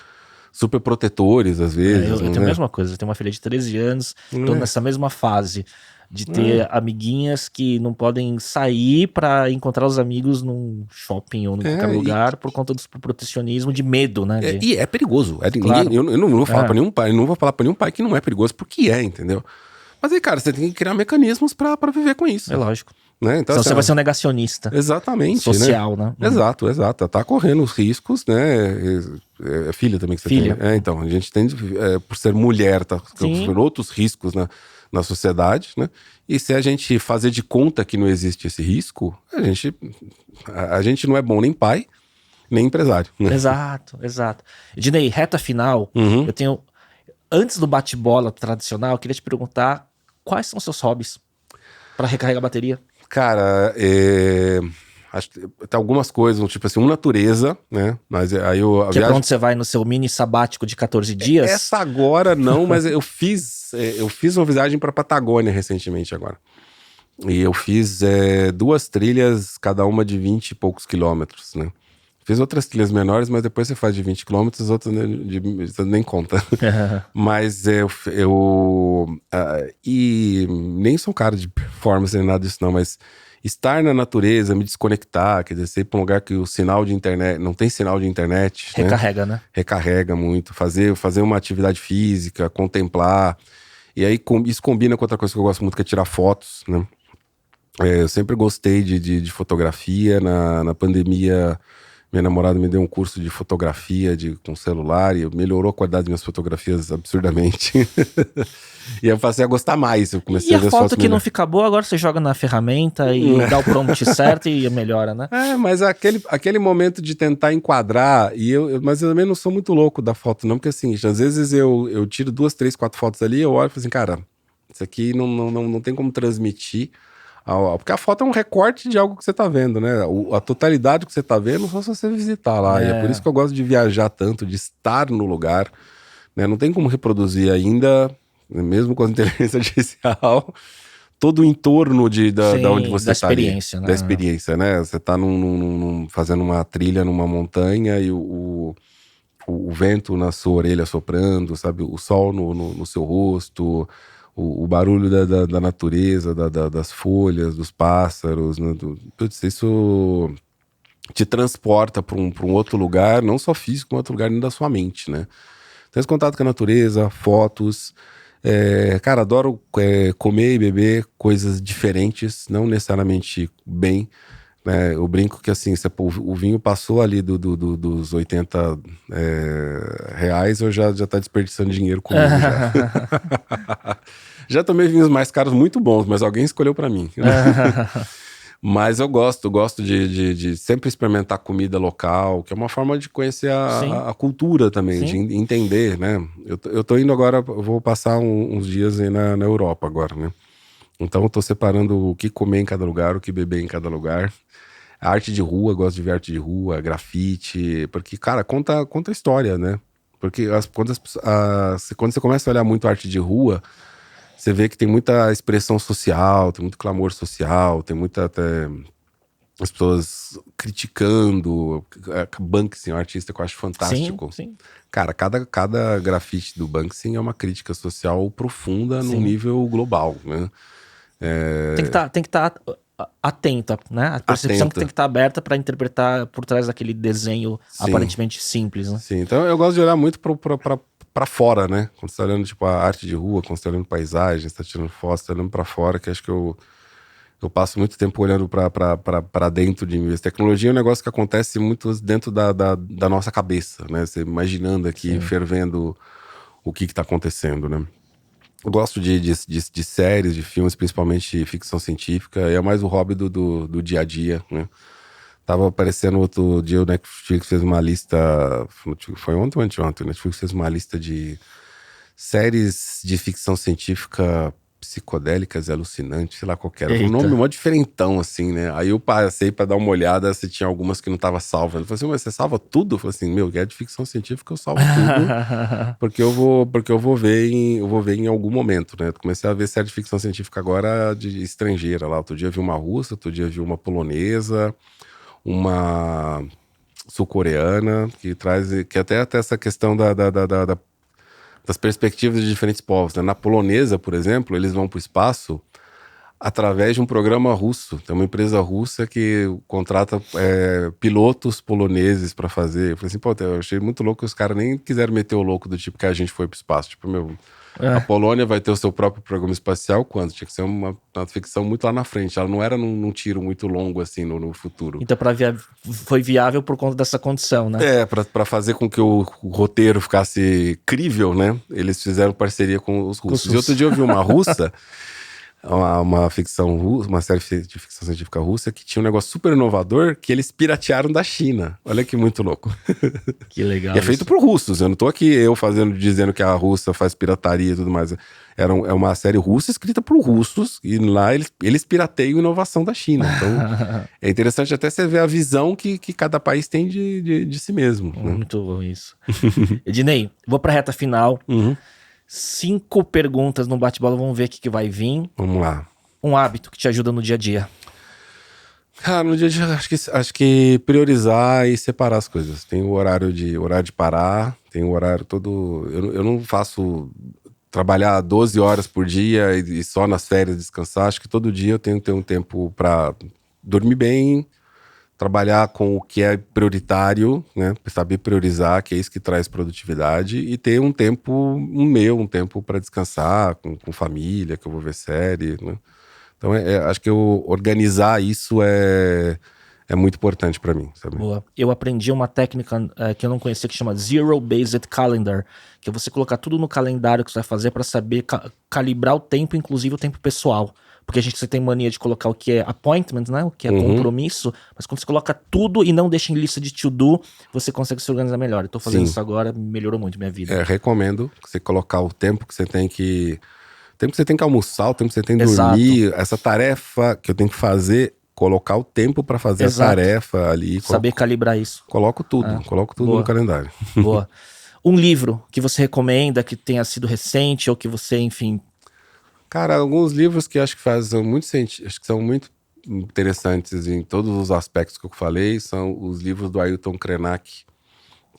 super protetores, às vezes. Eu tenho a né? mesma coisa, eu tenho uma filha de 13 anos, tô nessa mesma fase de ter amiguinhas que não podem sair pra encontrar os amigos num shopping ou em qualquer lugar por conta do protecionismo, de medo, né? E é perigoso. Claro. Eu não vou falar pra nenhum pai, não vou falar pra nenhum pai que não é perigoso, porque entendeu? Mas aí, cara, você tem que criar mecanismos pra viver com isso. É lógico. Né? Então, você vai ser um negacionista. Exatamente. Social, né? Exato. Tá correndo os riscos, né? É filha também que você filha. tem. Então, a gente tem, por ser mulher, tá por outros riscos na sociedade, né? E se a gente fazer de conta que não existe esse risco, a gente não é bom nem pai, nem empresário. Né? Exato. Ednei, reta final, eu tenho... Antes do bate-bola tradicional, eu queria te perguntar quais são os seus hobbies para recarregar a bateria? Cara, acho que tem algumas coisas, tipo assim, natureza, né? Mas aí Que é pra onde você vai no seu mini sabático de 14 dias? Essa agora não, mas eu fiz uma viagem pra Patagônia recentemente agora. E eu fiz 2 trilhas, cada uma de 20 e poucos quilômetros, né? Fiz outras trilhas menores, mas depois você faz de 20 quilômetros, outras você nem conta. Mas e nem sou um cara de performance nem nada disso não, mas estar na natureza, me desconectar, quer dizer, você ir pra um lugar que o sinal de internet, não tem sinal de internet. Recarrega, né? Recarrega muito. Fazer uma atividade física, contemplar. E aí isso combina com outra coisa que eu gosto muito, que é tirar fotos, né? Eu sempre gostei de fotografia. Na pandemia, minha namorada me deu um curso de fotografia com celular e melhorou a qualidade das minhas fotografias absurdamente. E eu passei a gostar mais. Eu comecei e a ver a foto que melhor. não fica boa, agora você joga na ferramenta e dá o prompt certo e melhora, né? Mas aquele momento de tentar enquadrar, mas eu também não sou muito louco da foto, não, porque assim, às vezes eu tiro 2, 3, 4 fotos ali, eu olho e falo assim, cara, isso aqui não tem como transmitir. Porque a foto é um recorte de algo que você tá vendo, né? A totalidade que você tá vendo só se você visitar lá. E é por isso que eu gosto de viajar tanto, de estar no lugar. Né? Não tem como reproduzir ainda, mesmo com a inteligência artificial, todo o entorno da onde você está ali. Né? Da experiência, né? Você tá fazendo uma trilha numa montanha e o vento na sua orelha soprando, sabe? O sol no seu rosto... O barulho da natureza, das folhas, dos pássaros, né? Isso te transporta para um outro lugar, não só físico, mas outro lugar dentro da sua mente, né? Então, esse contato com a natureza, fotos. Cara, adoro comer e beber coisas diferentes, não necessariamente bem. Né? Eu brinco que assim, o vinho passou ali dos 80 reais, eu já tá desperdiçando dinheiro comigo já. Já tomei vinhos mais caros muito bons, mas alguém escolheu pra mim. Mas eu gosto de sempre experimentar comida local, que é uma forma de conhecer a cultura também, de entender, né? Eu tô indo agora, eu vou passar uns dias aí na Europa agora, né? Então eu tô separando o que comer em cada lugar, o que beber em cada lugar. A arte de rua, gosto de ver arte de rua, grafite, porque, cara, conta história, né? Porque quando você começa a olhar muito arte de rua, você vê que tem muita expressão social, tem muito clamor social, tem muita até as pessoas criticando. Banksy é um artista que eu acho fantástico. Sim. Cara, cada grafite do Banksy é uma crítica social profunda num Sim. nível global, né? Tem que tá atenta, né? A percepção que tem que estar aberta para interpretar por trás daquele desenho aparentemente simples, né? Sim, então eu gosto de olhar muito pra fora, né? Quando você tá olhando, tipo, a arte de rua, quando você tá olhando paisagem, você tá tirando fotos, você tá olhando pra fora, que acho que eu passo muito tempo olhando pra dentro de mim. A tecnologia é um negócio que acontece muito dentro da nossa cabeça, né? Você imaginando aqui, fervendo o que tá acontecendo, né? Eu gosto de séries, de filmes, principalmente ficção científica. É mais o hobby do dia a dia, né? Tava aparecendo outro dia, o Netflix fez uma lista. Foi ontem ou anteontem? O Netflix fez uma lista de séries de ficção científica psicodélicas e alucinantes, sei lá qual que era. Um nome mó diferentão, assim, né? Aí eu passei pra dar uma olhada se tinha algumas que não tava salva. Eu falei assim, mas você salva tudo? Eu falei assim, meu, é de ficção científica, eu salvo tudo. porque eu vou ver em algum momento, né? Eu comecei a ver série de ficção científica agora de estrangeira lá. Outro dia vi uma russa, outro dia vi uma polonesa, uma sul-coreana, que até essa questão das perspectivas de diferentes povos, né? Na polonesa, por exemplo, eles vão para o espaço através de um programa russo. Tem uma empresa russa que contrata pilotos poloneses para fazer. Eu falei assim, pô, eu achei muito louco que os caras nem quiseram meter o louco do tipo que a gente foi para o espaço. Tipo, meu... A Polônia vai ter o seu próprio programa espacial quando? Tinha que ser uma ficção muito lá na frente. Ela não era num tiro muito longo, assim, no futuro. Então foi viável por conta dessa condição, né? Pra fazer com que o roteiro ficasse crível, né? Eles fizeram parceria com os russos. E outro dia eu vi uma russa, uma ficção russa, uma série de ficção científica russa, que tinha um negócio super inovador que eles piratearam da China. Olha que muito louco. Que legal. E é feito por russos. Eu não tô aqui dizendo que a Rússia faz pirataria e tudo mais. É uma série russa escrita por russos e lá eles pirateiam inovação da China. Então é interessante até você ver a visão que cada país tem de si mesmo. Né? Muito bom isso. Ednei, vou pra reta final. 5 perguntas no bate-bola, vamos ver o que vai vir. Vamos lá. Um hábito que te ajuda no dia a dia. Cara, no dia a dia acho que priorizar e separar as coisas. Tem o horário de parar, tem o horário todo... Eu não faço trabalhar 12 horas por dia e só nas férias descansar. Acho que todo dia eu tenho que ter um tempo para dormir bem, trabalhar com o que é prioritário, né? Saber priorizar, que é isso que traz produtividade, e ter um tempo um tempo para descansar com família, que eu vou ver série, né? Então acho que organizar isso é muito importante para mim, sabe? Boa. Eu aprendi uma técnica que eu não conhecia, que chama Zero Based Calendar, que é você colocar tudo no calendário que você vai fazer para saber calibrar o tempo, inclusive o tempo pessoal. Porque você tem mania de colocar o que é appointment, né? O que é compromisso, mas quando você coloca tudo e não deixa em lista de to-do, você consegue se organizar melhor. Eu tô fazendo isso agora, melhorou muito minha vida. Recomendo que você colocar o tempo que você tem que... O tempo que você tem que almoçar, o tempo que você tem que dormir, essa tarefa que eu tenho que fazer, colocar o tempo para fazer a tarefa ali. Saber calibrar isso. Coloco tudo no calendário. Boa. Um livro que você recomenda, que tenha sido recente, ou que você, enfim... Cara, alguns livros que acho que fazem muito sentido, acho que são muito interessantes em todos os aspectos que eu falei, são os livros do Ailton Krenak,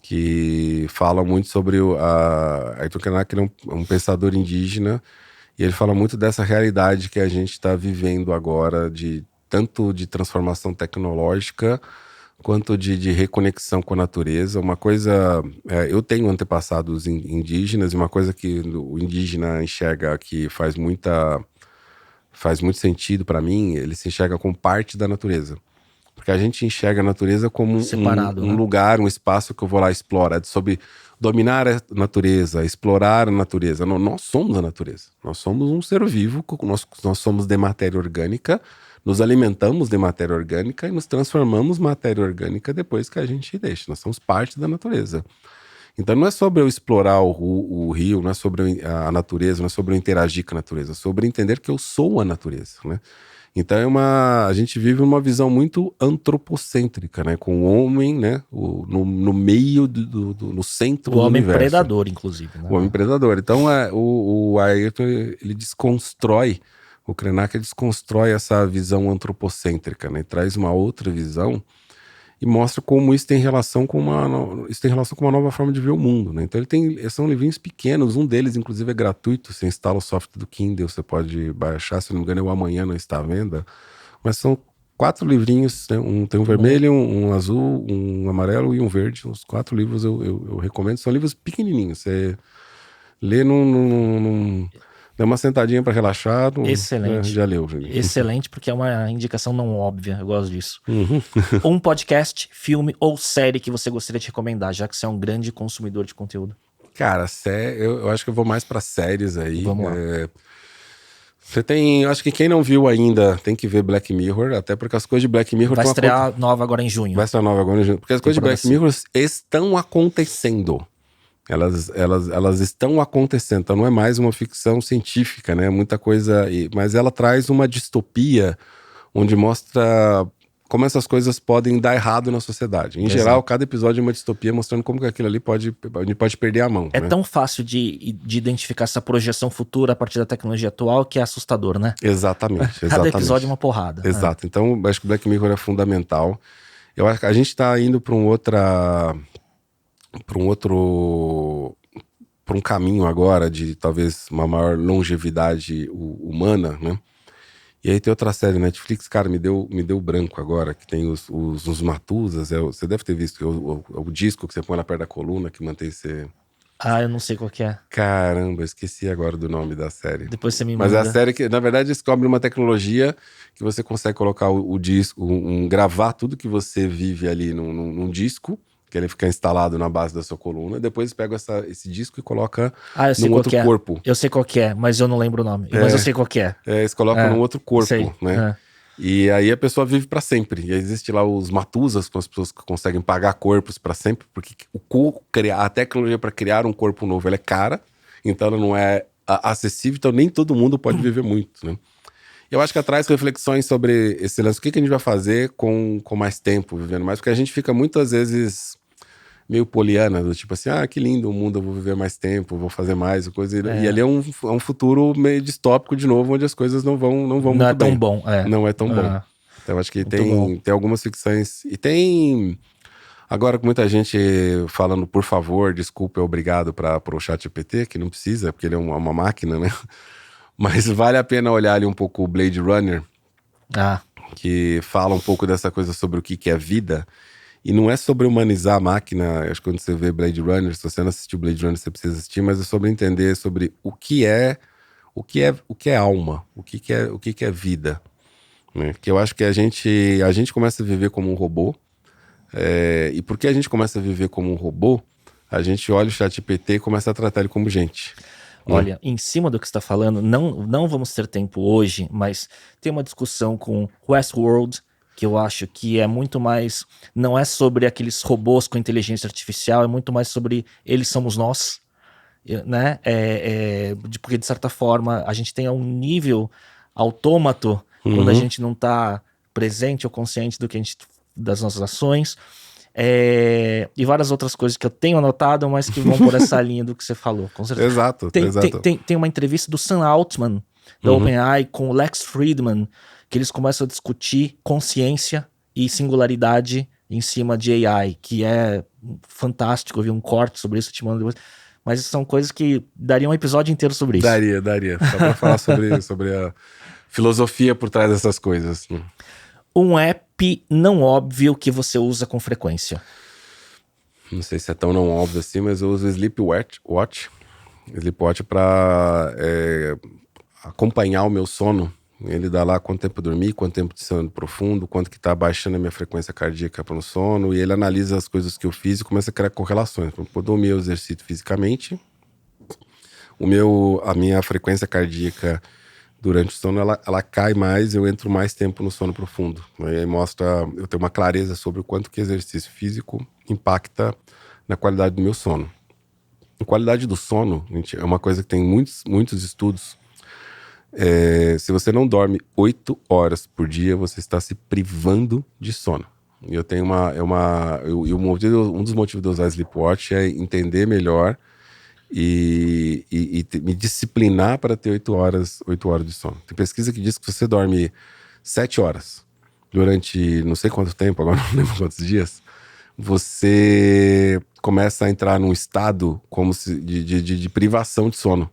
que falam muito sobre Ailton Krenak é um pensador indígena, e ele fala muito dessa realidade que a gente está vivendo agora, tanto de transformação tecnológica, quanto de reconexão com a natureza. Uma coisa... eu tenho antepassados indígenas, e uma coisa que o indígena enxerga que faz muito sentido para mim, ele se enxerga como parte da natureza. Porque a gente enxerga a natureza como um lugar, um espaço que eu vou lá explorar, sobre dominar a natureza, explorar a natureza. Nós somos a natureza. Nós somos um ser vivo, nós somos de matéria orgânica, nos alimentamos de matéria orgânica e nos transformamos matéria orgânica depois que a gente deixa. Nós somos parte da natureza. Então não é sobre eu explorar o rio, não é sobre a natureza, não é sobre eu interagir com a natureza, é sobre entender que eu sou a natureza, né? Então a gente vive uma visão muito antropocêntrica, né? Com o homem, né? No meio, no centro do universo. O homem predador, inclusive. Né? O homem predador. Então o Ayrton, ele desconstrói, o Krenak desconstrói essa visão antropocêntrica, né? Traz uma outra visão e mostra como isso tem relação com uma nova forma de ver o mundo, né? Então são livrinhos pequenos, um deles inclusive é gratuito, você instala o software do Kindle, você pode baixar, se não me engano, Amanhã Não Está à Venda, mas são 4 livrinhos, né? Tem um vermelho, um azul, um amarelo e um verde, os 4 livros eu recomendo, são livros pequenininhos, você lê dá uma sentadinha para relaxar. Excelente. Já leu, gente. Excelente, porque é uma indicação não óbvia. Eu gosto disso. Um podcast, filme ou série que você gostaria de recomendar, já que você é um grande consumidor de conteúdo. Cara, eu acho que eu vou mais para séries aí. Vamos lá. Acho que quem não viu ainda tem que ver Black Mirror, até porque as coisas de Black Mirror vai estrear nova agora em junho. Vai estrear nova agora em junho. Porque as coisas de Black Mirror estão acontecendo. Elas estão acontecendo, então não é mais uma ficção científica, né? Muita coisa, mas ela traz uma distopia onde mostra como essas coisas podem dar errado na sociedade. Em geral, cada episódio é uma distopia mostrando como que aquilo ali pode perder a mão. É, né? Tão fácil de identificar essa projeção futura a partir da tecnologia atual que é assustador, né? Exatamente. Cada episódio é uma porrada. Exato. Então, acho que Black Mirror é fundamental. Eu acho que a gente está indo para um caminho agora de talvez uma maior longevidade humana, né? E aí tem outra série Netflix, cara, me deu branco agora, que tem os Matuzas, você deve ter visto, o disco que você põe lá perto da coluna, que mantém você... Ah, eu não sei qual que é. Caramba, esqueci agora do nome da série. Depois você me manda. Mas é a série que, na verdade, descobre uma tecnologia que você consegue colocar o disco, gravar tudo que você vive ali num disco, que ele fica instalado na base da sua coluna, depois pega esse disco e coloca num outro corpo. Eu sei qual que é, mas eu não lembro o nome. Mas eu sei qual que é. Eles colocam num outro corpo, sei. né? E aí a pessoa vive para sempre. E aí existe lá os Matuzas, com as pessoas que conseguem pagar corpos para sempre, porque a tecnologia para criar um corpo novo, ela é cara, então ela não é acessível, então nem todo mundo pode viver muito, né? Eu acho que traz reflexões sobre esse lance, o que a gente vai fazer com mais tempo, vivendo mais, porque a gente fica muitas vezes meio poliana, do tipo assim, que lindo o mundo, eu vou viver mais tempo, vou fazer mais coisa. E ali é um futuro meio distópico de novo, onde as coisas não vão muito bem. Não é tão bom. Não é tão bom. Então acho que tem algumas ficções. E tem, agora com muita gente falando por favor, desculpa, obrigado pro ChatGPT, que não precisa, porque ele é uma máquina, né? Mas vale a pena olhar ali um pouco o Blade Runner, que fala um pouco dessa coisa sobre o que é vida. E não é sobre humanizar a máquina, acho que quando você vê Blade Runner, se você não assistiu Blade Runner, você precisa assistir, mas é sobre entender sobre o que é alma, o que é vida. Né? Que eu acho que a gente começa a viver como um robô, e porque a gente começa a viver como um robô, a gente olha o ChatGPT e começa a tratar ele como gente. Olha, em cima do que você está falando, não vamos ter tempo hoje, mas tem uma discussão com Westworld, que eu acho que é muito mais, não é sobre aqueles robôs com inteligência artificial, é muito mais sobre eles somos nós, né? Porque de certa forma a gente tem um nível autômato quando a gente não está presente ou consciente das nossas ações, e várias outras coisas que eu tenho anotado, mas que vão por essa linha do que você falou, com certeza. Exato. Tem uma entrevista do Sam Altman, da OpenAI, com o Lex Fridman, que eles começam a discutir consciência e singularidade em cima de AI, que é fantástico. Eu vi um corte sobre isso, te mando depois. Mas são coisas que dariam um episódio inteiro sobre isso. Daria. Só pra falar sobre a filosofia por trás dessas coisas. Um app não óbvio que você usa com frequência. Não sei se é tão não óbvio assim, mas eu uso o Sleepwatch para acompanhar o meu sono. Ele dá lá quanto tempo eu dormi, quanto tempo de sono profundo, quanto que tá baixando a minha frequência cardíaca para o sono, e ele analisa as coisas que eu fiz e começa a criar correlações. Quando eu dormir, eu exercito fisicamente, a minha frequência cardíaca durante o sono, ela cai mais, eu entro mais tempo no sono profundo. Aí mostra, eu tenho uma clareza sobre o quanto que exercício físico impacta na qualidade do meu sono. A qualidade do sono, gente, é uma coisa que tem muitos estudos. Se você não dorme 8 horas por dia, você está se privando de sono. E eu tenho um dos motivos de eu usar Sleepwatch é entender melhor e me disciplinar para ter 8 horas de sono. Tem pesquisa que diz que você dorme 7 horas durante não sei quanto tempo, agora não lembro quantos dias, você começa a entrar num estado como se de privação de sono.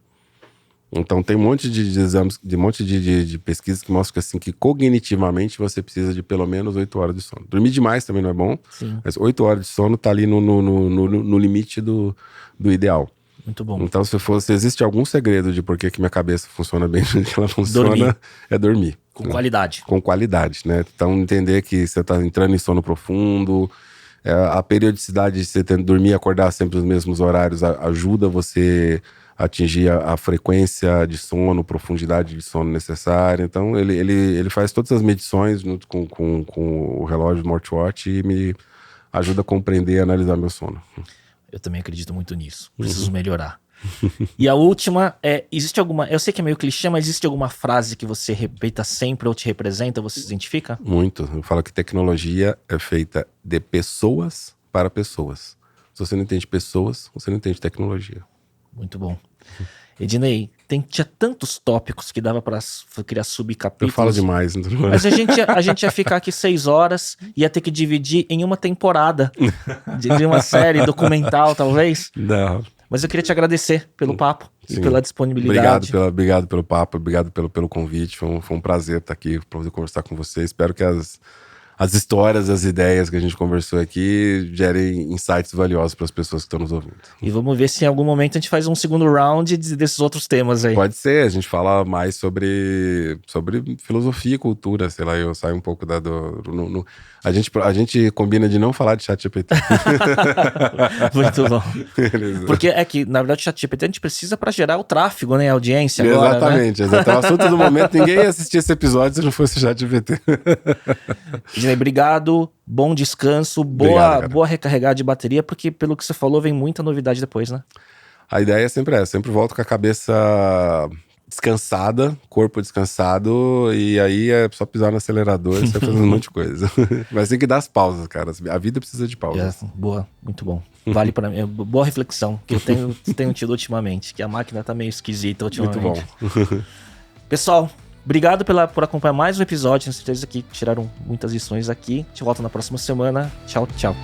Então tem um monte de exames, de pesquisas que mostram que, assim, que cognitivamente você precisa de pelo menos 8 horas de sono. Dormir demais também não é bom, Sim. mas 8 horas de sono tá ali no limite do ideal. Muito bom. Então se existe algum segredo de por que minha cabeça funciona bem do que ela funciona, é dormir. Com qualidade. Com qualidade, né? Então entender que você tá entrando em sono profundo, a periodicidade de você dormir e acordar sempre nos mesmos horários ajuda você atingir a frequência de sono, profundidade de sono necessária. Então ele faz todas as medições junto com o relógio smartwatch e me ajuda a compreender e analisar meu sono. Eu também acredito muito nisso. Preciso melhorar. E a última existe alguma, eu sei que é meio clichê, mas existe alguma frase que você repita sempre ou te representa, você se identifica? Muito. Eu falo que tecnologia é feita de pessoas para pessoas. Se você não entende pessoas, você não entende tecnologia. Muito bom. Ednei, tinha tantos tópicos que dava pra criar subcapítulos. Eu falo demais. Não. Mas a gente ia ficar aqui 6 horas, ia ter que dividir em uma temporada de uma série documental, talvez. Não. Mas eu queria te agradecer pelo papo. Sim. E pela disponibilidade. Obrigado pelo papo, obrigado pelo convite. Foi um prazer estar aqui para poder conversar com você. Espero que as histórias, as ideias que a gente conversou aqui gerem insights valiosos para as pessoas que estão nos ouvindo. E vamos ver se em algum momento a gente faz um segundo round desses outros temas aí. Pode ser, a gente fala mais sobre filosofia e cultura, sei lá, eu saio um pouco a gente combina de não falar de ChatGPT. Muito bom. Beleza. Porque é que, na verdade, o ChatGPT a gente precisa para gerar o tráfego, né? A audiência agora, exatamente, né? Exatamente. O assunto do momento, ninguém ia assistir esse episódio se não fosse o ChatGPT. Obrigado, bom descanso, boa recarregar de bateria, porque pelo que você falou, vem muita novidade depois, né? A ideia é sempre essa, sempre volto com a cabeça descansada, corpo descansado, e aí é só pisar no acelerador e você fazendo um monte de coisa. Mas tem que dar as pausas, cara. A vida precisa de pausas. Boa, muito bom. Vale pra mim. Boa reflexão que eu tenho tido ultimamente, que a máquina tá meio esquisita ultimamente. Muito bom. Pessoal, obrigado por acompanhar mais um episódio. Tenho certeza que tiraram muitas lições aqui. Te volto na próxima semana. Tchau, tchau.